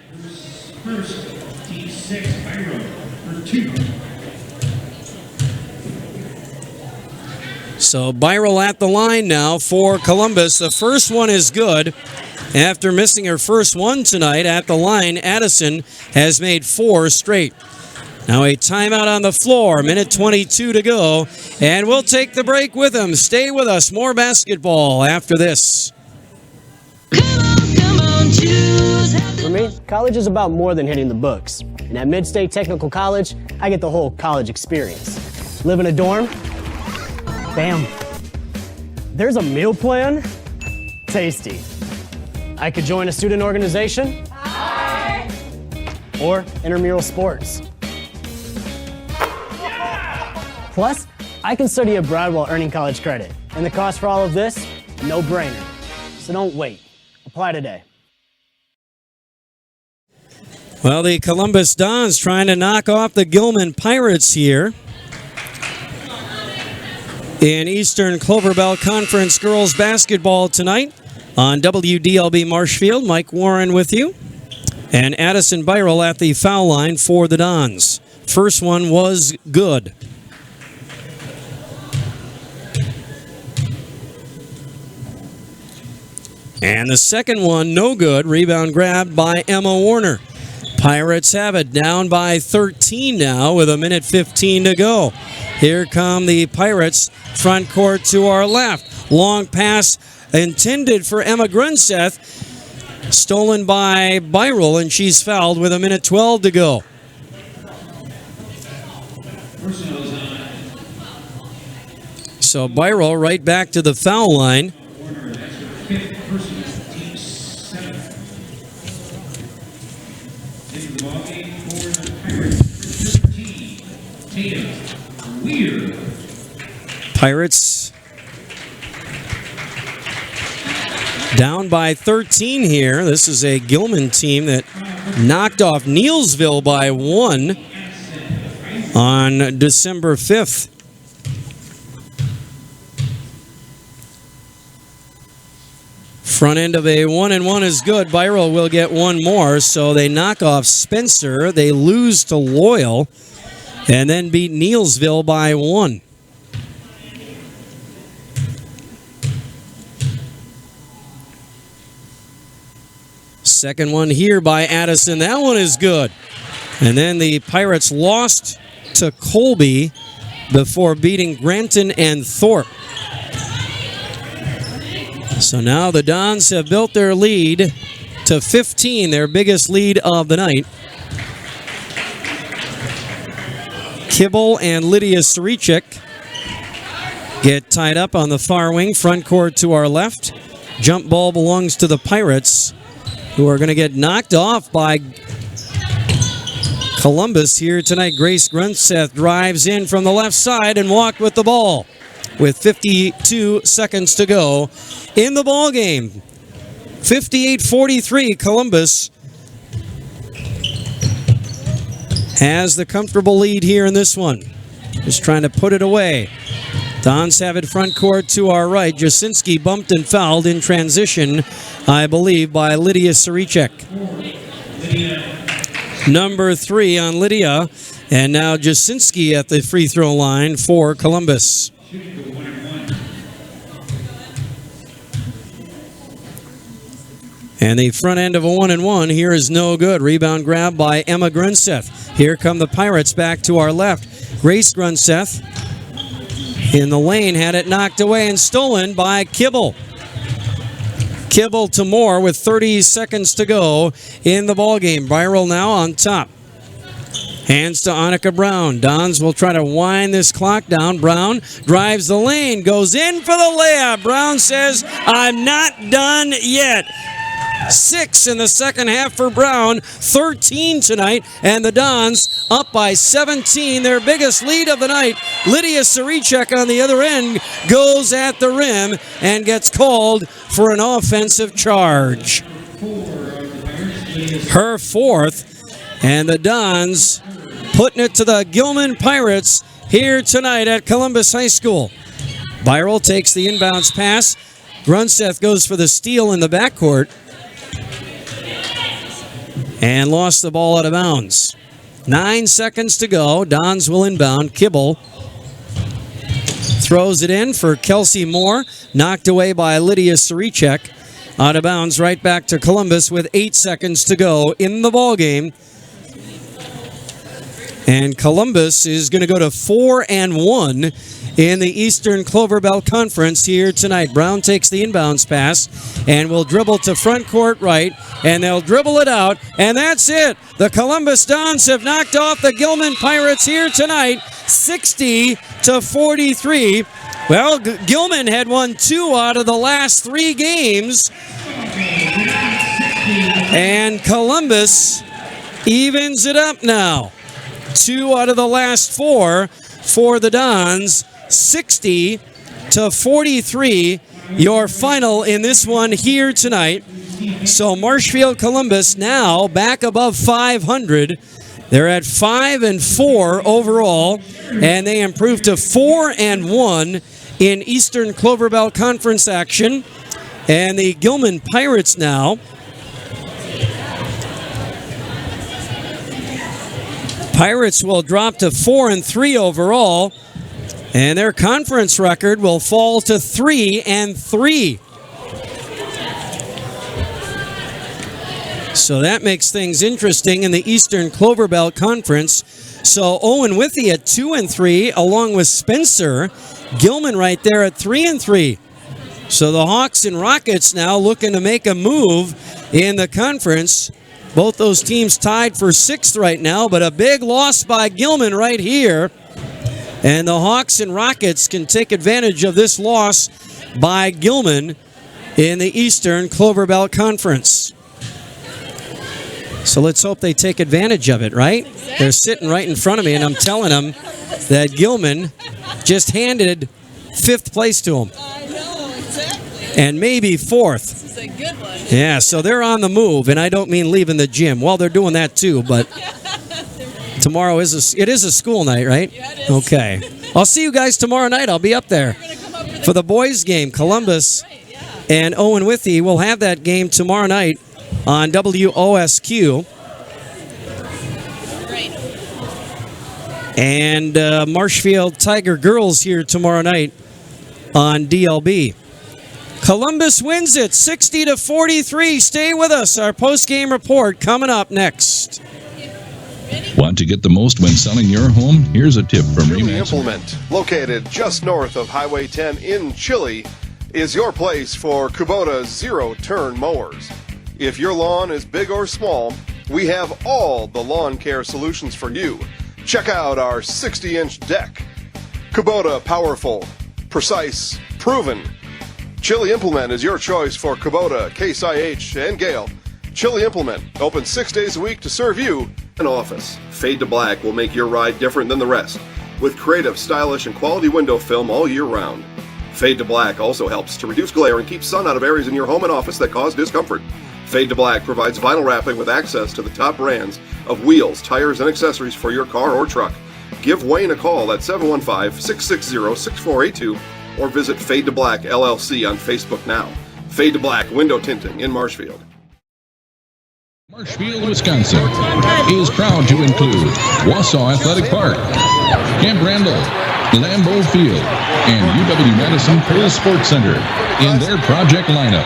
So Byrell at the line now for Columbus. The first one is good. After missing her first one tonight at the line, Addison has made 4 straight. Now a timeout on the floor, 1:22 to go, and we'll take the break with them. Stay with us, more basketball after this. For me, college is about more than hitting the books. And at Mid-State Technical College, I get the whole college experience. Live in a dorm? Bam. There's a meal plan? Tasty. I could join a student organization? Hi. Or intramural sports. Plus, I can study abroad while earning college credit. And the cost for all of this? No brainer. So don't wait. Apply today. Well, the Columbus Dons trying to knock off the Gilman Pirates here in Eastern Clover Belt Conference girls basketball tonight on WDLB Marshfield. Mike Warren with you. And Addison Byrell at the foul line for the Dons. First one was good. And the second one, no good. Rebound grabbed by Emma Warner. Pirates have it down by 13 now with 1:15 to go. Here come the Pirates, front court to our left. Long pass intended for Emma Grunseth, stolen by Byrell, and she's fouled with 1:12 to go. So Byrell right back to the foul line. Pirates down by 13 here. This is a Gilman team that knocked off Neelsville by 1 on December 5th. Front end of a 1-and-1 is good. Byrell will get one more, so they knock off Spencer. They lose to Loyal and then beat Neelsville by 1. Second one here by Addison. That one is good. And then the Pirates lost to Colby before beating Granton and Thorpe. So now the Dons have built their lead to 15, their biggest lead of the night. Kibble and Lydia Saricek get tied up on the far wing, front court to our left. Jump ball belongs to the Pirates, who are going to get knocked off by Columbus here tonight. Grace Grunseth drives in from the left side and walked with the ball with 52 seconds to go in the ball game. 58-43, Columbus has the comfortable lead here in this one. Just trying to put it away. Dons have it front court to our right. Jasinski bumped and fouled in transition, I believe, by Lydia Saricek. number 3 on Lydia. And now Jasinski at the free throw line for Columbus. And the front end of a 1-and-1 here is no good. Rebound grab by Emma Grunseth. Here come the Pirates back to our left. Grace Grunseth in the lane had it knocked away and stolen by Kibble. Kibble to Moore with 30 seconds to go in the ballgame. Viral now on top. Hands to Annika Brown. Dons will try to wind this clock down. Brown drives the lane, goes in for the layup. Brown says, I'm not done yet. 6 in the second half for Brown, 13 tonight, and the Dons up by 17, their biggest lead of the night. Lydia Saricek on the other end goes at the rim and gets called for an offensive charge. Her 4th, and the Dons putting it to the Gilman Pirates here tonight at Columbus High School. Viral takes the inbounds pass. Grunseth goes for the steal in the backcourt and lost the ball out of bounds. 9 seconds to go. Dons will inbound. Kibble throws it in for Kelsey Moore. Knocked away by Lydia Saricek. Out of bounds right back to Columbus with 8 seconds to go in the ballgame. And Columbus is going to go to 4-1 in the Eastern Clover Belt Conference here tonight. Brown takes the inbounds pass and will dribble to front court right, and they'll dribble it out, and that's it. The Columbus Dons have knocked off the Gilman Pirates here tonight, 60-43. Well, Gilman had won 2 out of the last 3 games, and Columbus evens it up now. 2 out of the last 4 for the Dons. 60-43, your final in this one here tonight. So Marshfield Columbus now back above 500. They're at 5-4 overall, and they improved to 4-1 in Eastern Clover Belt Conference action. And the Gilman Pirates now will drop to 4-3 overall, and their conference record will fall to 3-3. So that makes things interesting in the Eastern Clover Belt Conference. So Owen Withy at 2-3, along with Spencer. Gilman right there at 3-3. So the Hawks and Rockets now looking to make a move in the conference. Both those teams tied for 6th right now, but a big loss by Gilman right here. And the Hawks and Rockets can take advantage of this loss by Gilman in the Eastern Clover Belt Conference. So let's hope they take advantage of it, right? Exactly. They're sitting right in front of me, and I'm telling them that Gilman just handed 5th place to them. I know, exactly. And maybe 4th. This is a good one. Yeah, so they're on the move, and I don't mean leaving the gym. Well, they're doing that too, but tomorrow is a school night, right? Yeah, it is. Okay. I'll see you guys tomorrow night. I'll be up there for the boys' game. Columbus and Owen Withy will have that game tomorrow night on WOSQ. Right. And Marshfield Tiger Girls here tomorrow night on DLB. Columbus wins it 60-43. Stay with us. Our post-game report coming up next. Want to get the most when selling your home? Here's a tip from Chili Remax. Implement, located just north of Highway 10 in Chile, is your place for Kubota zero-turn mowers. If your lawn is big or small, we have all the lawn care solutions for you. Check out our 60-inch deck. Kubota powerful, precise, proven. Chili Implement is your choice for Kubota, Case IH, and Gale. Chili Implement, open 6 days a week to serve you. An office. Fade to Black will make your ride different than the rest, with creative, stylish, and quality window film all year round. Fade to Black also helps to reduce glare and keep sun out of areas in your home and office that cause discomfort. Fade to Black provides vinyl wrapping with access to the top brands of wheels, tires, and accessories for your car or truck. Give Wayne a call at 715-660-6482 or visit Fade to Black LLC on Facebook now. Fade to Black Window Tinting in Marshfield. Marshfield, Wisconsin is proud to include Wausau Athletic Park, Camp Randall, Lambeau Field, and UW-Madison Cole Sports Center in their project lineup.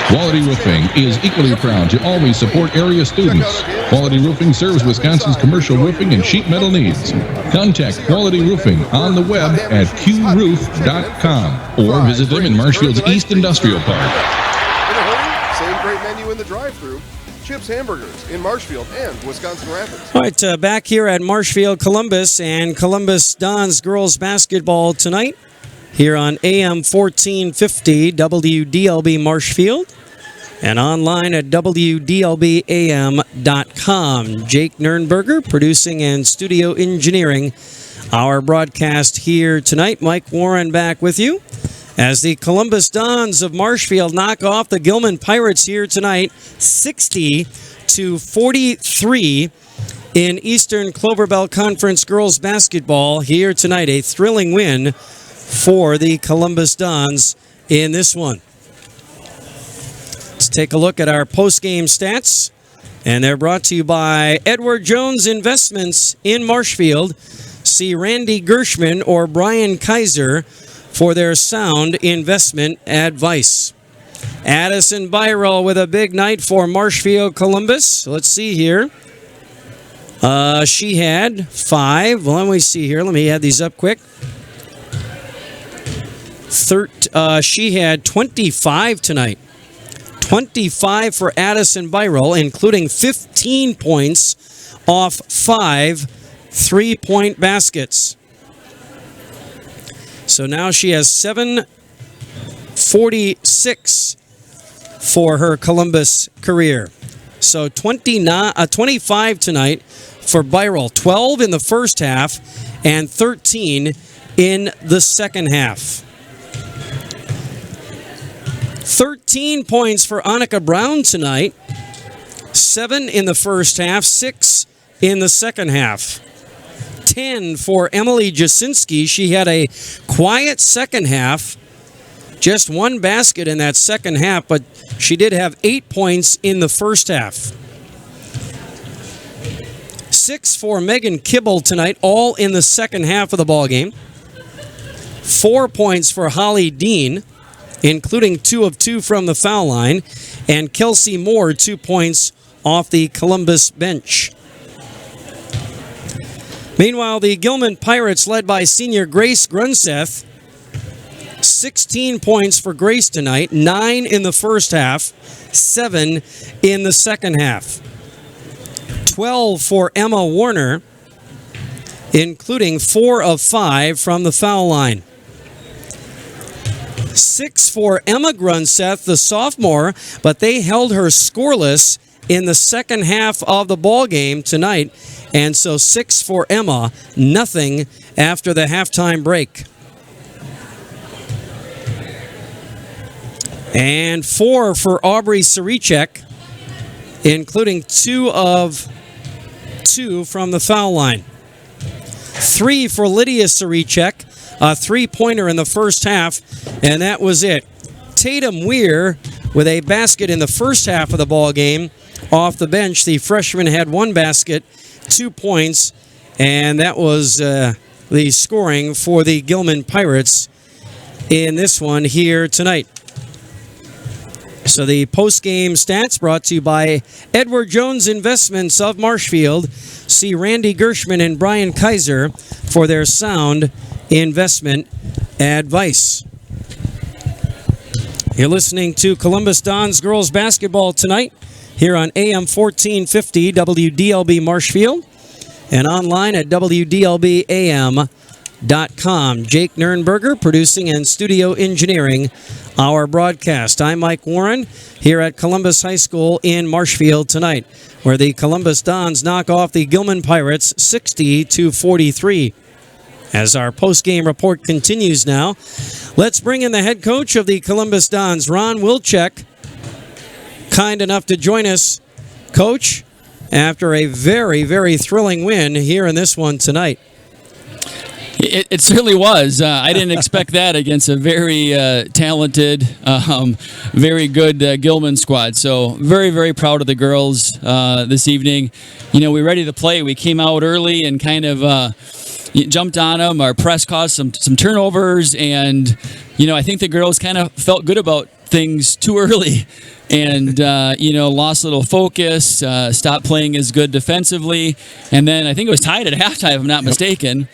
Quality Roofing is equally proud to always support area students. Quality Roofing serves Wisconsin's commercial roofing and sheet metal needs. Contact Quality Roofing on the web at qroof.com or visit them in Marshfield's East Industrial Park. In a hurry, same great menu in the drive-thru. Chips Hamburgers in Marshfield and Wisconsin Rapids. All right, back here at Marshfield, Columbus, and Columbus Dons girls basketball tonight here on AM 1450 WDLB Marshfield and online at WDLBAM.com. Jake Nernberger producing and studio engineering our broadcast here tonight. Mike Warren back with you as the Columbus Dons of Marshfield knock off the Gilman Pirates here tonight, 60-43 in Eastern Clover Belt Conference girls basketball here tonight. A thrilling win for the Columbus Dons in this one. Let's take a look at our post-game stats, and they're brought to you by Edward Jones Investments in Marshfield. See Randy Gershman or Brian Kaiser for their sound investment advice. Addison Byro with a big night for Marshfield Columbus. Let's see here. She had 5. Well, let me see here. Let me add these up quick. She had 25 tonight. 25 for Addison Byro, including 15 points off 5 3-point baskets. So now she has 746 for her Columbus career. So 25 tonight for Byral. 12 in the first half and 13 in the second half. 13 points for Annika Brown tonight. 7 in the first half, 6 in the second half. 10 for Emily Jasinski. She had a quiet second half. Just 1 basket in that second half, but she did have 8 points in the first half. 6 for Megan Kibble tonight, all in the second half of the ballgame. 4 points for Holly Dean, including 2 of 2 from the foul line. And Kelsey Moore, 2 points off the Columbus bench. Meanwhile, the Gilman Pirates, led by senior Grace Grunseth, 16 points for Grace tonight, 9 in the first half, 7 in the second half. 12 for Emma Warner, including 4 of 5 from the foul line. 6 for Emma Grunseth, the sophomore, but they held her scoreless in the second half of the ball game tonight. And so 6 for Emma, nothing after the halftime break. And 4 for Aubrey Sarichek, including 2 of 2 from the foul line. 3 for Lydia Sarichek, a 3-pointer in the first half, and that was it. Tatum Weir with a basket in the first half of the ball game off the bench. The freshman had 1 basket, 2 points, and that was the scoring for the Gilman Pirates in this one here tonight. So the post-game stats brought to you by Edward Jones Investments of Marshfield. See Randy Gershman and Brian Kaiser for their sound investment advice. You're listening to Columbus Dons girls basketball tonight here on AM 1450 WDLB Marshfield and online at WDLBAM.com. Jake Nernberger producing and studio engineering our broadcast. I'm Mike Warren here at Columbus High School in Marshfield tonight, where the Columbus Dons knock off the Gilman Pirates 60-43. As our post-game report continues now, let's bring in the head coach of the Columbus Dons, Ron Wilczek, kind enough to join us. Coach, after a very, very thrilling win here in this one tonight. It certainly was. I didn't expect that against a very talented, very good Gilman squad. So very, very proud of the girls this evening. We're ready to play. We came out early and kind of jumped on them. Our press caused some turnovers, and I think the girls kind of felt good about things too early. And, lost a little focus, stopped playing as good defensively. And then I think it was tied at halftime, if I'm not mistaken.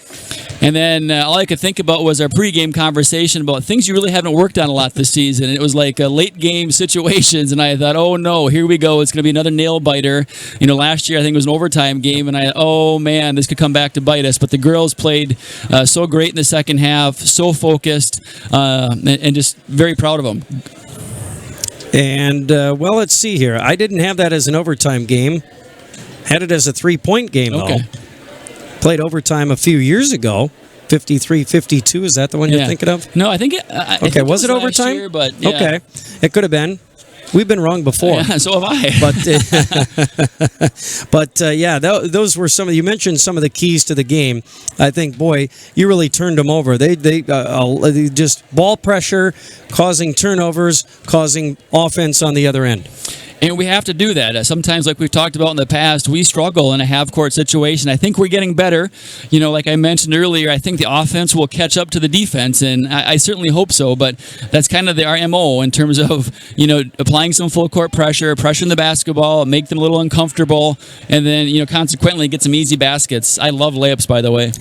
And then all I could think about was our pregame conversation about things you really haven't worked on a lot this season. It was like late game situations. And I thought, oh, no, here we go. It's going to be another nail biter. Last year I think it was an overtime game. And oh, man, this could come back to bite us. But the girls played so great in the second half, so focused, and just very proud of them. And, let's see here. I didn't have that as an overtime game. Had it as a 3-point game, though. Played overtime a few years ago. 53-52, is that the one you're thinking of? No, I think I think was it overtime? Year, but yeah. Okay. It could have been. We've been wrong before. Yeah, so have I. But those were some of, you mentioned some of the keys to the game. I think, boy, you really turned them over. They just ball pressure, causing turnovers, causing offense on the other end. And we have to do that. Sometimes, like we've talked about in the past, we struggle in a half-court situation. I think we're getting better. Like I mentioned earlier, I think the offense will catch up to the defense, and I certainly hope so. But that's kind of our MO in terms of, applying some full-court pressure, pressuring the basketball, make them a little uncomfortable, and then, consequently get some easy baskets. I love layups, by the way.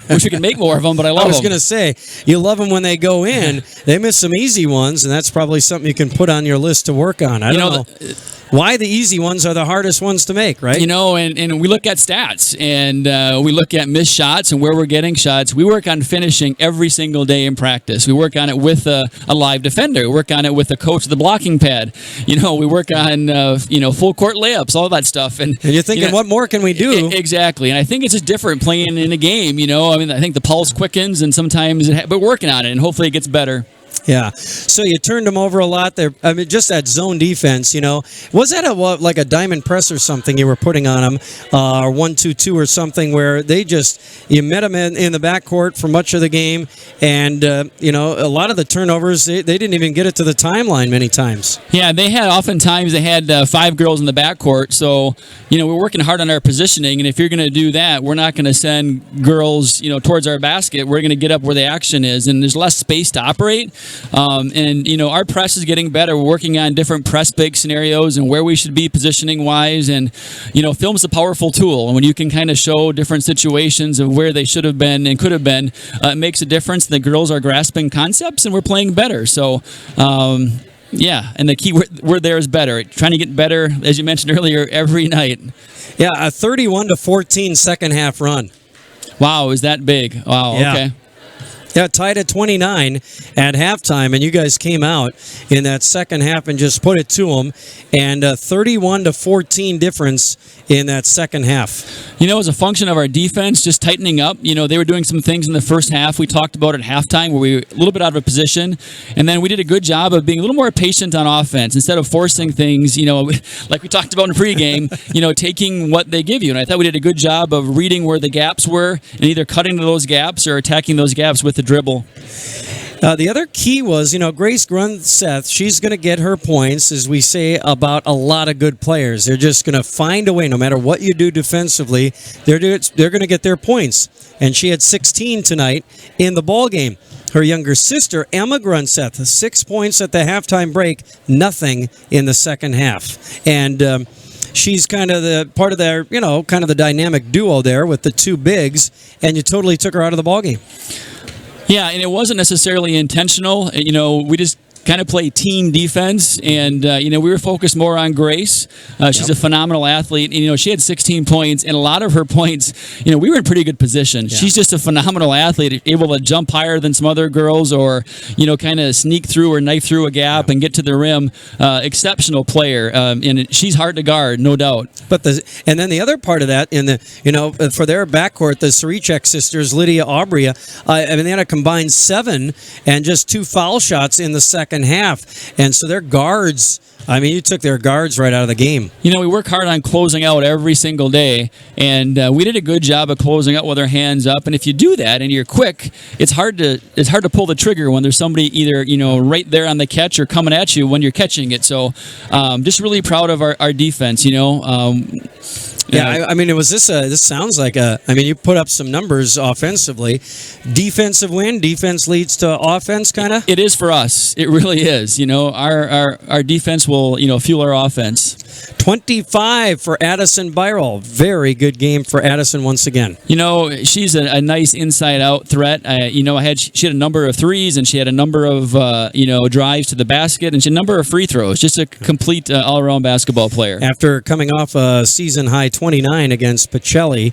Wish we could make more of them, but I love them. I was going to say, you love them when they go in. They miss some easy ones, and that's probably something you can put on your list to work on. I don't know. Why the easy ones are the hardest ones to make, right? And we look at stats, and we look at missed shots and where we're getting shots. We work on finishing every single day in practice. We work on it with a live defender. We work on it with the coach of the blocking pad. We work on, full court layups, all that stuff. And you're thinking, what more can we do? Exactly. And I think it's just different playing in a game, I think the pulse quickens, and sometimes, but we're working on it, and hopefully it gets better. Yeah, so you turned them over a lot there. I mean, just that zone defense, Was that like a diamond press or something you were putting on them, or 1-2-2 or something, where you met them in the backcourt for much of the game, and a lot of the turnovers they didn't even get it to the timeline many times. Yeah, they had 5 girls in the backcourt, so we're working hard on our positioning, and if you're going to do that, we're not going to send girls towards our basket. We're going to get up where the action is, and there's less space to operate. Our press is getting better. We're working on different press big scenarios and where we should be positioning wise. And, film's a powerful tool. And when you can kind of show different situations of where they should have been and could have been, it makes a difference. The girls are grasping concepts and we're playing better. So, and the key word there is better. Trying to get better, as you mentioned earlier, every night. Yeah, a 31-14 second half run. Wow, is that big? Wow, yeah. Okay. Yeah, tied at 29 at halftime, and you guys came out in that second half and just put it to them, and a 31-14 difference in that second half. As a function of our defense just tightening up, they were doing some things in the first half. We talked about at halftime where we were a little bit out of position, and then we did a good job of being a little more patient on offense instead of forcing things, like we talked about in pregame, taking what they give you. And I thought we did a good job of reading where the gaps were and either cutting to those gaps or attacking those gaps with the dribble. The other key was, Grace Grunseth, she's going to get her points, as we say about a lot of good players. They're just going to find a way, no matter what you do defensively, they're going to get their points. And she had 16 tonight in the ball game. Her younger sister, Emma Grunseth, 6 points at the halftime break, nothing in the second half. And she's kind of the part of their, kind of the dynamic duo there with the two bigs, and you totally took her out of the ball game. Yeah, and it wasn't necessarily intentional. We just kind of play team defense, and we were focused more on Grace. She's a phenomenal athlete. She had 16 points, and a lot of her points, we were in pretty good position. Yeah. She's just a phenomenal athlete, able to jump higher than some other girls, or kind of sneak through or knife through a gap and get to the rim. Exceptional player, and she's hard to guard, no doubt. But and then the other part of that, in the for their backcourt, the Sarichek sisters, Lydia Aubria, they had a combined 7 and just 2 foul shots in the second half, and so their guards I mean, you took their guards right out of the game. You know, we work hard on closing out every single day, and we did a good job of closing out with our hands up. And if you do that and you're quick, it's hard to pull the trigger when there's somebody either right there on the catch or coming at you when you're catching it. So, just really proud of our defense. I mean, this sounds like you put up some numbers offensively. Defensive win, defense leads to offense, kind of? It is for us. It really is. Our defense will, fuel our offense. 25 for Addison Byrell. Very good game for Addison once again. She's a nice inside-out threat. She had a number of threes, and she had a number of, drives to the basket, and she had a number of free throws. Just a complete all-around basketball player. After coming off a season-high 29 against Pacelli,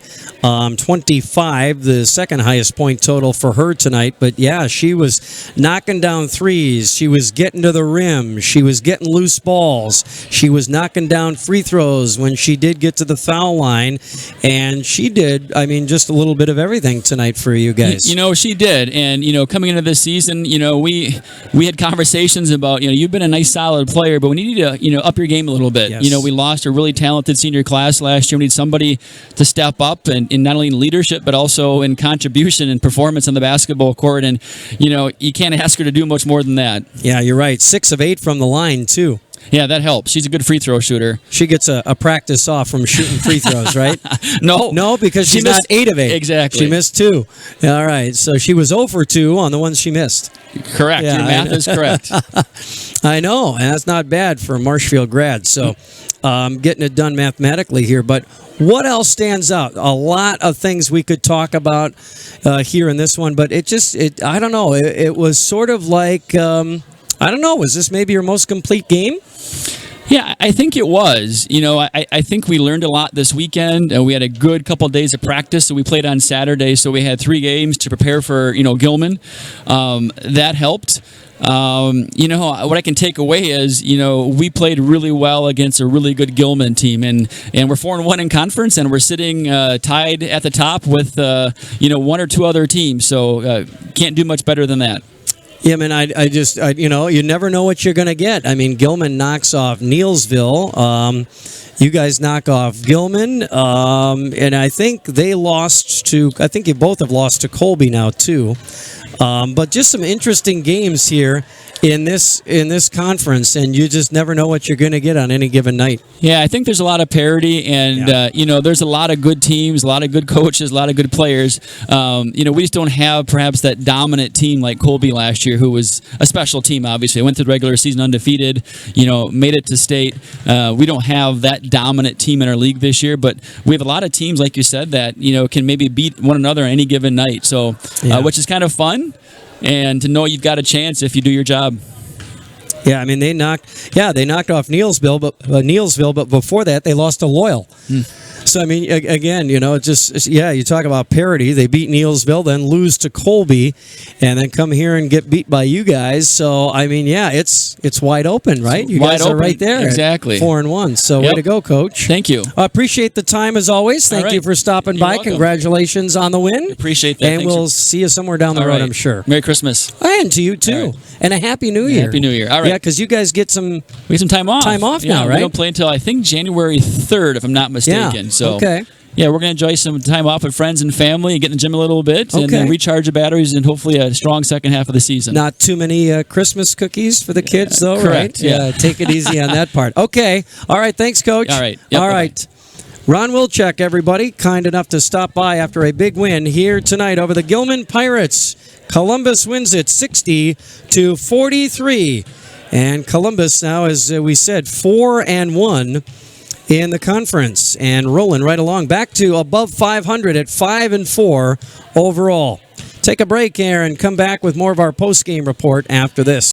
25, the second highest point total for her tonight. But yeah, she was knocking down threes. She was getting to the rim. She was getting loose balls. She was knocking down free throws when she did get to the foul line. And she did, just a little bit of everything tonight for you guys. She did. And, coming into this season, we had conversations about, you've been a nice solid player, but we need to, up your game a little bit. Yes. We lost a really talented senior class last year. We need somebody to step up and not only in leadership, but also in contribution and performance on the basketball court. And, you can't ask her to do much more than that. Yeah, you're right. 6 of 8 from the line, too. Yeah, that helps. She's a good free throw shooter. She gets a practice off from shooting free throws, right? No, because she's not 8 of 8. Exactly. She missed 2. All right, so she was 0 for 2 on the ones she missed. Correct. Yeah, your math is correct. I know, and that's not bad for a Marshfield grad. So getting it done mathematically here. But what else stands out? A lot of things we could talk about here in this one, but I don't know. It was sort of like, I don't know, was this maybe your most complete game? Yeah, I think it was. I think we learned a lot this weekend. We had a good couple of days of practice. So we played on Saturday, so we had 3 games to prepare for, Gilman. That helped. What I can take away is, we played really well against a really good Gilman team, and we're 4-1 in conference, and we're sitting tied at the top with, 1 or 2 other teams. So can't do much better than that. Yeah, man, I you never know what you're going to get. I mean, Gilman knocks off Neilsville. You guys knock off Gilman. And I think you both have lost to Colby now, too. But just some interesting games here in this conference, and you just never know what you're going to get on any given night. Yeah, I think there's a lot of parity, and there's a lot of good teams, a lot of good coaches, a lot of good players. We just don't have perhaps that dominant team like Colby last year, who was a special team. Obviously, went through the regular season undefeated. Made it to state. We don't have that dominant team in our league this year, but we have a lot of teams, like you said, that can maybe beat one another on any given night. So, which is kind of fun. And to know you've got a chance if you do your job. Yeah, I mean they knocked off Neilsville, but before that they lost to Loyal. So I mean, again, you talk about parity. They beat Neilsville, then lose to Colby, and then come here and get beat by you guys. So I mean, it's wide open, right? You guys are right there, exactly 4-1. So way to go, Coach. Thank you. Appreciate the time as always. Thank you for stopping by. Welcome. Congratulations on the win. Appreciate that. And we'll see you somewhere down the road, I'm sure. Merry Christmas. And to you too, and a Happy New Year. Happy New Year. All right. Yeah, because you guys get some time off. Now, right? We don't play until I think January 3rd, if I'm not mistaken. Yeah. So okay. Yeah, we're going to enjoy some time off with friends and family and get in the gym a little bit and then recharge the batteries and hopefully a strong second half of the season. Not too many Christmas cookies for the kids, though, correct, right? Yeah, take it easy on that part. Okay. All right. Thanks, Coach. All right. All right. Ron Wilczek, everybody, kind enough to stop by after a big win here tonight over the Gilman Pirates. Columbus wins it 60-43. And Columbus now, as we said, 4-1 in the conference and rolling right along back to above 500 at 5-4 overall. Take a break here and come back with more of our post-game report after this.